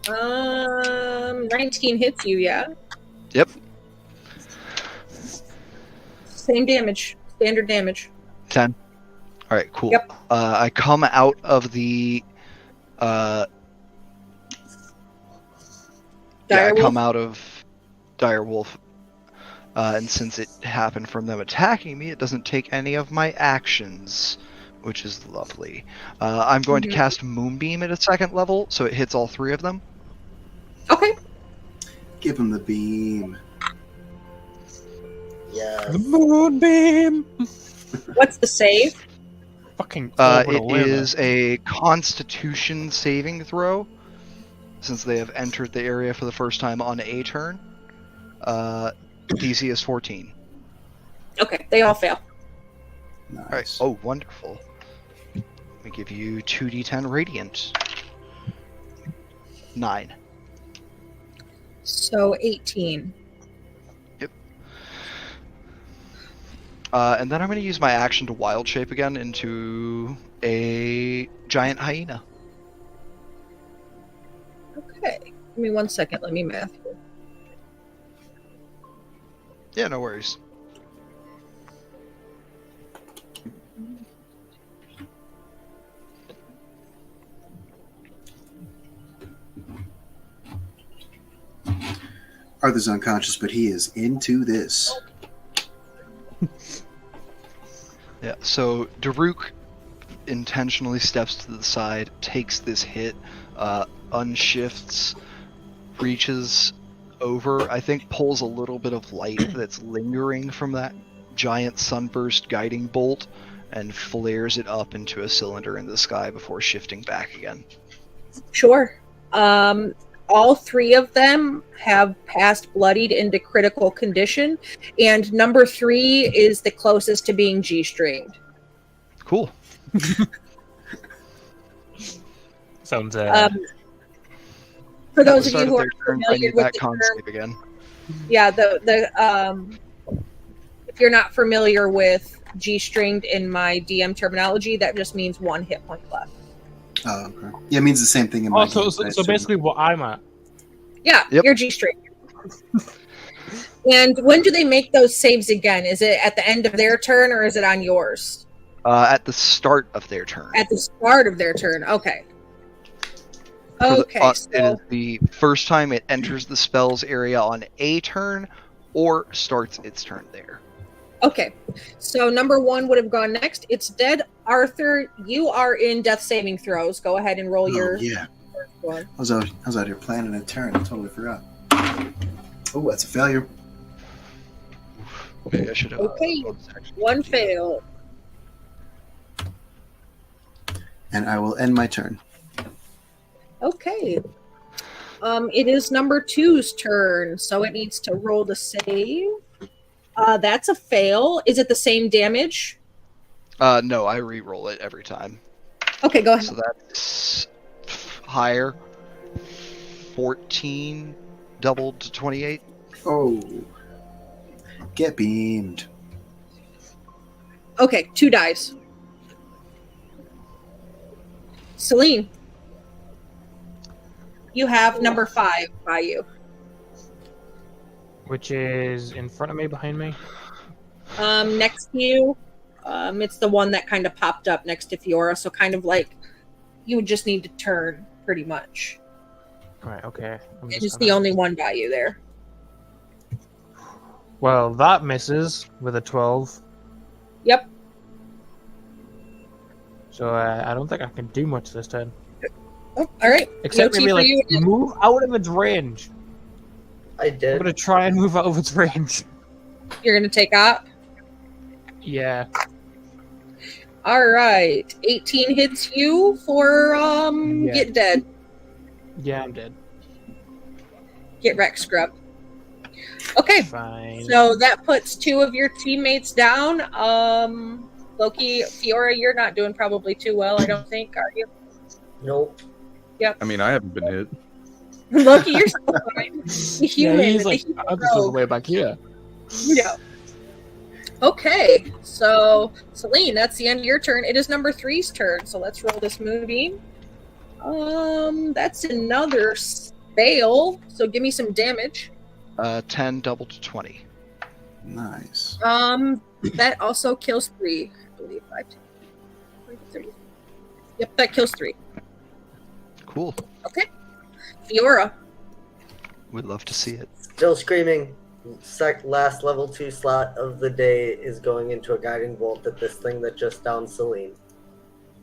19 hits you, yeah. Yep. Same damage. Standard damage. 10. All right, cool. Yep. I come out of the I come out of Direwolf, and since it happened from them attacking me, it doesn't take any of my actions, which is lovely. I'm going to cast Moonbeam at a 2nd level, so it hits all 3 of them. Okay. Give him the beam. Yeah. The moonbeam. What's the save? Fucking. It is a Constitution saving throw, since they have entered the area for the first time on a turn. DC is 14. Okay, they all fail. Nice. All right. Oh, wonderful. Let me give you 2d10 radiant. 9. So 18. Yep. And then I'm going to use my action to wild shape again into a giant hyena. Okay. Give me 1 second. Let me math. Yeah, no worries. Arthur's unconscious, but he is into this. Yeah, so Daruk intentionally steps to the side, takes this hit, unshifts, reaches over, I think pulls a little bit of light that's lingering from that giant sunburst guiding bolt, and flares it up into a cylinder in the sky before shifting back again. Sure. All 3 of them have passed bloodied into critical condition, and number 3 is the closest to being G-stringed. Cool. Sounds. For those of you who I are familiar need with that the con term, save again. yeah, if you're not familiar with G-stringed in my DM terminology, that just means 1 hit point left. Oh, okay. Yeah, it means the same thing in my so game, basically what I'm at. Yeah, Yep. you're G-stringed. And when do they make those saves again? Is it at the end of their turn, or is it on yours? At the start of their turn. At the start of their turn. Okay. It is So the first time it enters the spell's area on a turn, or starts its turn there. okay. So number 1 would have gone next. It's dead. Arthur, you are in death saving throws. Go ahead and roll Oh, your yeah. first one. I was out here planning a turn. I totally forgot. Oh, that's a failure. Maybe I should have. Okay. rolled this action. 1 fail. And I will end my turn. Okay. It is number 2's turn, so it needs to roll the save. That's a fail. Is it the same damage? No, I re-roll it every time. Okay, go ahead. So that's higher. 14 doubled to 28. Oh. Get beamed. Okay, 2 dice. Celine, you have number 5 by you. Which is in front of me, behind me. Next to you, it's the one that kind of popped up next to Fiora, so kind of like you would just need to turn, pretty much. Right, okay. It's the only one by you there. Well, that misses with a 12. Yep. So I don't think I can do much this turn. Oh, all right. Except No tea maybe for you. move out of its range. I I'm did. gonna try and move out of its range. You're gonna take out. Yeah. All right. 18 hits you for Yeah. get dead. Yeah, I'm dead. Get wrecked, scrub. Okay, Fine. so that puts 2 of your teammates down. Loki, Fiora, you're not doing probably too well, I don't think, are you? Nope. I mean, I haven't been hit. Loki, you're still fine. The Yeah, human, he's the like, human I'll just all the rogue. way back here. Yeah. Okay, so Celine, that's the end of your turn. It is number 3's turn, so let's roll this moonbeam. That's another fail, so give me some damage. 10 double to 20. Nice. That also kills 3. I believe 5, 10, 20, 30. Yep, that kills 3. Cool. Okay. Fiora. We'd love to see it. Still screaming. Last level 2 slot of the day is going into a guiding bolt at this thing that just downed Celine.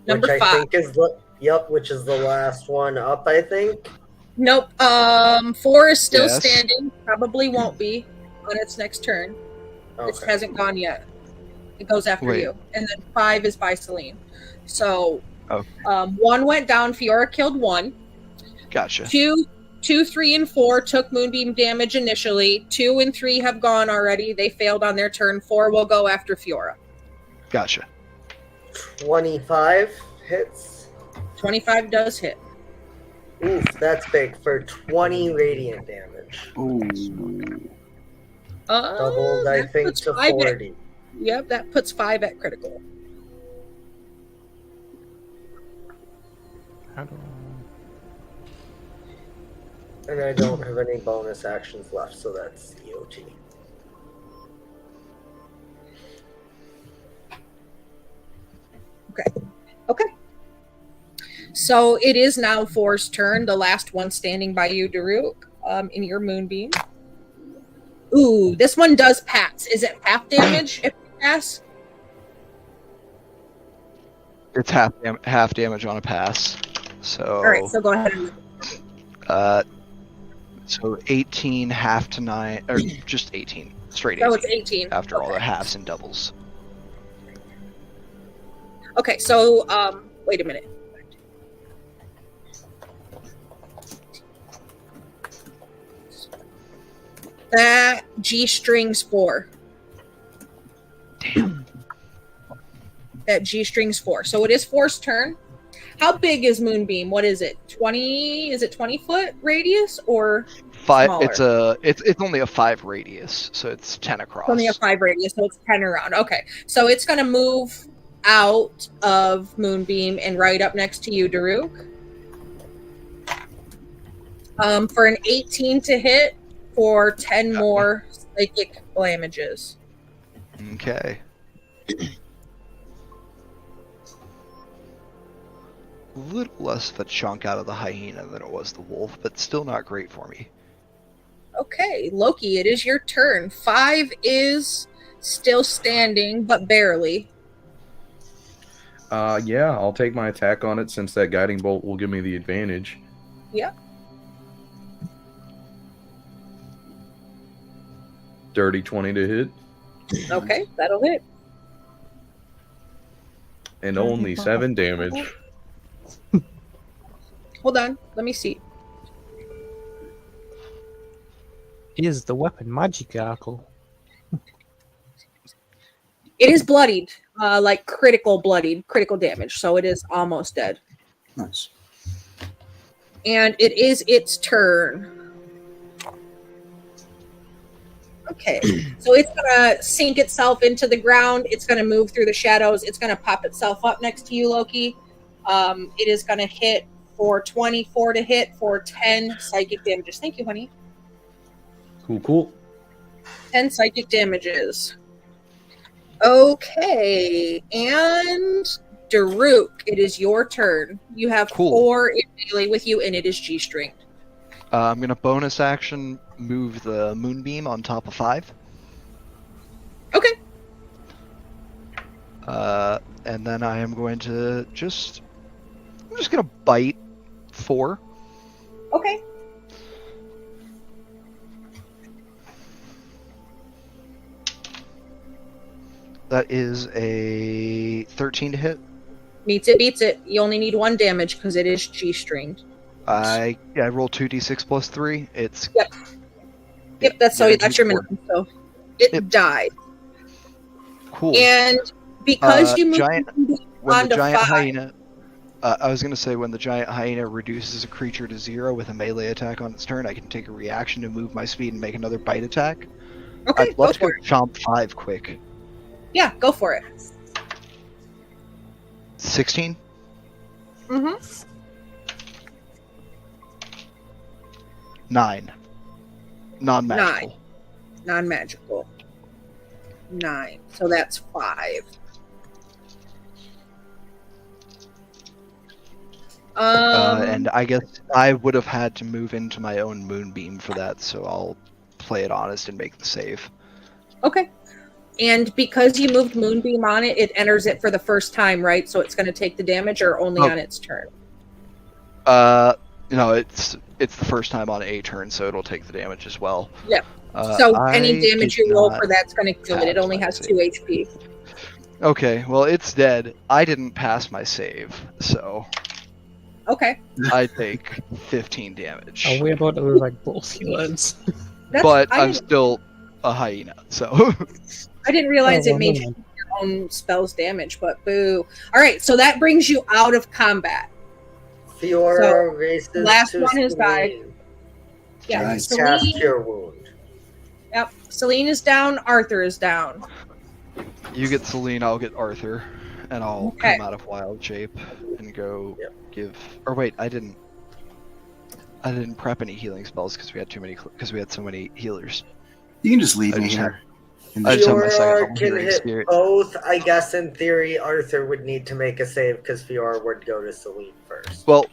Number which 5. I think is which is the last one up, I think. Nope. 4 is still Yes. standing. Probably won't be on its next turn. It Okay. hasn't gone yet. It goes after Wait. you. And then 5 is by Celine. So Okay. 1 went down. Fiora killed 1. Gotcha. 2, 3, and 4 took moonbeam damage initially. 2 and 3 have gone already. They failed on their turn. 4 will go after Fiora. Gotcha. 25 hits. 25 does hit. Oof, that's big for 20 radiant damage. Ooh. Doubled, I that think, puts to 5 at- 40. Yep, that puts 5 at critical. How do And I don't have any bonus actions left, so that's EOT. Okay. So it is now 4's turn, the last one standing by you, Daruk, in your moonbeam. Ooh, this one does pass. Is it half damage if you pass? It's half damage on a pass. So All right, so go ahead and so 18 half to 9 or just 18. Straight 18. so it's 18. After all Okay. the halves and doubles. Okay, so wait a minute. That G strings 4. Damn. That G strings 4. So it is 4's turn. How big is Moonbeam? What is it? 20? Is it 20-foot radius or 5 smaller? it's only a 5 radius, so it's 10 across. only a 5 radius? So it's 10 around. Okay, so it's going to move out of Moonbeam and right up next to you, Daruk. For an 18 to hit for 10 more psychic damages. Okay. A little less of a chunk out of the hyena than it was the wolf, but still not great for me. Okay, Loki, it is your turn. 5 is still standing, but barely. Yeah, I'll take my attack on it since that guiding bolt will give me the advantage. Yep. Dirty 20 to hit, Okay, that'll hit. and only 7 damage. Hold on, let me see. is the weapon magical? It is bloodied, like critical damage, so it is almost dead. Nice. And it is its turn. Okay, so it's gonna sink itself into the ground. It's gonna move through the shadows. It's gonna pop itself up next to you, Loki. It is gonna hit for 24 to hit for 10 psychic damages. Thank you, honey. Cool. 10 psychic damages. Okay, and Daruk, it is your turn. You have Cool. 4 in melee with you, and it is G-string. I'm gonna bonus action move the moonbeam on top of 5. Okay. And then I am going to I'm just gonna bite 4. Okay. That is a 13 to hit. Meets it, beats it. You only need 1 damage because it is G-stringed. I roll 2d6 plus 3. It's Yep. Yep, that's get a that's your D4. minimum. So it Yep. died. Cool. And because you moved giant- when on the to giant 5, hyena, I was gonna say when the giant hyena reduces a creature to 0 with a melee attack on its turn, I can take a reaction to move my speed and make another bite attack. okay, I'd love to go go for it. chomp 5 quick. Yeah, go for it. 16. Mm-hmm. 9. Non-magical. Non-magical. 9. So that's 5. And I guess I would have had to move into my own moonbeam for that, so I'll play it honest and make the save. Okay. And because you moved Moonbeam on it, it enters it for the first time, right? So it's going to take the damage or only Oh. on its turn? No, it's the first time on a turn, so it'll take the damage as well. Yeah. So I any damage did you roll not for that's going to kill it. It pass only my has save. 2 HP. Okay, well, it's dead. I didn't pass my save, so Okay. I take 15 damage. Are we about to lose like both healers? But I I'm didn't, still a hyena, so I didn't realize Oh, it well, made never you your own spells damage, but boo. All right, so that brings you out of combat. Fiora races last to one has died. Celine. Yeah, Nice. Cast Celine, Cure Wound. yep, Celine is down, Arthur is down. you get Celine, I'll get Arthur, and I'll Okay. come out of wild shape and go Yep. give. Or wait, I didn't prep any healing spells because we had so many healers. You can just leave I me just here. In I the just have my second Fiora level can healing hit spirit. both. I guess in theory, Arthur would need to make a save because Fiora would go to Celine first. Well,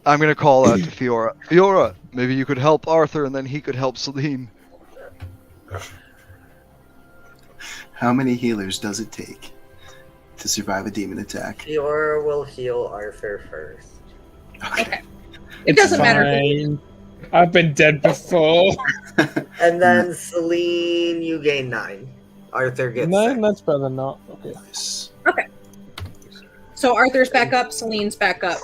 I'm gonna call out to Fiora. Fiora, maybe you could help Arthur, and then he could help Celine. How many healers does it take to survive a demon attack? Fiora will heal Arthur first. Okay. It doesn't matter. Fine. I've been dead before. And then Celine, you gain 9. Arthur gets 9, 6. that's better than not. Okay. Nice. So Arthur's back up, Celine's back up.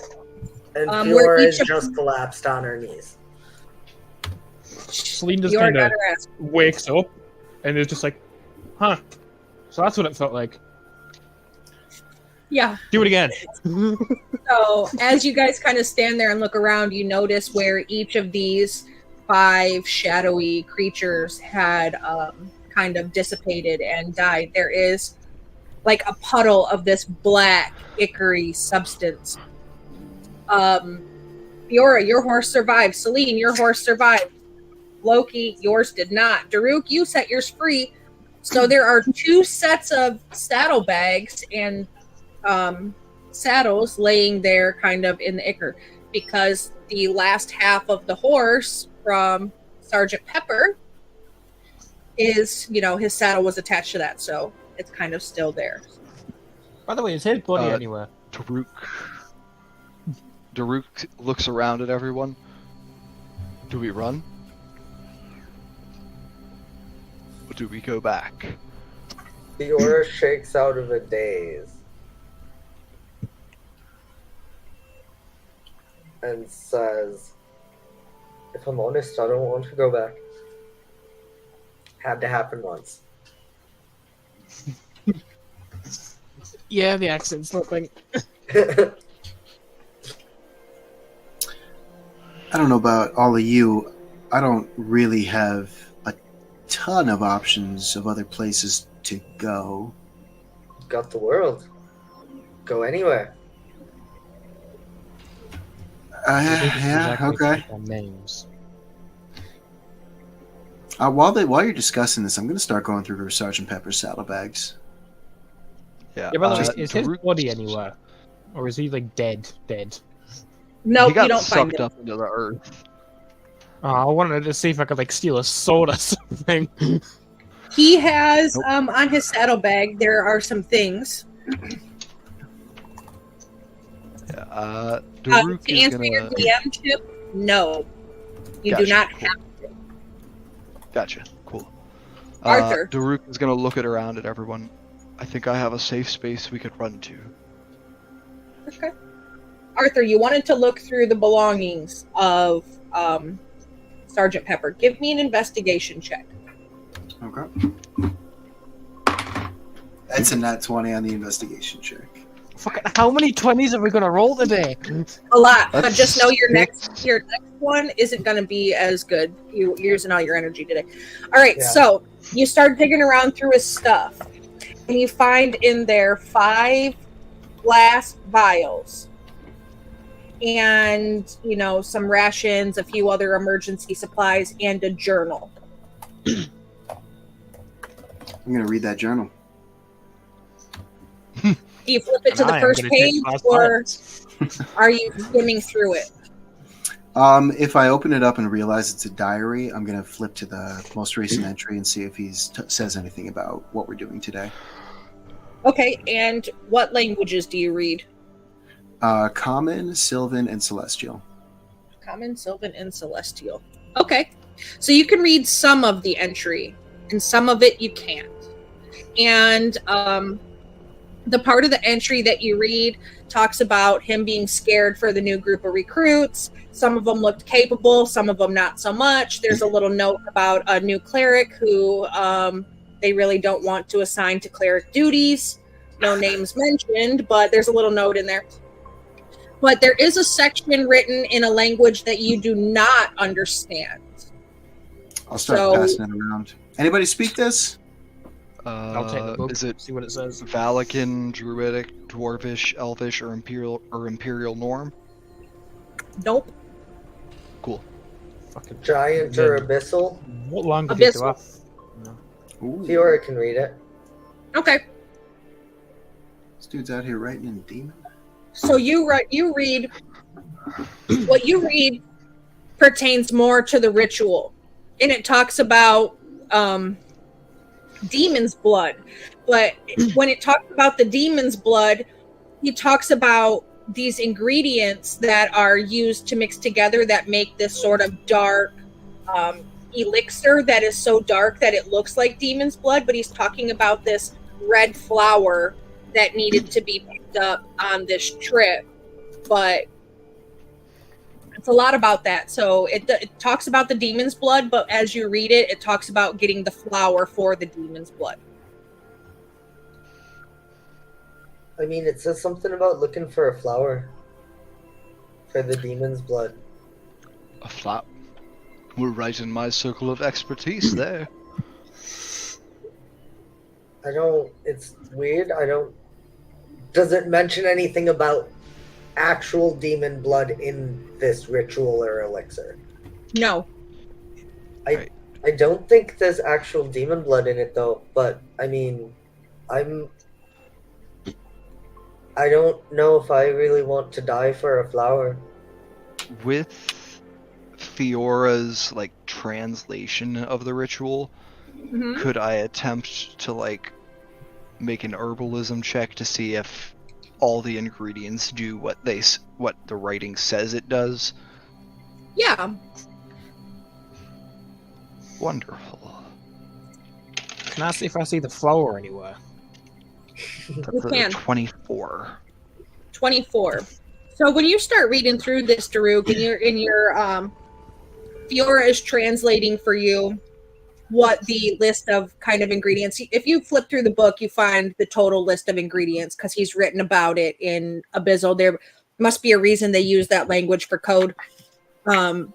And where Fiora each is of- just collapsed on her knees. Celine just Fiora kind got of her ass. wakes up and is just like, huh. So that's what it felt like. Yeah. Do it again. So as you guys kind of stand there and look around, you notice where each of these 5 shadowy creatures had kind of dissipated and died. There is like a puddle of this black, ichor-y substance. Fiora, your horse survived. Celine, your horse survived. Loki, yours did not. Daruk, you set yours free. So there are 2 sets of saddlebags and saddles laying there kind of in the ichor because the last half of the horse from Sergeant Pepper is, his saddle was attached to that, so it's kind of still there. By the way, is his body Uh, anywhere? Daruk looks around at everyone. Do we run? Or do we go back? Fiora shakes out of a daze and says, if I'm honest, I don't want to go back. Had to happen once. Yeah, the accent's slipping. I don't know about all of you. I don't really have a ton of options of other places to go. Got the world. Go anywhere. Yeah, okay. Names. While you're discussing this, I'm going to start going through Sergeant Pepper's saddlebags. Yeah. Yeah, by the way, just is his Daruk- body anywhere? Or is he like dead? No, he got you don't find sucked it. up into the earth. Oh, I wanted to see if I could like steal a sword or something. He has Nope. on his saddlebag there are some things. Yeah. Daruk To is answer your gonna. DM tip, no. You do Gotcha, not cool. have Gotcha. Cool. Arthur. Daruk is gonna look around at everyone. I think I have a safe space we could run to. Okay. Arthur, you wanted to look through the belongings of Sergeant Pepper. Give me an investigation check. Okay. That's a nat 20 on the investigation check. Fucking, how many 20s are we gonna roll today? A lot, but That's just know your six. next one isn't going to be as good. You're using all your energy today. All right, Yeah. so you start digging around through his stuff, and you find in there 5 glass vials, and some rations, a few other emergency supplies, and a journal. I'm going to read that journal. Do you flip it to the I am first gonna take page, glass or vials. are you skimming through it? If I open it up and realize it's a diary, I'm going to flip to the most recent entry and see if he says anything about what we're doing today. Okay, and what languages do you read? Common, Sylvan, and Celestial. Common, Sylvan, and Celestial. Okay, so you can read some of the entry, and some of it you can't. And the part of the entry that you read talks about him being scared for the new group of recruits. Some of them looked capable, some of them not so much. There's a little note about a new cleric who they really don't want to assign to cleric duties. No names mentioned, but there's a little note in there. But there is a section written in a language that you do not understand. I'll start passing it around. Anybody speak this? I'll take the book. Is it See what it says. Valakan, Druidic, Dwarvish, Elvish, or Imperial Norm? Nope. Cool. Fucking Giant or abyssal? what language do I? Ooh, Fiora can read it. Okay. this dude's out here writing in demon. So you read what you read pertains more to the ritual, and it talks about demon's blood. But when it talks about the demon's blood, he talks about these ingredients that are used to mix together that make this sort of dark elixir that is so dark that it looks like demon's blood. But he's talking about this red flower that needed to be picked up on this trip. But it's a lot about that. So it talks about the demon's blood, but as you read it, it talks about getting the flower for the demon's blood. I mean, it says something about looking for a flower for the demon's blood. A flap. We're right in my circle of expertise there. It's weird. Does it mention anything about actual demon blood in this ritual or elixir? No. I don't think there's actual demon blood in it though, but I mean, I don't know if I really want to die for a flower. With Fiora's translation of the ritual, Mm-hmm. could I attempt to make an herbalism check to see if all the ingredients do what the writing says it does? Yeah. Wonderful. Can I see if I see the flower anywhere? That's can. 24. 24. So when you start reading through this, Daruk, and your Fiora is translating for you what the list of kind of ingredients. If you flip through the book, you find the total list of ingredients because he's written about it in Abyssal. There must be a reason they use that language for code. In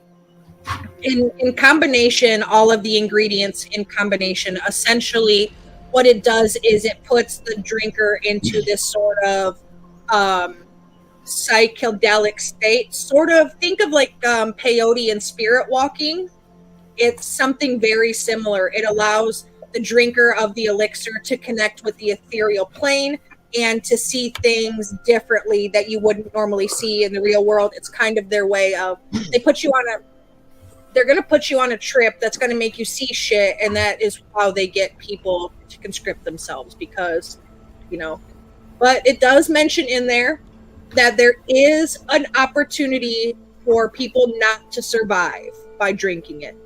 combination, all of the ingredients in combination, essentially what it does is it puts the drinker into this sort of psychedelic state. Sort of think of peyote and spirit walking. It's something very similar. It allows the drinker of the elixir to connect with the ethereal plane and to see things differently that you wouldn't normally see in the real world. It's kind of their way of, they're going to put you on a trip that's going to make you see shit, and that is how they get people to conscript themselves because, but it does mention in there that there is an opportunity for people not to survive by drinking it.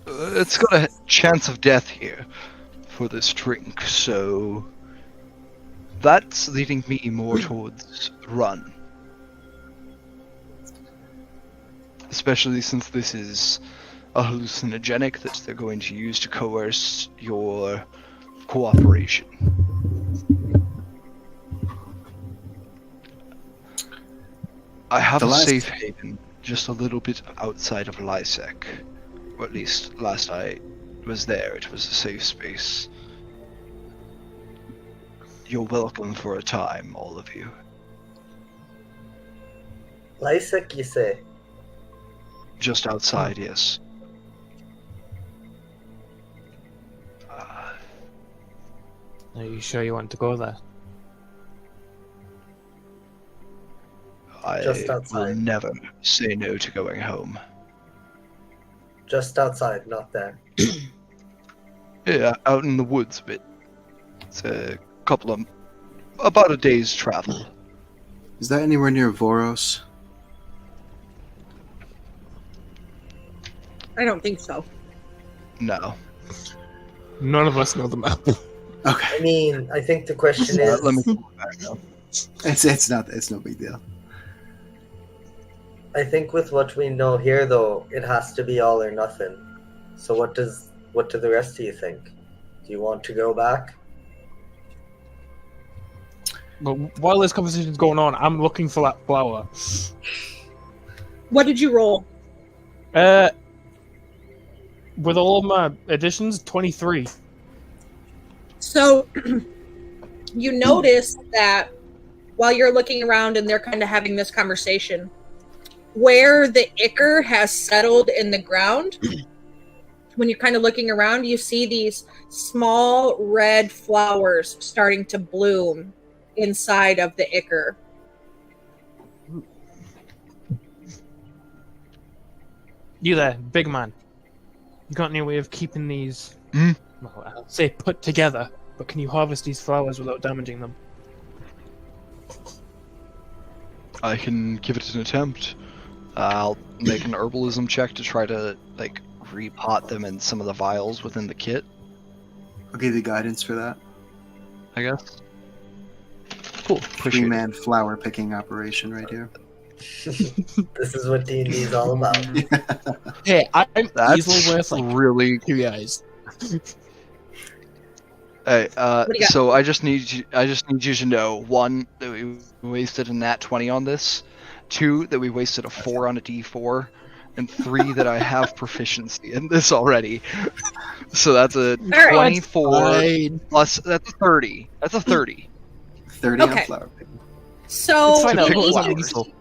It's got a chance of death here for this drink, so that's leading me more towards run. especially since this is a hallucinogenic that they're going to use to coerce your cooperation. I have The a last- safe haven just a little bit outside of Lysek. Or at least last I was there, it was a safe space. You're welcome for a time, all of you. Lysek, you say? Just outside, yes. Are you sure you want to go there? Just I will outside. never say no to going home. Just outside, not there. Yeah, out in the woods a bit. It's about a day's travel. Is that anywhere near Voros? I don't think so. No. None of us know the map. Okay, I mean, I think the question is... Let me go back now. it's no big deal. I think with what we know here, though, it has to be all or nothing. So what do the rest of you think? Do you want to go back? But while this conversation's going on, I'm looking for that flower. What did you roll? With all of my additions, 23. So you notice that while you're looking around and they're kind of having this conversation, where the ichor has settled in the ground, when you're kind of looking around, you see these small red flowers starting to bloom inside of the ichor. You there, big man. You got any way of keeping these, Hmm? well, I'll say put together, but can you harvest these flowers without damaging them? I can give it an attempt. I'll make an herbalism check to try to, like, repot them in some of the vials within the kit, I'll give you guidance for that. I guess. Cool. Appreciate it. Three-man flower picking operation right here. This is what D&D is all about. Hey, I'm That's easily worth like really... 2 guys. Hey, do you got? so I just need you to know, 1, that we wasted a nat 20 on this, 2, that we wasted a 4 on a d4, and 3, that I have proficiency in this already. So that's a right. 24 Fine. plus, that's a 30. That's a 30. 30 Okay. on flower picking. So It's fine, in I'll pick go each, with flowers. flowers.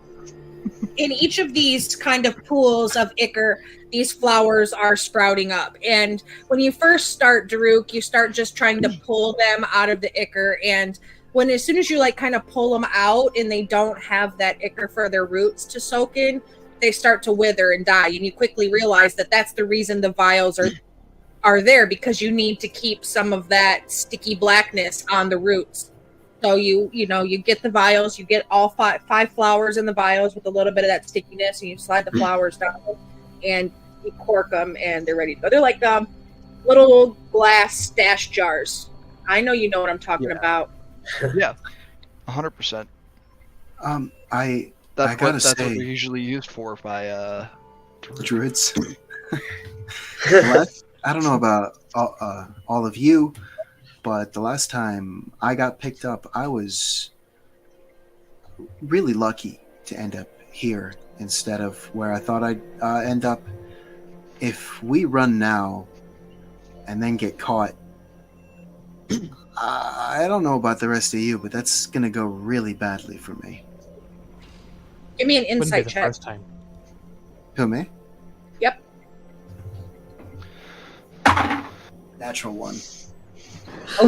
in each of these kind of pools of ichor, these flowers are sprouting up. And when you first start, Daruk, you start just trying to pull them out of the ichor. And as soon as you like kind of pull them out and they don't have that ichor for their roots to soak in, they start to wither and die. And you quickly realize that that's the reason the vials are there, because you need to keep some of that sticky blackness on the roots. So you get the vials, you get all five flowers in the vials with a little bit of that stickiness, and you slide the flowers down and you cork them, and they're ready to go. They're like little glass stash jars. I know you know what I'm talking about. Yeah, 100%. I That's gotta what say- they're usually used for by, druids. I don't know about all of you, but the last time I got picked up, I was really lucky to end up here instead of where I thought I'd end up. If we run now and then get caught, I don't know about the rest of you, but that's going to go really badly for me. Give me an Wouldn't be insight the check. first time. Who, me? Yep. Natural 1. Oh,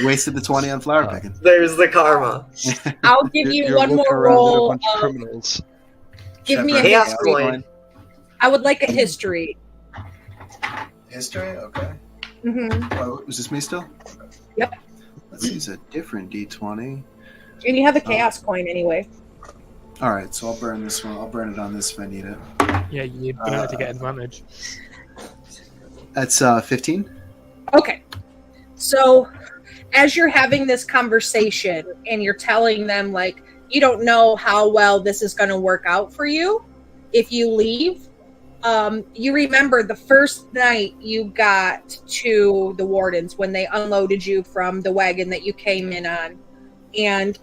Wasted the 20 on flower picking. There's the karma. I'll give you you're one looking more around at a roll. bunch of criminals. Give me a Shepherd, Chaos history. coin. I would like a history. History? Okay. hmm Oh, was this me still? Yep. Let's use a different D20. And you have a chaos coin anyway. All right, so I'll burn this one. I'll burn it on this if I need it. Yeah, you're gonna have to get advantage. That's 15. Okay. So as you're having this conversation and you're telling them, like, you don't know how well this is going to work out for you, if you leave, you remember the first night you got to the wardens when they unloaded you from the wagon that you came in on. And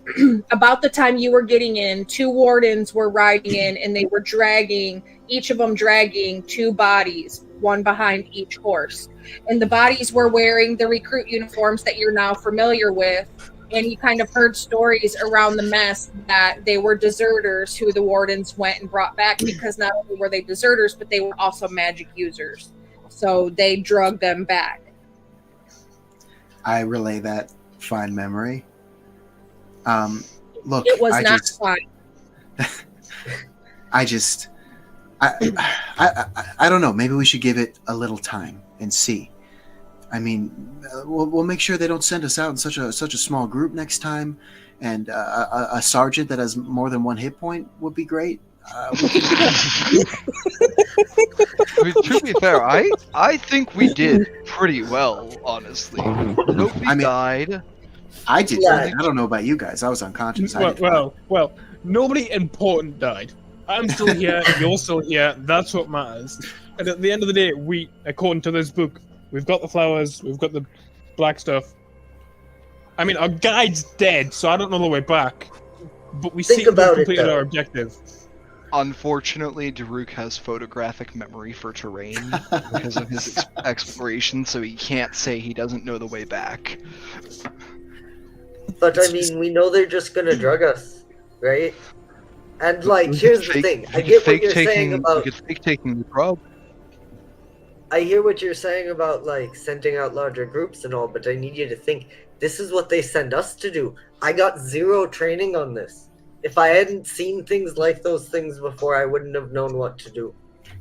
about the time you were getting in, 2 wardens were riding in, and they were dragging, each of them dragging 2 bodies, one behind each horse. And the bodies were wearing the recruit uniforms that you're now familiar with. And you kind of heard stories around the mess that they were deserters who the wardens went and brought back, because not only were they deserters, but they were also magic users. So they drugged them back. I relay that fine memory. Look, It was not fun. I don't know. Maybe we should give it a little time and see. I mean, we'll make sure they don't send us out in such a small group next time. And a sergeant that has more than 1 hit point would be great. I mean, to be fair, I think we did pretty well, honestly. Nobody died. I did. Yeah. I don't know about you guys. I was unconscious. Well, nobody important died. I'm still here, you're still here, that's what matters. And at the end of the day, we, according to this book, we've got the flowers, we've got the black stuff. I mean, our guide's dead, so I don't know the way back. But we seem to have completed our objective. Unfortunately, Daruk has photographic memory for terrain because of his exploration, so he can't say he doesn't know the way back. But I mean, we know they're just gonna drug us, right? And like, here's the thing. I get what you're saying about. You could fake taking the drug. I hear what you're saying about like sending out larger groups and all, but I need you to think this is what they send us to do. I got 0 training on this. If I hadn't seen things like those things before, I wouldn't have known what to do.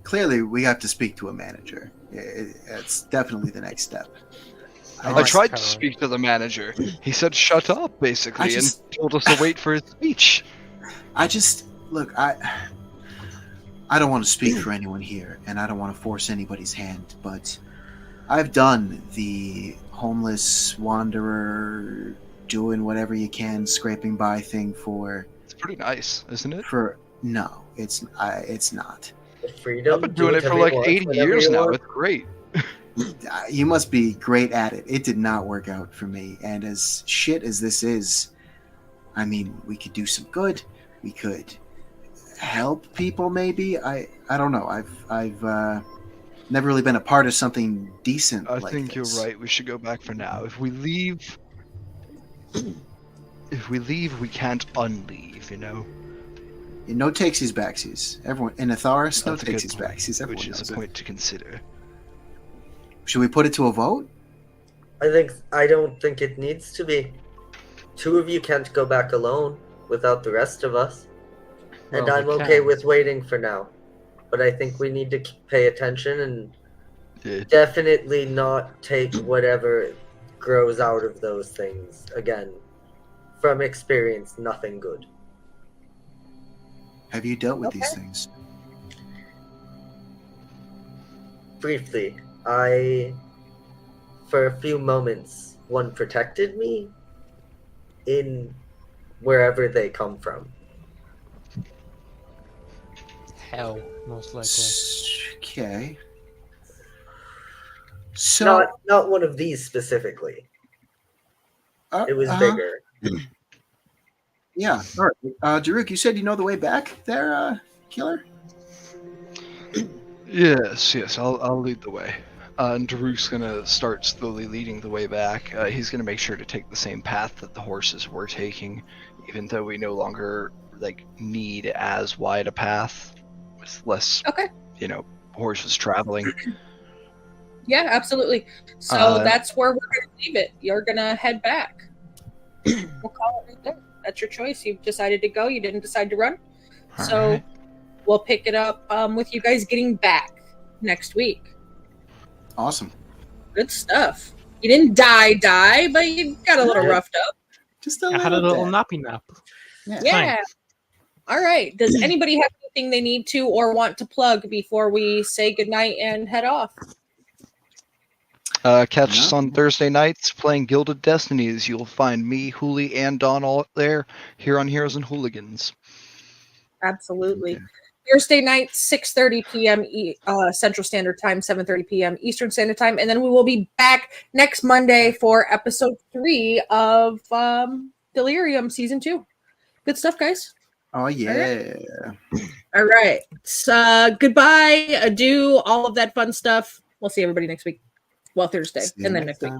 Clearly, we have to speak to a manager. It's definitely the next step. I tried to speak to the manager. He said shut up, basically, and told us to wait for his speech. Look, I don't want to speak for anyone here, and I don't want to force anybody's hand, but I've done the homeless wanderer, doing whatever you can, scraping by thing for... It's pretty nice, isn't it? No, it's not. Freedom. I've been doing it for like 80 years now. It's great. You must be great at it. It did not work out for me. And as shit as this is, I mean, we could do some good. We could help people, maybe. I don't know. I've never really been a part of something decent. I think you're right. We should go back for now. If we leave, we can't unleave. You know. No takesies backsies. Everyone in Atharis, no That's a good takesies point, backsies. Everyone which is knows a it. point to consider. Should we put it to a vote? I don't think it needs to be. 2 of you can't go back alone without the rest of us. And Well, I'm we okay can. with waiting for now. But I think we need to pay attention and Yeah. definitely not take whatever grows out of those things. Again, from experience, nothing good. Have you dealt with these things? Briefly, for a few moments, one protected me in wherever they come from. Hell, most likely. Okay. So Not one of these specifically. It was bigger. Yeah. All right. Daruk, you said you know the way back there, Killer? Yes. I'll lead the way. And Daruk's gonna start slowly leading the way back. He's gonna make sure to take the same path that the horses were taking, even though we no longer need as wide a path with less, horses traveling. Yeah, absolutely. So that's where we're going to leave it. You're going to head back. We'll call it right there. That's your choice. You've decided to go. You didn't decide to run. So we'll pick it up with you guys getting back next week. Awesome. Good stuff. You didn't die, but you got a little roughed up. Just a I little had a little bit. nappy nap. Yeah. All right. Does anybody have anything they need to or want to plug before we say goodnight and head off? Catch us on Thursday nights playing Gilded Destinies. You'll find me, Hooli, and Don all there here on Heroes and Hooligans. Absolutely. Okay. Thursday night, 6:30 p.m. Central Standard Time, 7:30 p.m. Eastern Standard Time, and then we will be back next Monday for episode 3 of Delirium Season 2. Good stuff, guys. Oh yeah. All right. So, goodbye, adieu, all of that fun stuff. We'll see everybody next week. Well, Thursday, See you and then next next week. time.